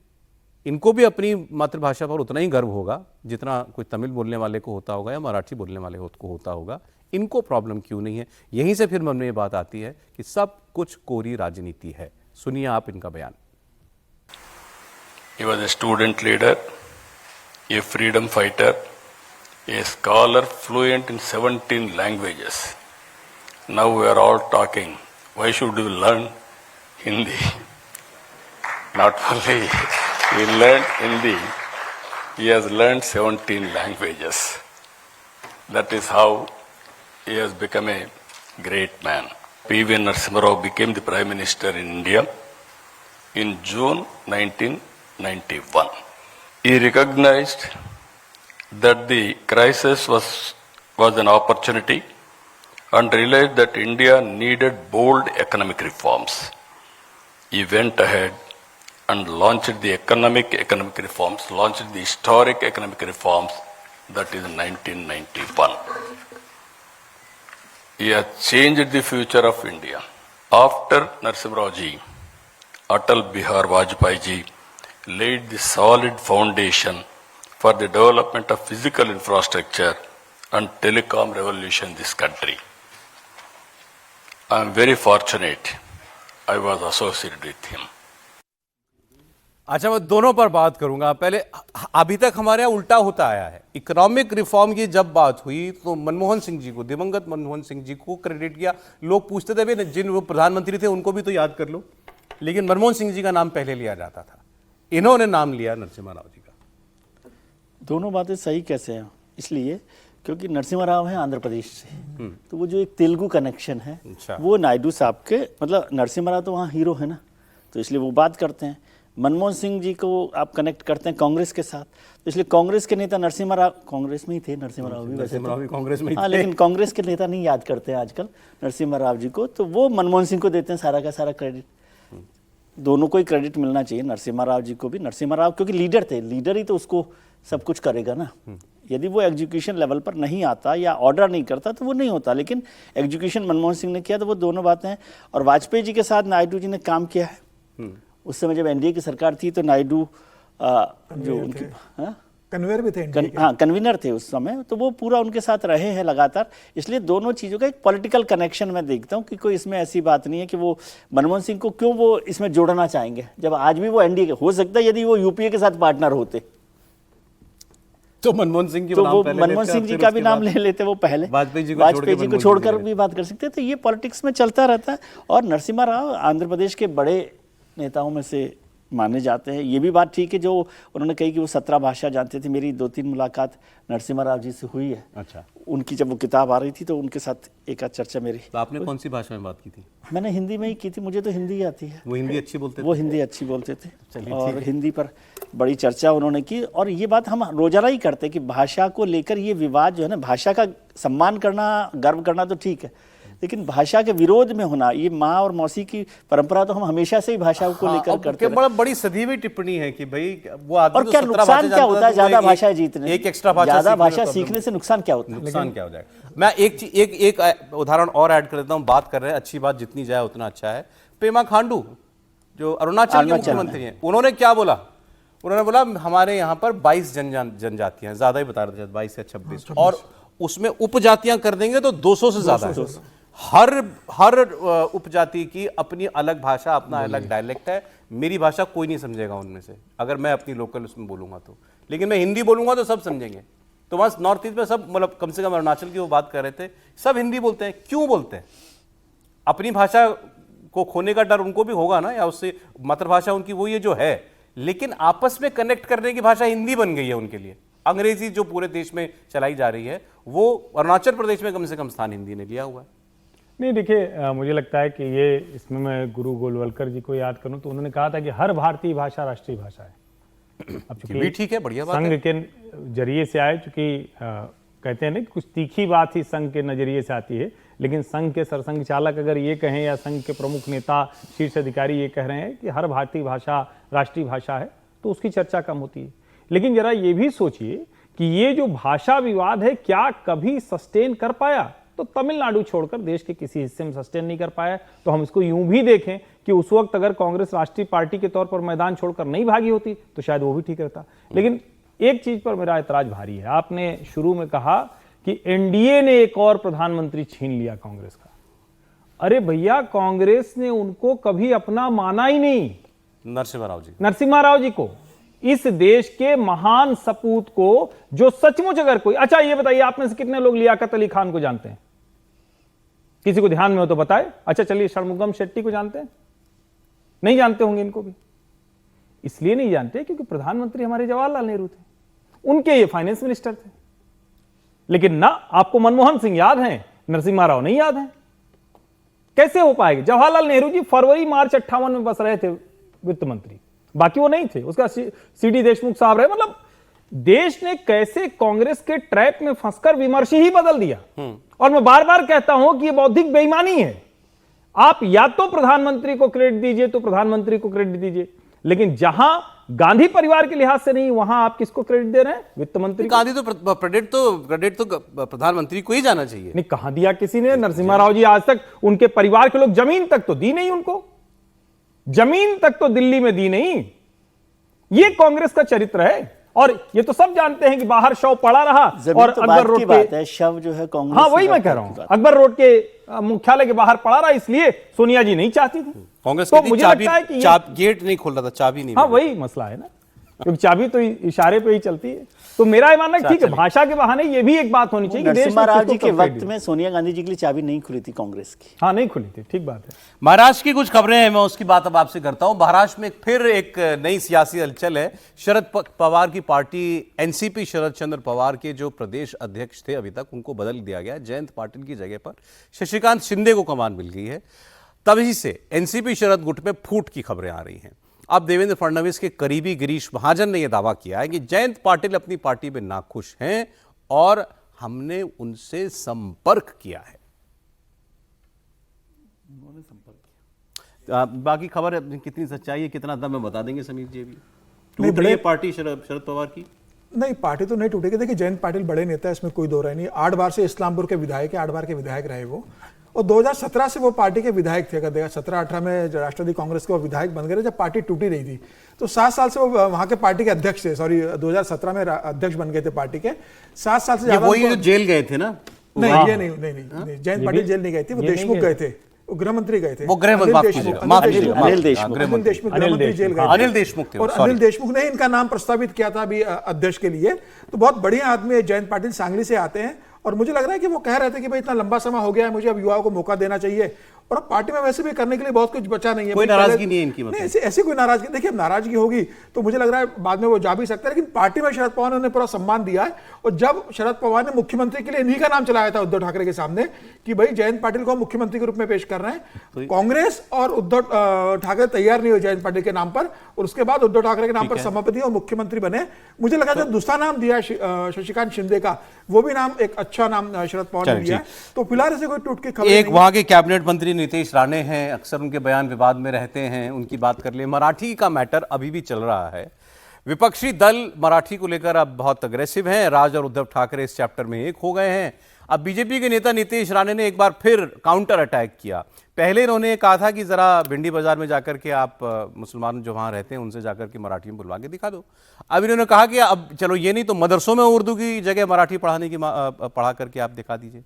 इनको भी अपनी मातृभाषा पर उतना ही गर्व होगा जितना कोई तमिल बोलने वाले को होता होगा या मराठी बोलने वाले को होता होगा। इनको प्रॉब्लम क्यों नहीं है? यहीं से फिर मन में ये बात आती है कि सब कुछ कोरी राजनीति है। सुनिए आप इनका बयान। He was a student leader, a freedom fighter, a scholar fluent in 17 languages. Now we are all talking, why should we learn Hindi? Not only he learned Hindi, he has learned 17 languages. That is how he has become a great man. P.V. Narasimha Rao became the Prime Minister in India in June 1991. He recognized that the crisis was an opportunity and realized that India needed bold economic reforms. He went ahead and launched the economic reforms, launched the historic economic reforms, that is in 1991. He has changed the future of India. After Narasimha Rao ji, Atal Bihar Vajpayee ji laid the solid foundation for the development of physical infrastructure and telecom revolution in this country. I am very fortunate I was associated with him. अच्छा, मैं दोनों पर बात करूंगा। पहले, अभी तक हमारे यहाँ उल्टा होता आया है। इकोनॉमिक रिफॉर्म की जब बात हुई तो मनमोहन सिंह जी को, दिवंगत मनमोहन सिंह जी को क्रेडिट किया। लोग पूछते थे भाई जिन वो प्रधानमंत्री थे उनको भी तो याद कर लो, लेकिन मनमोहन सिंह जी का नाम पहले लिया जाता था। इन्होंने नाम लिया नरसिम्हा राव जी का। दोनों बातें सही कैसे हैं? इसलिए क्योंकि नरसिम्हा राव है आंध्र प्रदेश से, तो वो जो एक तेलुगु कनेक्शन है वो नायडू साहब के, मतलब नरसिम्हा राव तो वहाँ हीरो है ना, तो इसलिए वो बात करते हैं। मनमोहन सिंह जी को आप कनेक्ट करते हैं कांग्रेस के साथ, तो इसलिए कांग्रेस के नेता नरसिम्हा राव, कांग्रेस में ही थे नरसिम्हा राव भी, वैसे तो कांग्रेस में ही हाँ, लेकिन कांग्रेस के नेता नहीं याद करते हैं आजकल नरसिम्हा राव जी को, तो वो मनमोहन सिंह को देते हैं सारा का सारा क्रेडिट। दोनों को ही क्रेडिट मिलना चाहिए, नरसिम्हा राव जी को भी। नरसिम्हा राव क्योंकि लीडर थे, लीडर ही तो उसको सब कुछ करेगा ना। यदि वो एग्जीक्यूशन लेवल पर नहीं आता या ऑर्डर नहीं करता तो वो नहीं होता, लेकिन एग्जीक्यूशन मनमोहन सिंह ने किया, तो वो दोनों बातें हैं। और वाजपेयी जी के साथ नायडू जी ने काम किया है। उस समय जब एनडीए की सरकार थी तो नायडू जो उनके कन्वीनर भी थे, कन्वीनर थे उस समय, तो वो पूरा उनके साथ रहे हैं लगातार। इसलिए दोनों चीज़ों का एक पॉलिटिकल कनेक्शन मैं देखता हूँ कि कोई इसमें ऐसी बात नहीं है कि वो मनमोहन सिंह को क्यों वो इसमें जोड़ना चाहेंगे, जब आज भी वो एनडीए के, हो सकता है यदि वो यूपीए के साथ पार्टनर होते तो मनमोहन सिंह की, तो वो मनमोहन सिंह जी का भी नाम ले लेते वो पहले, वाजपेयी जी को छोड़कर भी बात कर सकते। तो ये पॉलिटिक्स में चलता रहता है। और नरसिम्हा राव आंध्र प्रदेश के बड़े नेताओं में से माने जाते हैं। ये भी बात ठीक है जो उन्होंने कही कि वो 17 भाषा जानते थे। मेरी 2-3 मुलाकात नरसिम्हा राव जी से हुई है। अच्छा, उनकी जब वो किताब आ रही थी तो उनके साथ एक आध चर्चा मेरी। तो आपने कौन सी भाषा में बात की थी? मैंने हिंदी में ही की थी, मुझे तो हिंदी आती है। वो हिंदी अच्छी बोलते थे? वो हिंदी अच्छी बोलते थे और हिंदी पर बड़ी चर्चा उन्होंने की। और ये बात हम रोजाना ही करते हैं कि भाषा को लेकर ये विवाद जो है ना, भाषा का सम्मान करना, गर्व करना तो ठीक है, लेकिन भाषा के विरोध में होना, ये माँ और मौसी की परंपरा तो हम हमेशा से ही भाषा को लेकर करते हैं। बड़ी सदी हुई टिप्पणी है कि भाई वो आदमी और क्या नुकसान क्या होता है ज्यादा भाषा जीतने, एक एक्स्ट्रा भाषा, ज्यादा भाषा सीखने से नुकसान क्या होता है? नुकसान क्या हो जाएगा? मैं एक उदाहरण और ऐड कर देता हूँ। बात कर रहे हैं अच्छी बात जितनी जाए उतना अच्छा है। पेमा खांडू जो अरुणाचल के मुख्यमंत्री हैं, उन्होंने क्या बोला? उन्होंने बोला हमारे यहाँ पर 22 जनजातियां, ज्यादा ही बता रहे थे, 22 या 26, और उसमें उपजातियां कर देंगे तो 200 से ज्यादा है। हर उपजाति की अपनी अलग भाषा, अपना अलग डायलेक्ट है। मेरी भाषा कोई नहीं समझेगा उनमें से, अगर मैं अपनी लोकल उसमें बोलूंगा तो, लेकिन मैं हिंदी बोलूंगा तो सब समझेंगे। तो वहां नॉर्थ ईस्ट में सब, मतलब कम से कम अरुणाचल की वो बात कर रहे थे, सब हिंदी बोलते हैं। क्यों बोलते हैं? अपनी भाषा को खोने का डर उनको भी होगा ना, या उससे मातृभाषा उनकी वो ये जो है, लेकिन आपस में कनेक्ट करने की भाषा हिंदी बन गई है उनके लिए। अंग्रेजी जो पूरे देश में चलाई जा रही है, वो अरुणाचल प्रदेश में कम से कम स्थान हिंदी ने लिया हुआ है। नहीं, देखिए, मुझे लगता है कि ये, इसमें मैं गुरु गोलवलकर जी को याद करूं तो उन्होंने कहा था कि हर भारतीय भाषा राष्ट्रीय भाषा है। अब चूंकि ठीक है, बढ़िया बात है। संघ के जरिए से आए, चूंकि कहते हैं ना कुछ तीखी बात ही संघ के नजरिए से आती है, लेकिन संघ के सरसंघ चालक अगर ये कहें या संघ के प्रमुख नेता, शीर्ष अधिकारी ये कह रहे हैं कि हर भारतीय भाषा राष्ट्रीय भाषा है, तो उसकी चर्चा कम होती है। लेकिन जरा ये भी सोचिए कि ये जो भाषा विवाद है, क्या कभी सस्टेन कर पाया? तो तमिलनाडु छोड़कर देश के किसी हिस्से में सस्टेन नहीं कर पाया। तो हम इसको यूं भी देखें कि उस वक्त अगर कांग्रेस राष्ट्रीय पार्टी के तौर पर मैदान छोड़कर नहीं भागी होती तो शायद वो भी ठीक रहता। लेकिन एक चीज पर मेरा ऐतराज भारी है। आपने शुरू में कहा कि एनडीए ने एक और प्रधानमंत्री छीन लिया कांग्रेस का। अरे भैया, कांग्रेस ने उनको कभी अपना माना ही नहीं, नरसिम्हा राव जी, नरसिम्हा राव जी को। इस देश के महान सपूत को, जो सचमुच अगर कोई, अच्छा ये बताइए आप में से कितने लोग लियाकत अली खान को जानते हैं? किसी को ध्यान में हो तो बताए। अच्छा चलिए, षणमुगम शेट्टी को जानते हैं? नहीं जानते होंगे इनको भी। इसलिए नहीं जानते क्योंकि प्रधानमंत्री हमारे जवाहरलाल नेहरू थे, उनके ये फाइनेंस मिनिस्टर थे। लेकिन ना, आपको मनमोहन सिंह याद है, नरसिम्हा राव नहीं याद है। कैसे हो पाएगा? जवाहरलाल नेहरू जी फरवरी मार्च 58 में बस रहे थे वित्त मंत्री, बाकी वो नहीं थे। उसका सीडी देशमुख साहब रहे। मतलब देश ने कैसे कांग्रेस के ट्रैप में फंसकर विमर्श ही बदल दिया। और मैं बार बार कहता हूं कि यह बौद्धिक बेईमानी है। आप या तो प्रधानमंत्री को क्रेडिट दीजिए तो प्रधानमंत्री को क्रेडिट दीजिए, लेकिन जहां गांधी परिवार के लिहाज से नहीं, वहां आप किसको क्रेडिट दे रहे हैं? वित्त मंत्री। गांधी तो क्रेडिट तो प्रधानमंत्री को ही जाना चाहिए। नहीं, कहां दिया किसी ने? नरसिम्हा राव जी आज तक, उनके परिवार के लोग जमीन तक तो दी नहीं उनको, जमीन तक तो दिल्ली में दी नहीं। ये कांग्रेस का चरित्र है। और ये तो सब जानते हैं कि बाहर शव पड़ा रहा। और तो अकबर रोड के शव जो है कांग्रेस, हाँ वही मैं कह रहा हूं, अकबर रोड के मुख्यालय के बाहर पड़ा रहा, इसलिए सोनिया जी नहीं चाहती थी। कांग्रेस तो की मुझे चाबी, लगता है कि गेट नहीं खोल रहा था, चाबी नहीं। हाँ वही मसला है ना, क्योंकि चाबी तो इशारे पे ही चलती है। तो मेरा ये मानना ठीक है, भाषा के बहाने ये भी एक बात होनी चाहिए कि देश नरसिम्हा राव जी के वक्त में सोनिया गांधी जी के लिए चाबी नहीं खुली थी कांग्रेस की। हाँ नहीं खुली थी, ठीक बात है। महाराष्ट्र की कुछ खबरें हैं, मैं उसकी बात अब आपसे करता हूं। महाराष्ट्र में फिर एक नई सियासी हलचल है। शरद पवार की पार्टी एनसीपी, शरद चंद्र पवार के जो प्रदेश अध्यक्ष थे अभी तक, उनको बदल दिया गया। जयंत पाटिल की जगह पर शशिकांत शिंदे को कमान मिल गई है। तभी से एनसीपी शरद गुट में फूट की खबरें आ रही हैं। अब देवेंद्र फडणवीस के करीबी गिरीश महाजन ने यह दावा किया है कि जयंत पाटिल अपनी पार्टी में नाखुश हैं और हमने उनसे संपर्क किया है। बाकी खबर कितनी सच्चाई है, कितना दम है, बता देंगे समीर जी भी। टूट रही है पार्टी शरद पवार की? नहीं, पार्टी तो नहीं टूटेगी। देखिए, जयंत पाटिल बड़े नेता है, इसमें कोई दो राय नहीं। 8 बार से इस्लामपुर के विधायक है, 8 बार के विधायक रहे वो, और 2017 से वो पार्टी के विधायक थे। अगर देखा 17-18 में राष्ट्रवादी कांग्रेस के वो विधायक बन गए जब पार्टी टूटी रही थी, तो 7 साल से वो वहां के पार्टी के अध्यक्ष थे। सॉरी, 2017 में अध्यक्ष बन गए थे पार्टी के। 7 साल से ज्यादा। वही जो जेल गए थे ना? नहीं, ये नहीं, जयंत पाटिल जेल नहीं गए थे, वो देशमुख गए थे, वो गृह मंत्री गए थे। वो अनिल देशमुख गृहमंत्री जेल गए, अनिल देशमुख थे। और अनिल देशमुख ने इनका नाम प्रस्तावित किया था अभी अध्यक्ष के लिए। तो बहुत बढ़िया आदमी है जयंत पाटिल, सांगली से आते हैं। और मुझे लग रहा है कि वो कह रहे थे कि भाई इतना लंबा समय हो गया है, मुझे अब युवाओं को मौका देना चाहिए। और अब पार्टी में वैसे भी करने के लिए बहुत कुछ बचा नहीं है। कोई नाराजगी नहीं है इनकी? मतलब ऐसी कोई नाराजगी, देखिए नाराजगी होगी तो मुझे लग रहा है बाद में वो जा भी सकता है, लेकिन पार्टी में शरद पवार ने उन्हें पूरा सम्मान दिया है। और जब शरद पवार ने मुख्यमंत्री के लिए इन्हीं का नाम चलाया था उद्धव ठाकरे के सामने कि भाई जयंत पाटिल को मुख्यमंत्री के रूप में पेश कर रहे हैं, कांग्रेस और उद्धव ठाकरे तैयार नहीं हुए जयंत पाटिल के नाम पर, और उसके बाद उद्धव ठाकरे के नाम पर सभापति और मुख्यमंत्री बने। मुझे लगा जब दूसरा नाम दिया शशिकांत शिंदे का, वो भी नाम एक अच्छा नाम शरद पवार ने दिया। तो फिलहाल ऐसे कोई टूट के खबर एक वहां के कैबिनेट मंत्री नीतीश राणे हैं, अक्सर उनके बयान विवाद में रहते हैं, उनकी बात कर ले। मराठी का मैटर अभी भी चल रहा है। विपक्षी दल मराठी को लेकर अब बहुत अग्रेसिव हैं। राज और उद्धव ठाकरे इस चैप्टर में एक हो गए हैं। अब बीजेपी के नेता नीतीश राणे ने एक बार फिर काउंटर अटैक किया। पहले इन्होंने कहा था कि जरा भिंडी बाजार में जाकर के आप मुसलमान जो वहां रहते हैं उनसे जाकर के मराठी में बुलवा के दिखा दो। अब इन्होंने कहा कि अब चलो ये नहीं तो मदरसों में उर्दू की जगह मराठी पढ़ा करके आप दिखा दीजिए।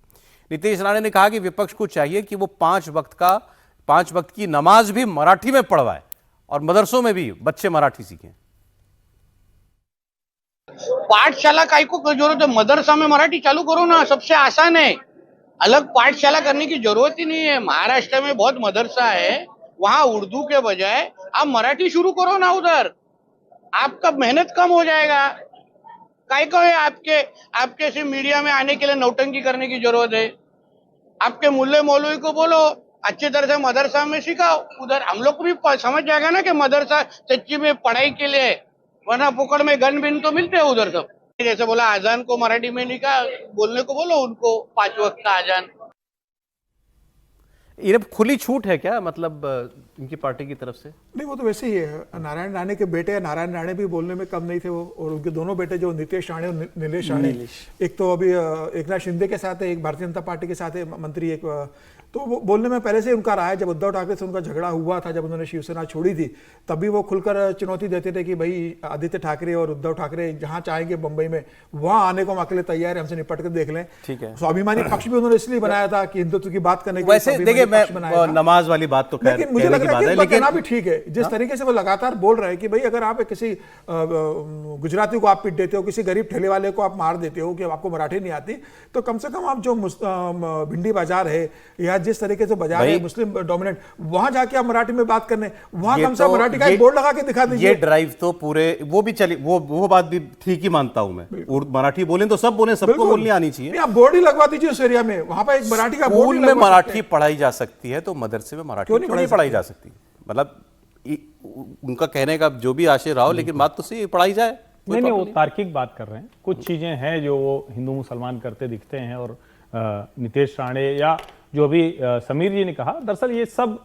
नीतीश राणे ने कहा कि विपक्ष को चाहिए कि वो 5 वक्त की नमाज भी मराठी में पढ़वाए और मदरसों में भी बच्चे मराठी सीखें। पाठशाला काय को जरूरत है? मदरसा में मराठी चालू करो ना, सबसे आसान है। अलग पाठशाला करने की जरूरत ही नहीं है। महाराष्ट्र में बहुत मदरसा है, वहां उर्दू के बजाय आप मराठी शुरू करो ना उधर, आपका मेहनत कम हो जाएगा। काय को है आपके ऐसे मीडिया में आने के लिए नौटंकी करने की जरूरत है? आपके मुल्ले मौलवी को बोलो अच्छी तरह से मदरसा में सिखाओ उधर। हम लोग को भी समझ जाएगा ना कि मदरसा सच्ची में पढ़ाई के लिए, वरना पुकड़ में गन बिन तो मिलते हैं उधर सब। जैसे बोला आजान को मराठी में नहीं कहा, बोलने को बोलो उनको 5 वक्त का आजान। ये खुली छूट है क्या, मतलब इनकी पार्टी की तरफ से? नहीं, वो तो वैसे ही है। नारायण राणे के बेटे नारायण राणे भी बोलने में कम नहीं थे वो, और उनके दोनों बेटे जो नीतीश राणे और नीलेश राणे, एक तो अभी एकनाथ शिंदे के साथ है, एक भारतीय जनता पार्टी के साथ है मंत्री, एक तो वो बोलने में पहले से उनका रहा है। जब उद्धव ठाकरे से उनका झगड़ा हुआ था, जब उन्होंने शिवसेना छोड़ी थी, तब भी वो खुलकर चुनौती देते थे कि भाई आदित्य ठाकरे और उद्धव ठाकरे जहां चाहेंगे बंबई में वहां आने को हम अकेले तैयार है, हमसे निपट कर देख लें। ठीक है, स्वाभिमानी पक्ष भी उन्होंने इसलिए बनाया था कि हिंदुत्व की बात करने के लिए। वैसे देखिए, मैं नमाज वाली बात तो लेकिन मुझे लग रहा है कि कहना भी ठीक है, जिस तरीके से वो लगातार बोल रहे हैं कि भाई अगर आप किसी गुजराती को आप पीट देते हो, किसी गरीब ठेले वाले को आप मार देते हो कि आपको मराठी नहीं आती, तो कम से कम आप जो भिंडी बाजार है या जिस तरीके से बाजार है मुस्लिम डोमिनेंट, वहां जाके आप मराठी में बात करने, वहां कम से कम मराठी का एक बोर्ड लगा के दिखा दीजिए। ये ड्राइव तो पूरे वो भी चली, वो बात भी ठीक ही मानता हूं मैं, मराठी बोले तो सब बोले, सबको बोलनी आनी चाहिए। आप बोर्ड ही लगवा दीजिए उस एरिया में, वहां पर एक मराठी का बोर्ड स्कूल में मराठी पढ़ाई जा सकती है तो मदरसे में मराठी क्यों नहीं पढ़ाई जा सकती? मतलब उनका कहने का जो भी आशय रहा हो, लेकिन बात तो सही, पढ़ाई जाए। नहीं, वो तार्किक बात कर रहे हैं। कुछ चीजें हैं जो वो हिंदू मुसलमान करते दिखते हैं, और नितेश राणे या जो भी समीर जी ने कहा, दरअसल ये सब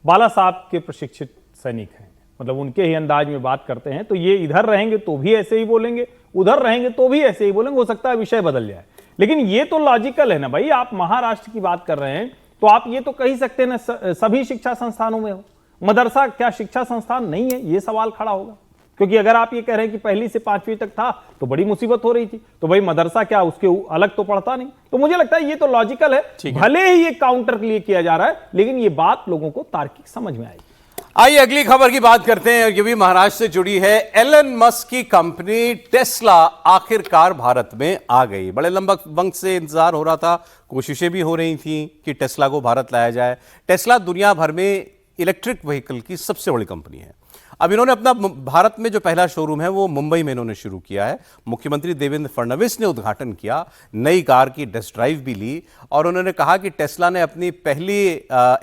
बाला साहब के प्रशिक्षित सैनिक हैं, मतलब उनके ही अंदाज में बात करते हैं। तो ये इधर रहेंगे तो भी ऐसे ही बोलेंगे, उधर रहेंगे तो भी ऐसे ही बोलेंगे, हो सकता है विषय बदल जाए। लेकिन ये तो लॉजिकल है ना भाई, आप महाराष्ट्र की बात कर रहे हैं तो आप ये तो कह सकते हैं ना सभी शिक्षा संस्थानों में हो, मदरसा क्या शिक्षा संस्थान नहीं है? ये सवाल खड़ा होगा, क्योंकि अगर आप ये कह रहे हैं कि पहली से 5वीं तक था तो बड़ी मुसीबत हो रही थी, तो भाई मदरसा क्या उसके अलग तो पढ़ता नहीं? तो मुझे लगता है ये तो लॉजिकल है, भले ही ये काउंटर के लिए किया जा रहा है, लेकिन ये बात लोगों को तार्किक समझ में आएगी। आइए अगली खबर की बात करते हैं, ये भी महाराष्ट्र से जुड़ी है। एलन मस्क की कंपनी टेस्ला आखिरकार भारत में आ गई। बड़े लंबा वक्त से इंतजार हो रहा था, कोशिशें भी हो रही थी कि टेस्ला को भारत लाया जाए। टेस्ला दुनिया भर में इलेक्ट्रिक व्हीकल की सबसे बड़ी कंपनी है। अब इन्होंने अपना भारत में जो पहला शोरूम है वो मुंबई में इन्होंने शुरू किया है। मुख्यमंत्री देवेंद्र फडणवीस ने उद्घाटन किया, नई कार की टेस्ट ड्राइव भी ली, और उन्होंने कहा कि टेस्ला ने अपनी पहली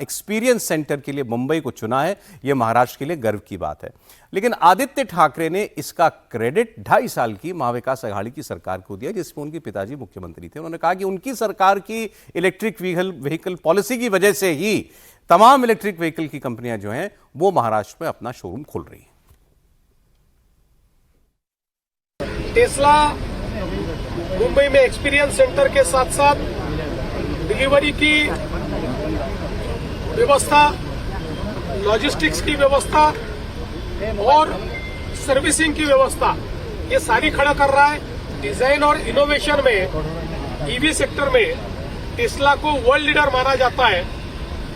एक्सपीरियंस सेंटर के लिए मुंबई को चुना है, यह महाराष्ट्र के लिए गर्व की बात है। लेकिन आदित्य ठाकरे ने इसका क्रेडिट 2.5 साल की महाविकास अघाड़ी की सरकार को दिया, जिसमें उनके पिताजी मुख्यमंत्री थे। उन्होंने कहा कि उनकी सरकार की इलेक्ट्रिक व्हीकल पॉलिसी की वजह से ही तमाम इलेक्ट्रिक व्हीकल की कंपनियां जो हैं वो महाराष्ट्र में अपना शोरूम खोल रही हैं। टेस्ला मुंबई में एक्सपीरियंस सेंटर के साथ साथ डिलीवरी की व्यवस्था, लॉजिस्टिक्स की व्यवस्था और सर्विसिंग की व्यवस्था, ये सारी खड़ा कर रहा है। डिजाइन और इनोवेशन में ईवी सेक्टर में टेस्ला को वर्ल्ड लीडर माना जाता है,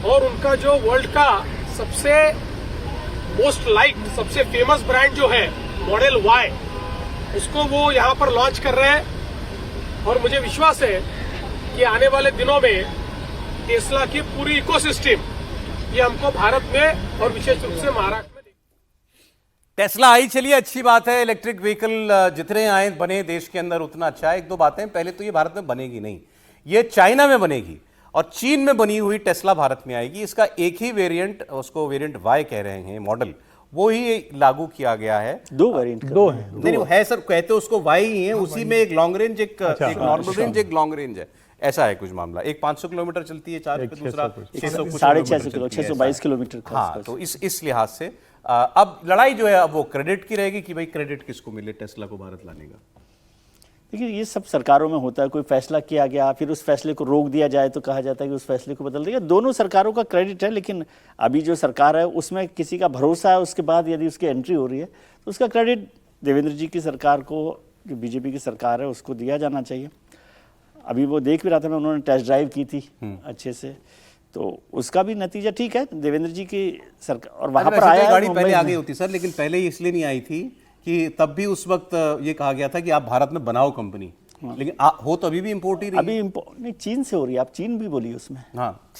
और उनका जो वर्ल्ड का सबसे मोस्ट लाइक्ड, सबसे फेमस ब्रांड जो है मॉडल वाई, उसको वो यहाँ पर लॉन्च कर रहे हैं। और मुझे विश्वास है कि आने वाले दिनों में टेस्ला की पूरी इकोसिस्टम ये हमको भारत में और विशेष रूप से महाराष्ट्र में टेस्ला आई, चलिए अच्छी बात है। इलेक्ट्रिक व्हीकल जितने आए बने देश के अंदर उतना अच्छा है। एक दो बातें, पहले तो ये भारत में बनेगी नहीं, ये चाइना में बनेगी, और चीन में बनी हुई टेस्ला भारत में आएगी। इसका एक ही वेरिएंट, उसको वेरिएंट वाई कह रहे हैं, मॉडल वो ही लागू किया गया है। 2 वेरिएंट, 2 है, नहीं वो है सर, कहते उसको वाई ही है, उसी में एक लॉन्ग रेंज, एक नॉर्मल रेंज, एक लॉन्ग रेंज है, ऐसा है कुछ मामला। एक 500 किलोमीटर चलती है, 4 पे दूसरा 622 किलोमीटर। हाँ, तो इस लिहाज से अब लड़ाई जो है अब वो क्रेडिट की रहेगी कि भाई क्रेडिट किसको मिले टेस्ला को भारत लाने का। देखिए ये सब सरकारों में होता है, कोई फैसला किया गया फिर उस फैसले को रोक दिया जाए तो कहा जाता है कि उस फैसले को बदल दिया। दोनों सरकारों का क्रेडिट है, लेकिन अभी जो सरकार है उसमें किसी का भरोसा है, उसके बाद यदि उसकी एंट्री हो रही है तो उसका क्रेडिट देवेंद्र जी की सरकार को, जो बीजेपी की सरकार है, उसको दिया जाना चाहिए। अभी वो देख भी रहा था मैं, उन्होंने टेस्ट ड्राइव की थी अच्छे से, तो उसका भी नतीजा ठीक है देवेंद्र जी की सरकार। और वहाँ पर आया गाड़ी पहले आ गई होती सर, लेकिन पहले इसलिए नहीं आई थी कि तब भी उस वक्त ये कहा गया था कि आप भारत में बनाओ कंपनी, लेकिन हो तो अभी भी इंपोर्ट ही रही। अभी नहीं, चीन से हो रही है, आप चीन भी बोलिए उसमें। हाँ,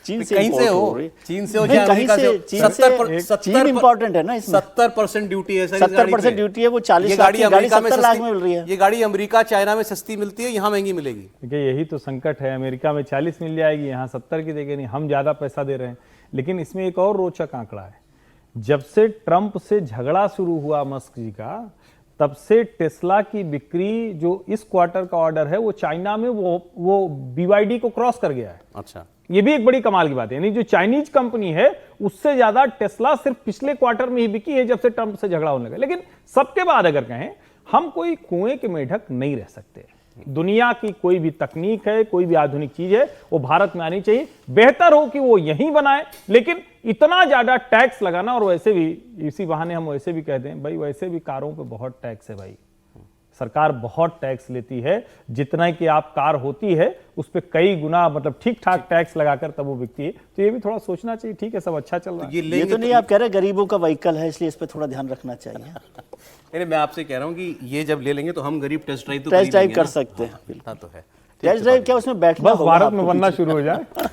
चीन से कहीं से हो, चीन से हो, अमेरिका से हो। 70% इंपॉर्टेंट है ना इसमें, 70% ड्यूटी है सर, 70% ड्यूटी है। वो 40 लाख की गाड़ी 70 लाख में मिल रही है। ये गाड़ी अमेरिका चाइना में सस्ती मिलती है, यहाँ महंगी मिलेगी। देखिए यही तो संकट है, अमेरिका में 40 मिल जाएगी, यहाँ 70 की देंगे, नहीं हम ज्यादा पैसा दे रहे हैं। लेकिन इसमें एक और रोचक आंकड़ा है, जब से ट्रंप से झगड़ा शुरू हुआ मस्क जी का, तब से टेस्ला की बिक्री जो इस क्वार्टर का ऑर्डर है वो चाइना में वो BYD को क्रॉस कर गया है। अच्छा, ये भी एक बड़ी कमाल की बात है, यानी जो चाइनीज कंपनी है उससे ज्यादा टेस्ला सिर्फ पिछले क्वार्टर में ही बिकी है जब से ट्रंप से झगड़ा होने लगा। लेकिन सबके बाद अगर कहें, हम कोई कुएं के मेढक नहीं रह सकते। दुनिया की कोई भी तकनीक है, कोई भी आधुनिक चीज है, वो भारत में आनी चाहिए। बेहतर हो कि वो यहीं बनाए, लेकिन इतना ज्यादा टैक्स लगाना, और वैसे भी इसी बहाने हम वैसे भी कहते हैं भाई, वैसे भी कारों पे बहुत टैक्स है भाई, सरकार बहुत टैक्स लेती है, जितना कि आप कार होती है उस पर कई गुना मतलब ठीक ठाक टैक्स लगाकर तब वो बिकती है। तो ये भी थोड़ा सोचना चाहिए। ठीक है, सब अच्छा चल रहा है, ये तो नहीं आप कह रहे गरीबों का व्हीकल है, इसलिए इस पर थोड़ा ध्यान रखना चाहिए। अरे मैं आपसे कह रहा हूँ कि ये जब ले लेंगे तो हम गरीब टेस्ट ड्राइव तो टेस्ट ड्राइव कर सकते हैं। हाँ तो है, टेस्ट ड्राइव क्या उसमें बैठना बस भारत में बनना शुरू हो जाए।